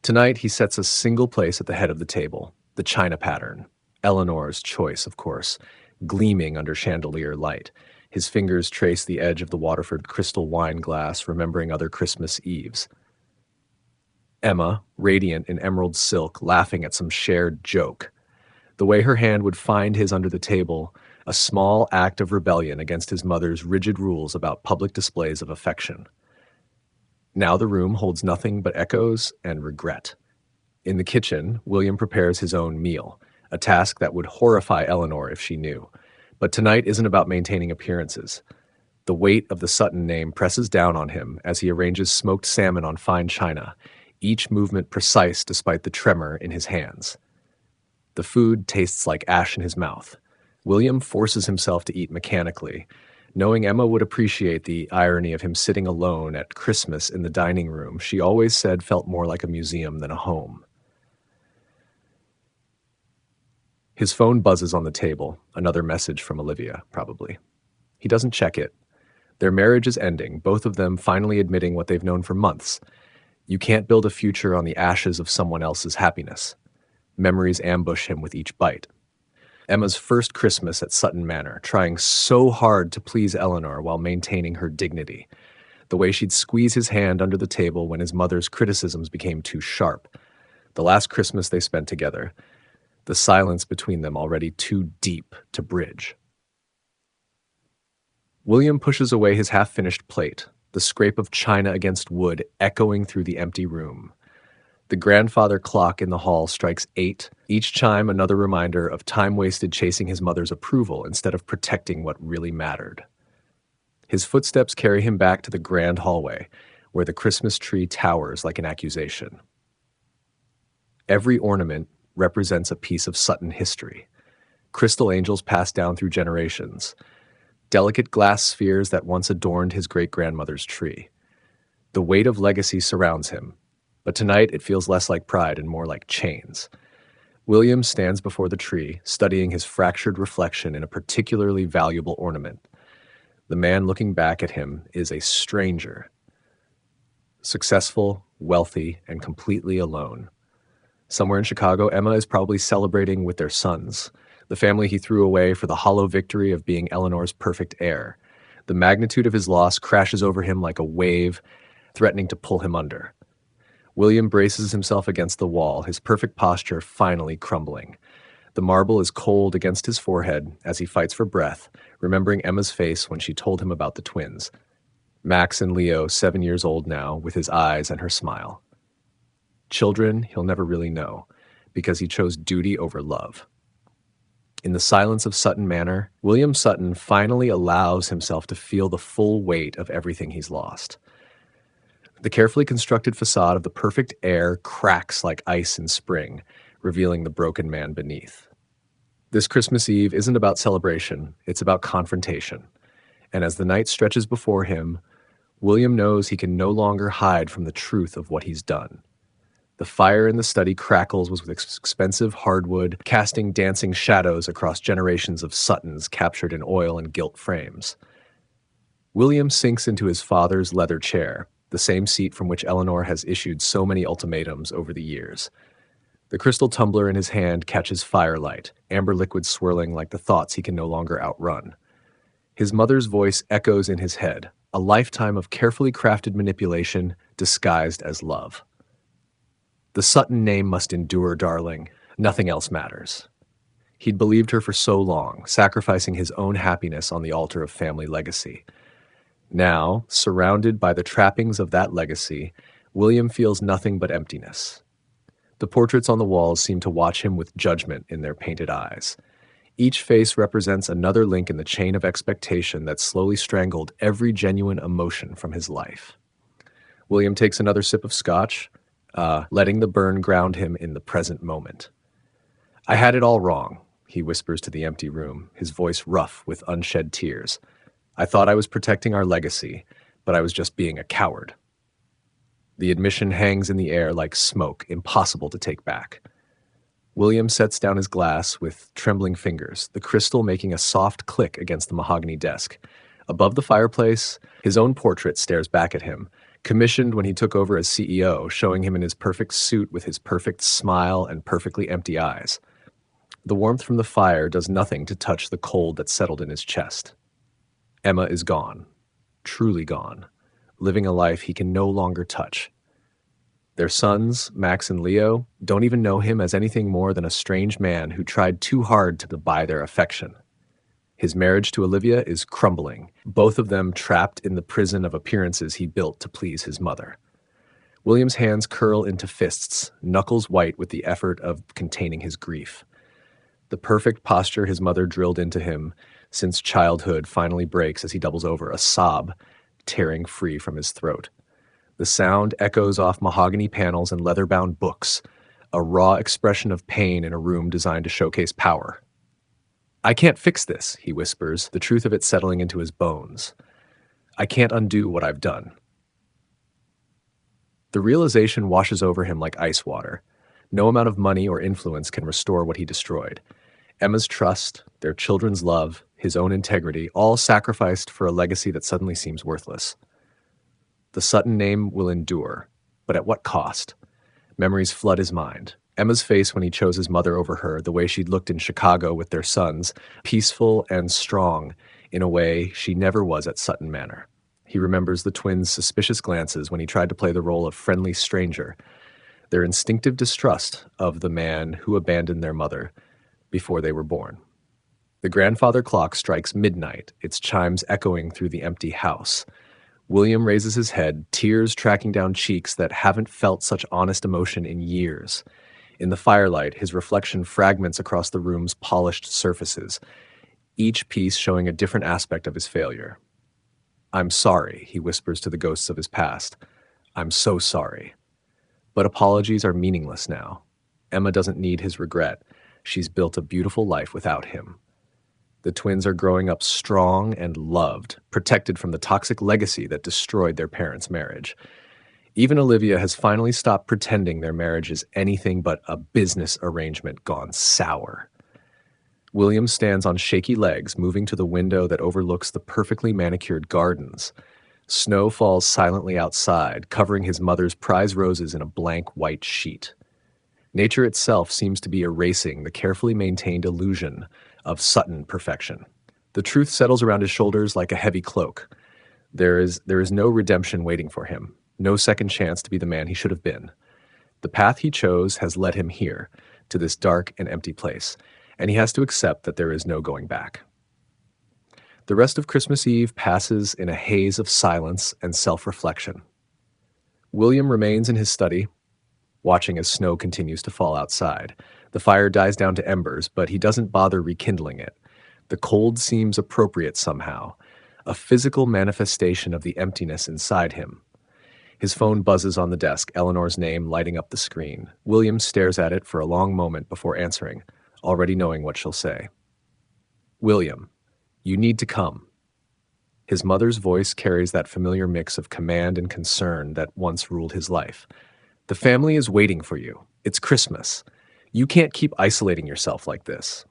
Tonight, he sets a single place at the head of the table, the china pattern, Eleanor's choice, of course, gleaming under chandelier light. His fingers trace the edge of the Waterford crystal wine glass, remembering other Christmas Eves. Emma, radiant in emerald silk, laughing at some shared joke. The way her hand would find his under the table, a small act of rebellion against his mother's rigid rules about public displays of affection. Now the room holds nothing but echoes and regret. In the kitchen, William prepares his own meal, a task that would horrify Eleanor if she knew. But tonight isn't about maintaining appearances. The weight of the Sutton name presses down on him as he arranges smoked salmon on fine china, each movement precise despite the tremor in his hands. The food tastes like ash in his mouth. William forces himself to eat mechanically, knowing Emma would appreciate the irony of him sitting alone at Christmas in the dining room she always said felt more like a museum than a home. His phone buzzes on the table, another message from Olivia, probably. He doesn't check it. Their marriage is ending, both of them finally admitting what they've known for months. You can't build a future on the ashes of someone else's happiness. Memories ambush him with each bite. Emma's first Christmas at Sutton Manor, trying so hard to please Eleanor while maintaining her dignity. The way she'd squeeze his hand under the table when his mother's criticisms became too sharp. The last Christmas they spent together. The silence between them already too deep to bridge. William pushes away his half-finished plate, the scrape of china against wood echoing through the empty room. The grandfather clock in the hall strikes 8, each chime another reminder of time wasted chasing his mother's approval instead of protecting what really mattered. His footsteps carry him back to the grand hallway, where the Christmas tree towers like an accusation. Every ornament represents a piece of Sutton history. Crystal angels passed down through generations, delicate glass spheres that once adorned his great-grandmother's tree. The weight of legacy surrounds him, But tonight it feels less like pride and more like chains. William stands before the tree, studying his fractured reflection in a particularly valuable ornament. The man looking back at him is a stranger, successful, wealthy, and completely alone. Somewhere in Chicago, Emma is probably celebrating with their sons, the family he threw away for the hollow victory of being Eleanor's perfect heir. The magnitude of his loss crashes over him like a wave, threatening to pull him under. William braces himself against the wall, his perfect posture finally crumbling. The marble is cold against his forehead as he fights for breath, remembering Emma's face when she told him about the twins. Max and Leo, 7 years old now, with his eyes and her smile. Children he'll never really know, because he chose duty over love. In the silence of Sutton Manor, William Sutton finally allows himself to feel the full weight of everything he's lost. The carefully constructed facade of the perfect heir cracks like ice in spring, revealing the broken man beneath. This Christmas Eve isn't about celebration, it's about confrontation. And as the night stretches before him, William knows he can no longer hide from the truth of what he's done. The fire in the study crackles with expensive hardwood, casting dancing shadows across generations of Suttons captured in oil and gilt frames. William sinks into his father's leather chair, the same seat from which Eleanor has issued so many ultimatums over the years. The crystal tumbler in his hand catches firelight, amber liquid swirling like the thoughts he can no longer outrun. His mother's voice echoes in his head, a lifetime of carefully crafted manipulation disguised as love. The Sutton name must endure, darling. Nothing else matters. He'd believed her for so long, sacrificing his own happiness on the altar of family legacy. Now, surrounded by the trappings of that legacy, William feels nothing but emptiness. The portraits on the walls seem to watch him with judgment in their painted eyes. Each face represents another link in the chain of expectation that slowly strangled every genuine emotion from his life. William takes another sip of scotch, letting the burn ground him in the present moment. "I had it all wrong," he whispers to the empty room, his voice rough with unshed tears. "I thought I was protecting our legacy, but I was just being a coward." The admission hangs in the air like smoke, impossible to take back. William sets down his glass with trembling fingers, the crystal making a soft click against the mahogany desk. Above the fireplace, his own portrait stares back at him, commissioned when he took over as CEO, showing him in his perfect suit with his perfect smile and perfectly empty eyes. The warmth from the fire does nothing to touch the cold that settled in his chest. Emma is gone, truly gone, living a life he can no longer touch. Their sons, Max and Leo, don't even know him as anything more than a strange man who tried too hard to buy their affection. His marriage to Olivia is crumbling, both of them trapped in the prison of appearances he built to please his mother. William's hands curl into fists, knuckles white with the effort of containing his grief. The perfect posture his mother drilled into him since childhood finally breaks as he doubles over, a sob tearing free from his throat. The sound echoes off mahogany panels and leather-bound books, a raw expression of pain in a room designed to showcase power. "I can't fix this," he whispers, the truth of it settling into his bones. "I can't undo what I've done." The realization washes over him like ice water. No amount of money or influence can restore what he destroyed. Emma's trust, their children's love, his own integrity, all sacrificed for a legacy that suddenly seems worthless. The Sutton name will endure, but at what cost? Memories flood his mind. Emma's face when he chose his mother over her, the way she'd looked in Chicago with their sons, peaceful and strong in a way she never was at Sutton Manor. He remembers the twins' suspicious glances when he tried to play the role of friendly stranger, their instinctive distrust of the man who abandoned their mother before they were born. The grandfather clock strikes midnight, its chimes echoing through the empty house. William raises his head, tears tracking down cheeks that haven't felt such honest emotion in years. In the firelight, his reflection fragments across the room's polished surfaces, each piece showing a different aspect of his failure. "I'm sorry," he whispers to the ghosts of his past. "I'm so sorry." But apologies are meaningless now. Emma doesn't need his regret. She's built a beautiful life without him. The twins are growing up strong and loved, protected from the toxic legacy that destroyed their parents' marriage. Even Olivia has finally stopped pretending their marriage is anything but a business arrangement gone sour. William stands on shaky legs, moving to the window that overlooks the perfectly manicured gardens. Snow falls silently outside, covering his mother's prize roses in a blank white sheet. Nature itself seems to be erasing the carefully maintained illusion of Sutton perfection. The truth settles around his shoulders like a heavy cloak. There is no redemption waiting for him, no second chance to be the man he should have been. The path he chose has led him here, to this dark and empty place, and he has to accept that there is no going back. The rest of Christmas Eve passes in a haze of silence and self-reflection. William remains in his study, watching as snow continues to fall outside. The fire dies down to embers, but he doesn't bother rekindling it. The cold seems appropriate somehow, a physical manifestation of the emptiness inside him. His phone buzzes on the desk, Eleanor's name lighting up the screen. William stares at it for a long moment before answering, already knowing what she'll say. "William, you need to come." His mother's voice carries that familiar mix of command and concern that once ruled his life. "The family is waiting for you. It's Christmas. You can't keep isolating yourself like this."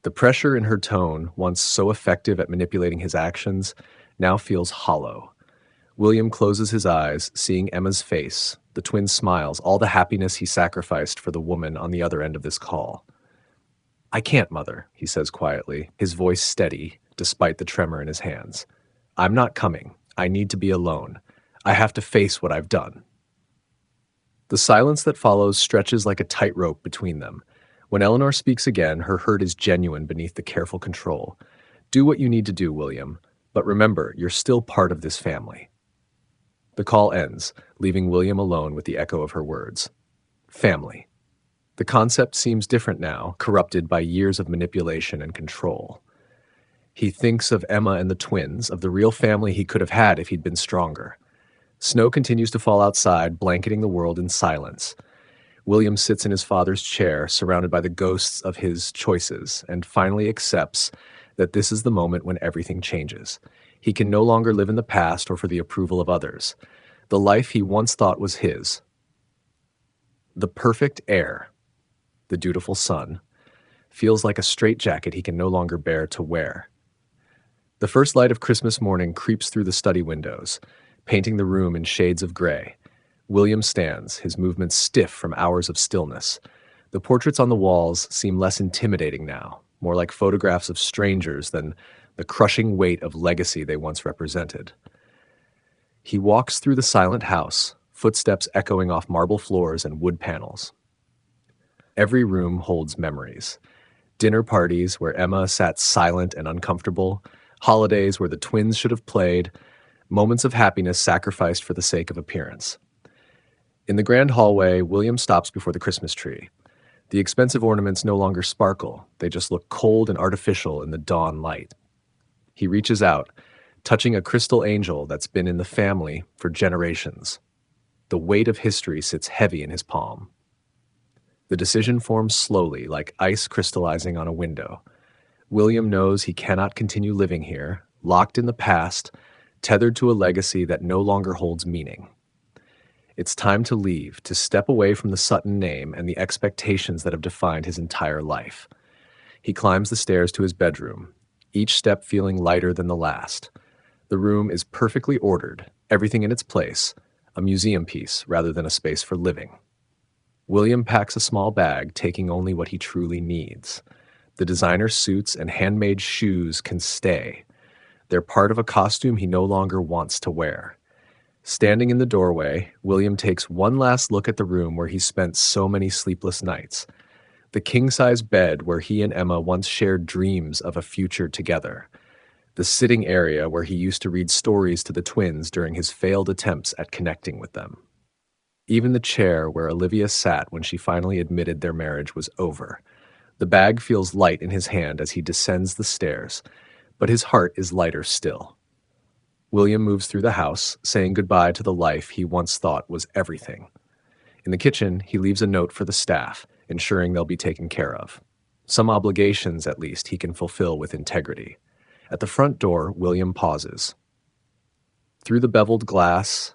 The pressure in her tone, once so effective at manipulating his actions, now feels hollow. William closes his eyes, seeing Emma's face, the twin smiles, all the happiness he sacrificed for the woman on the other end of this call. "I can't, Mother," he says quietly, his voice steady, despite the tremor in his hands. "I'm not coming. I need to be alone. I have to face what I've done." The silence that follows stretches like a tightrope between them. When Eleanor speaks again, her hurt is genuine beneath the careful control. "Do what you need to do, William, but remember, you're still part of this family." The call ends, leaving William alone with the echo of her words. Family. The concept seems different now, corrupted by years of manipulation and control. He thinks of Emma and the twins, of the real family he could have had if he'd been stronger. Snow continues to fall outside, blanketing the world in silence. William sits in his father's chair, surrounded by the ghosts of his choices, and finally accepts that this is the moment when everything changes. He can no longer live in the past or for the approval of others. The life he once thought was his, the perfect heir, the dutiful son, feels like a straitjacket he can no longer bear to wear. The first light of Christmas morning creeps through the study windows, painting the room in shades of gray. William stands, his movements stiff from hours of stillness. The portraits on the walls seem less intimidating now, more like photographs of strangers than the crushing weight of legacy they once represented. He walks through the silent house, footsteps echoing off marble floors and wood panels. Every room holds memories. Dinner parties where Emma sat silent and uncomfortable, holidays where the twins should have played, moments of happiness sacrificed for the sake of appearance. In the grand hallway, William stops before the Christmas tree. The expensive ornaments no longer sparkle. They just look cold and artificial in the dawn light. He reaches out, touching a crystal angel that's been in the family for generations. The weight of history sits heavy in his palm. The decision forms slowly, like ice crystallizing on a window. William knows he cannot continue living here, locked in the past, tethered to a legacy that no longer holds meaning. It's time to leave, to step away from the Sutton name and the expectations that have defined his entire life. He climbs the stairs to his bedroom, each step feeling lighter than the last. The room is perfectly ordered, everything in its place, a museum piece rather than a space for living. William packs a small bag, taking only what he truly needs. The designer suits and handmade shoes can stay. They're part of a costume he no longer wants to wear. Standing in the doorway, William takes one last look at the room where he spent so many sleepless nights. The king-size bed where he and Emma once shared dreams of a future together. The sitting area where he used to read stories to the twins during his failed attempts at connecting with them. Even the chair where Olivia sat when she finally admitted their marriage was over. The bag feels light in his hand as he descends the stairs, but his heart is lighter still. William moves through the house, saying goodbye to the life he once thought was everything. In the kitchen, he leaves a note for the staff, ensuring they'll be taken care of. Some obligations, at least, he can fulfill with integrity. At the front door, William pauses. Through the beveled glass,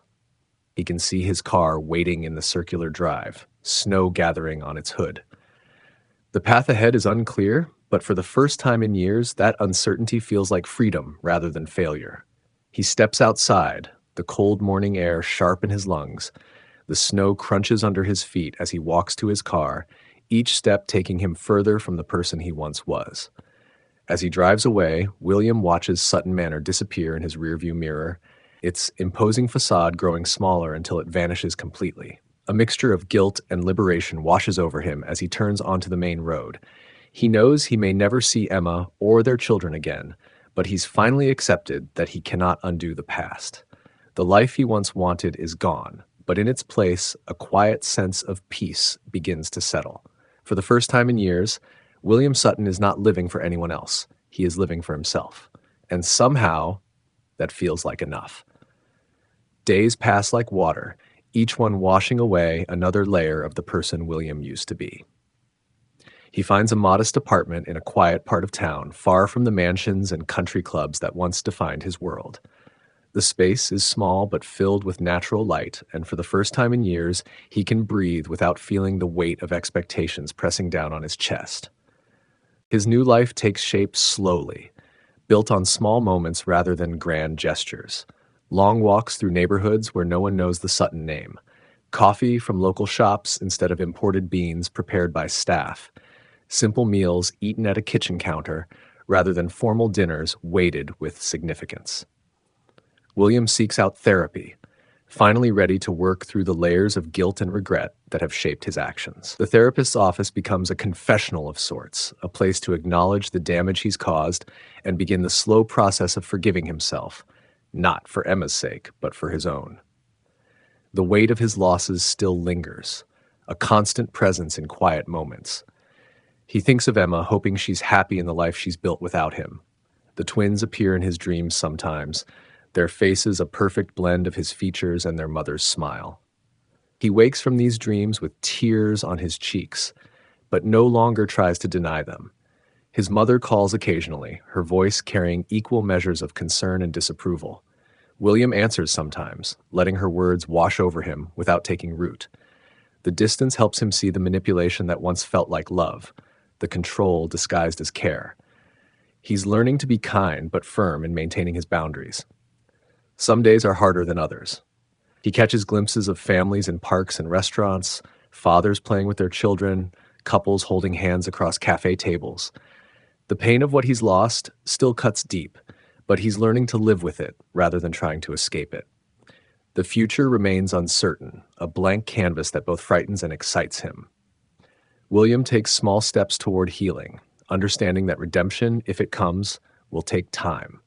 He can see his car waiting in the circular drive, snow gathering on its hood. The path ahead is unclear, but for the first time in years, that uncertainty feels like freedom rather than failure. He steps outside, the cold morning air sharp in his lungs. The snow crunches under his feet as he walks to his car, each step taking him further from the person he once was. As he drives away, William watches Sutton Manor disappear in his rearview mirror, its imposing facade growing smaller until it vanishes completely. A mixture of guilt and liberation washes over him as he turns onto the main road. He knows he may never see Emma or their children again, but he's finally accepted that he cannot undo the past. The life he once wanted is gone, but in its place, a quiet sense of peace begins to settle. For the first time in years, William Sutton is not living for anyone else. He is living for himself. And somehow, that feels like enough. Days pass like water, each one washing away another layer of the person William used to be. He finds a modest apartment in a quiet part of town, far from the mansions and country clubs that once defined his world. The space is small but filled with natural light, and for the first time in years, he can breathe without feeling the weight of expectations pressing down on his chest. His new life takes shape slowly, built on small moments rather than grand gestures. Long walks through neighborhoods where no one knows the Sutton name. Coffee from local shops instead of imported beans prepared by staff. Simple meals eaten at a kitchen counter rather than formal dinners weighted with significance. William seeks out therapy, finally ready to work through the layers of guilt and regret that have shaped his actions. The therapist's office becomes a confessional of sorts, a place to acknowledge the damage he's caused and begin the slow process of forgiving himself, not for Emma's sake, but for his own. The weight of his losses still lingers, a constant presence in quiet moments. He thinks of Emma, hoping she's happy in the life she's built without him. The twins appear in his dreams sometimes, their faces a perfect blend of his features and their mother's smile. He wakes from these dreams with tears on his cheeks, but no longer tries to deny them. His mother calls occasionally, her voice carrying equal measures of concern and disapproval. William answers sometimes, letting her words wash over him without taking root. The distance helps him see the manipulation that once felt like love, the control disguised as care. He's learning to be kind but firm in maintaining his boundaries. Some days are harder than others. He catches glimpses of families in parks and restaurants, fathers playing with their children, couples holding hands across cafe tables. The pain of what he's lost still cuts deep, but he's learning to live with it rather than trying to escape it. The future remains uncertain, a blank canvas that both frightens and excites him. William takes small steps toward healing, understanding that redemption, if it comes, will take time.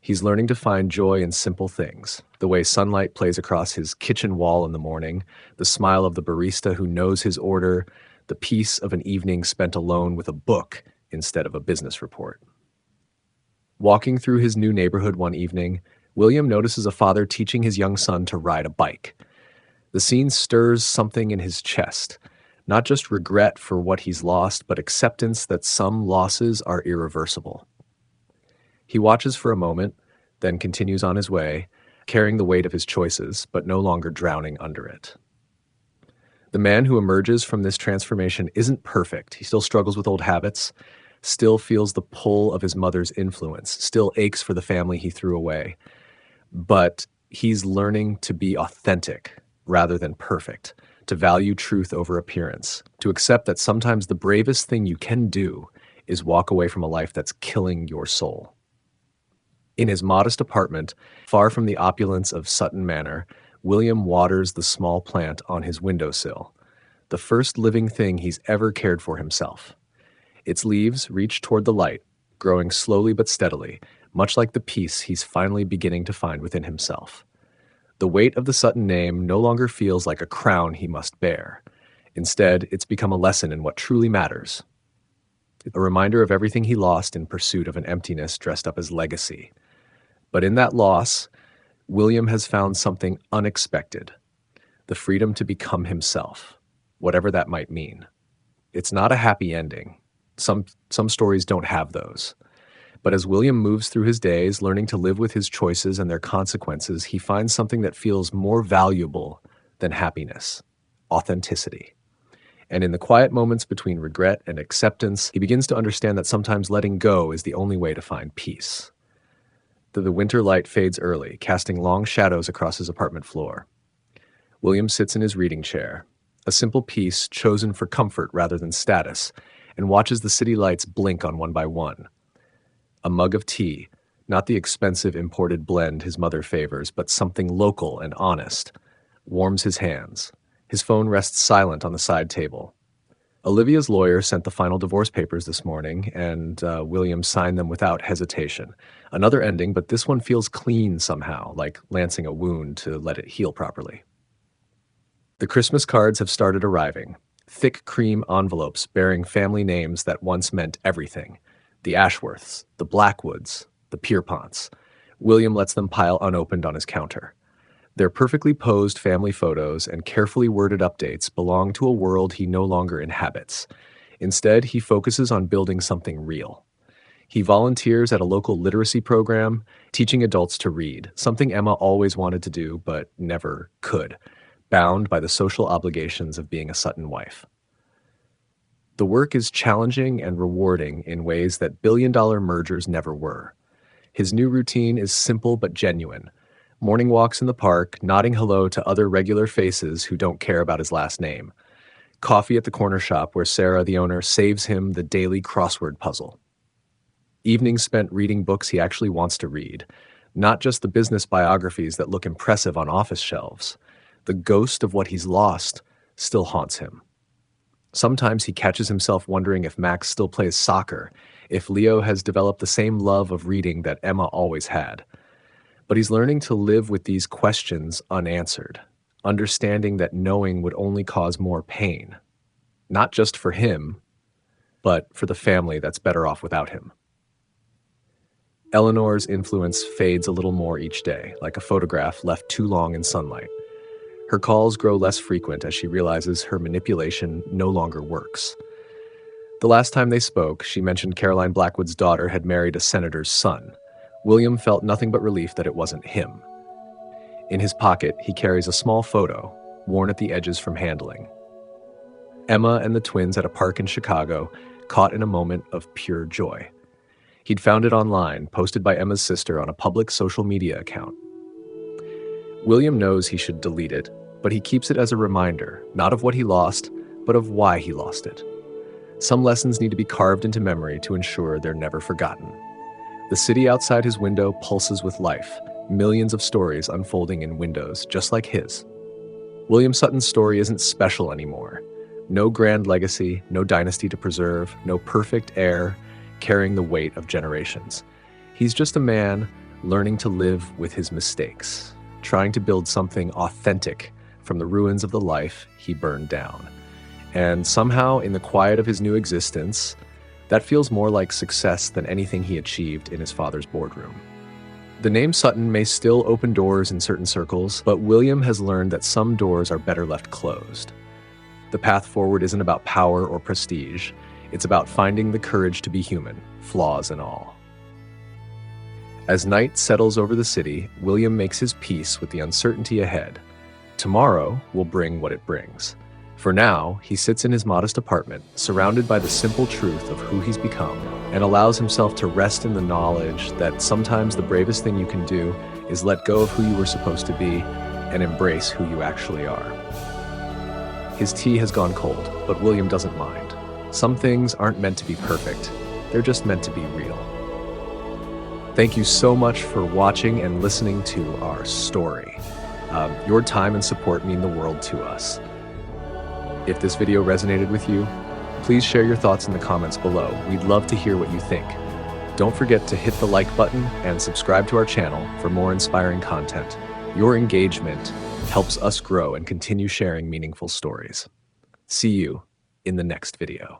He's learning to find joy in simple things, the way sunlight plays across his kitchen wall in the morning, the smile of the barista who knows his order, the peace of an evening spent alone with a book instead of a business report. Walking through his new neighborhood one evening, William notices a father teaching his young son to ride a bike. The scene stirs something in his chest, not just regret for what he's lost, but acceptance that some losses are irreversible. He watches for a moment, then continues on his way, carrying the weight of his choices, but no longer drowning under it. The man who emerges from this transformation isn't perfect. He still struggles with old habits, still feels the pull of his mother's influence, still aches for the family he threw away. But he's learning to be authentic rather than perfect, to value truth over appearance, to accept that sometimes the bravest thing you can do is walk away from a life that's killing your soul. In his modest apartment, far from the opulence of Sutton Manor, William waters the small plant on his windowsill, the first living thing he's ever cared for himself. Its leaves reach toward the light, growing slowly but steadily, much like the peace he's finally beginning to find within himself. The weight of the Sutton name no longer feels like a crown he must bear. Instead, it's become a lesson in what truly matters. A reminder of everything he lost in pursuit of an emptiness dressed up as legacy. But in that loss, William has found something unexpected, the freedom to become himself, whatever that might mean. It's not a happy ending. Some stories don't have those. But as William moves through his days, learning to live with his choices and their consequences, he finds something that feels more valuable than happiness: authenticity. And in the quiet moments between regret and acceptance, he begins to understand that sometimes letting go is the only way to find peace. The winter light fades early, casting long shadows across his apartment floor. William sits in his reading chair, a simple piece chosen for comfort rather than status, and watches the city lights blink on one by one. A mug of tea, not the expensive imported blend his mother favors, but something local and honest, warms his hands. His phone rests silent on the side table. Olivia's lawyer sent the final divorce papers this morning, and William signed them without hesitation. Another ending, but this one feels clean somehow, like lancing a wound to let it heal properly. The Christmas cards have started arriving, thick cream envelopes bearing family names that once meant everything: the Ashworths, the Blackwoods, the Pierponts. William lets them pile unopened on his counter. Their perfectly posed family photos and carefully worded updates belong to a world he no longer inhabits. Instead, he focuses on building something real. He volunteers at a local literacy program, teaching adults to read, something Emma always wanted to do but never could, bound by the social obligations of being a Sutton wife. The work is challenging and rewarding in ways that billion-dollar mergers never were. His new routine is simple but genuine. Morning walks in the park, nodding hello to other regular faces who don't care about his last name. Coffee at the corner shop where Sarah, the owner, saves him the daily crossword puzzle. Evenings spent reading books he actually wants to read, not just the business biographies that look impressive on office shelves. The ghost of what he's lost still haunts him. Sometimes he catches himself wondering if Max still plays soccer, if Leo has developed the same love of reading that Emma always had. But he's learning to live with these questions unanswered, understanding that knowing would only cause more pain, not just for him, but for the family that's better off without him. Eleanor's influence fades a little more each day, like a photograph left too long in sunlight. Her calls grow less frequent as she realizes her manipulation no longer works. The last time they spoke, she mentioned Caroline Blackwood's daughter had married a senator's son. William felt nothing but relief that it wasn't him. In his pocket, he carries a small photo, worn at the edges from handling. Emma and the twins at a park in Chicago, caught in a moment of pure joy. He'd found it online, posted by Emma's sister on a public social media account. William knows he should delete it, but he keeps it as a reminder, not of what he lost, but of why he lost it. Some lessons need to be carved into memory to ensure they're never forgotten. The city outside his window pulses with life, millions of stories unfolding in windows just like his. William Sutton's story isn't special anymore. No grand legacy, no dynasty to preserve, no perfect heir carrying the weight of generations. He's just a man learning to live with his mistakes, trying to build something authentic from the ruins of the life he burned down. And somehow, in the quiet of his new existence, that feels more like success than anything he achieved in his father's boardroom. The name Sutton may still open doors in certain circles, but William has learned that some doors are better left closed. The path forward isn't about power or prestige. It's about finding the courage to be human, flaws and all. As night settles over the city, William makes his peace with the uncertainty ahead. Tomorrow will bring what it brings. For now, he sits in his modest apartment, surrounded by the simple truth of who he's become, and allows himself to rest in the knowledge that sometimes the bravest thing you can do is let go of who you were supposed to be and embrace who you actually are. His tea has gone cold, but William doesn't mind. Some things aren't meant to be perfect. They're just meant to be real. Thank you so much for watching and listening to our story. Your time and support mean the world to us. If this video resonated with you, please share your thoughts in the comments below. We'd love to hear what you think. Don't forget to hit the like button and subscribe to our channel for more inspiring content. Your engagement helps us grow and continue sharing meaningful stories. See you in the next video.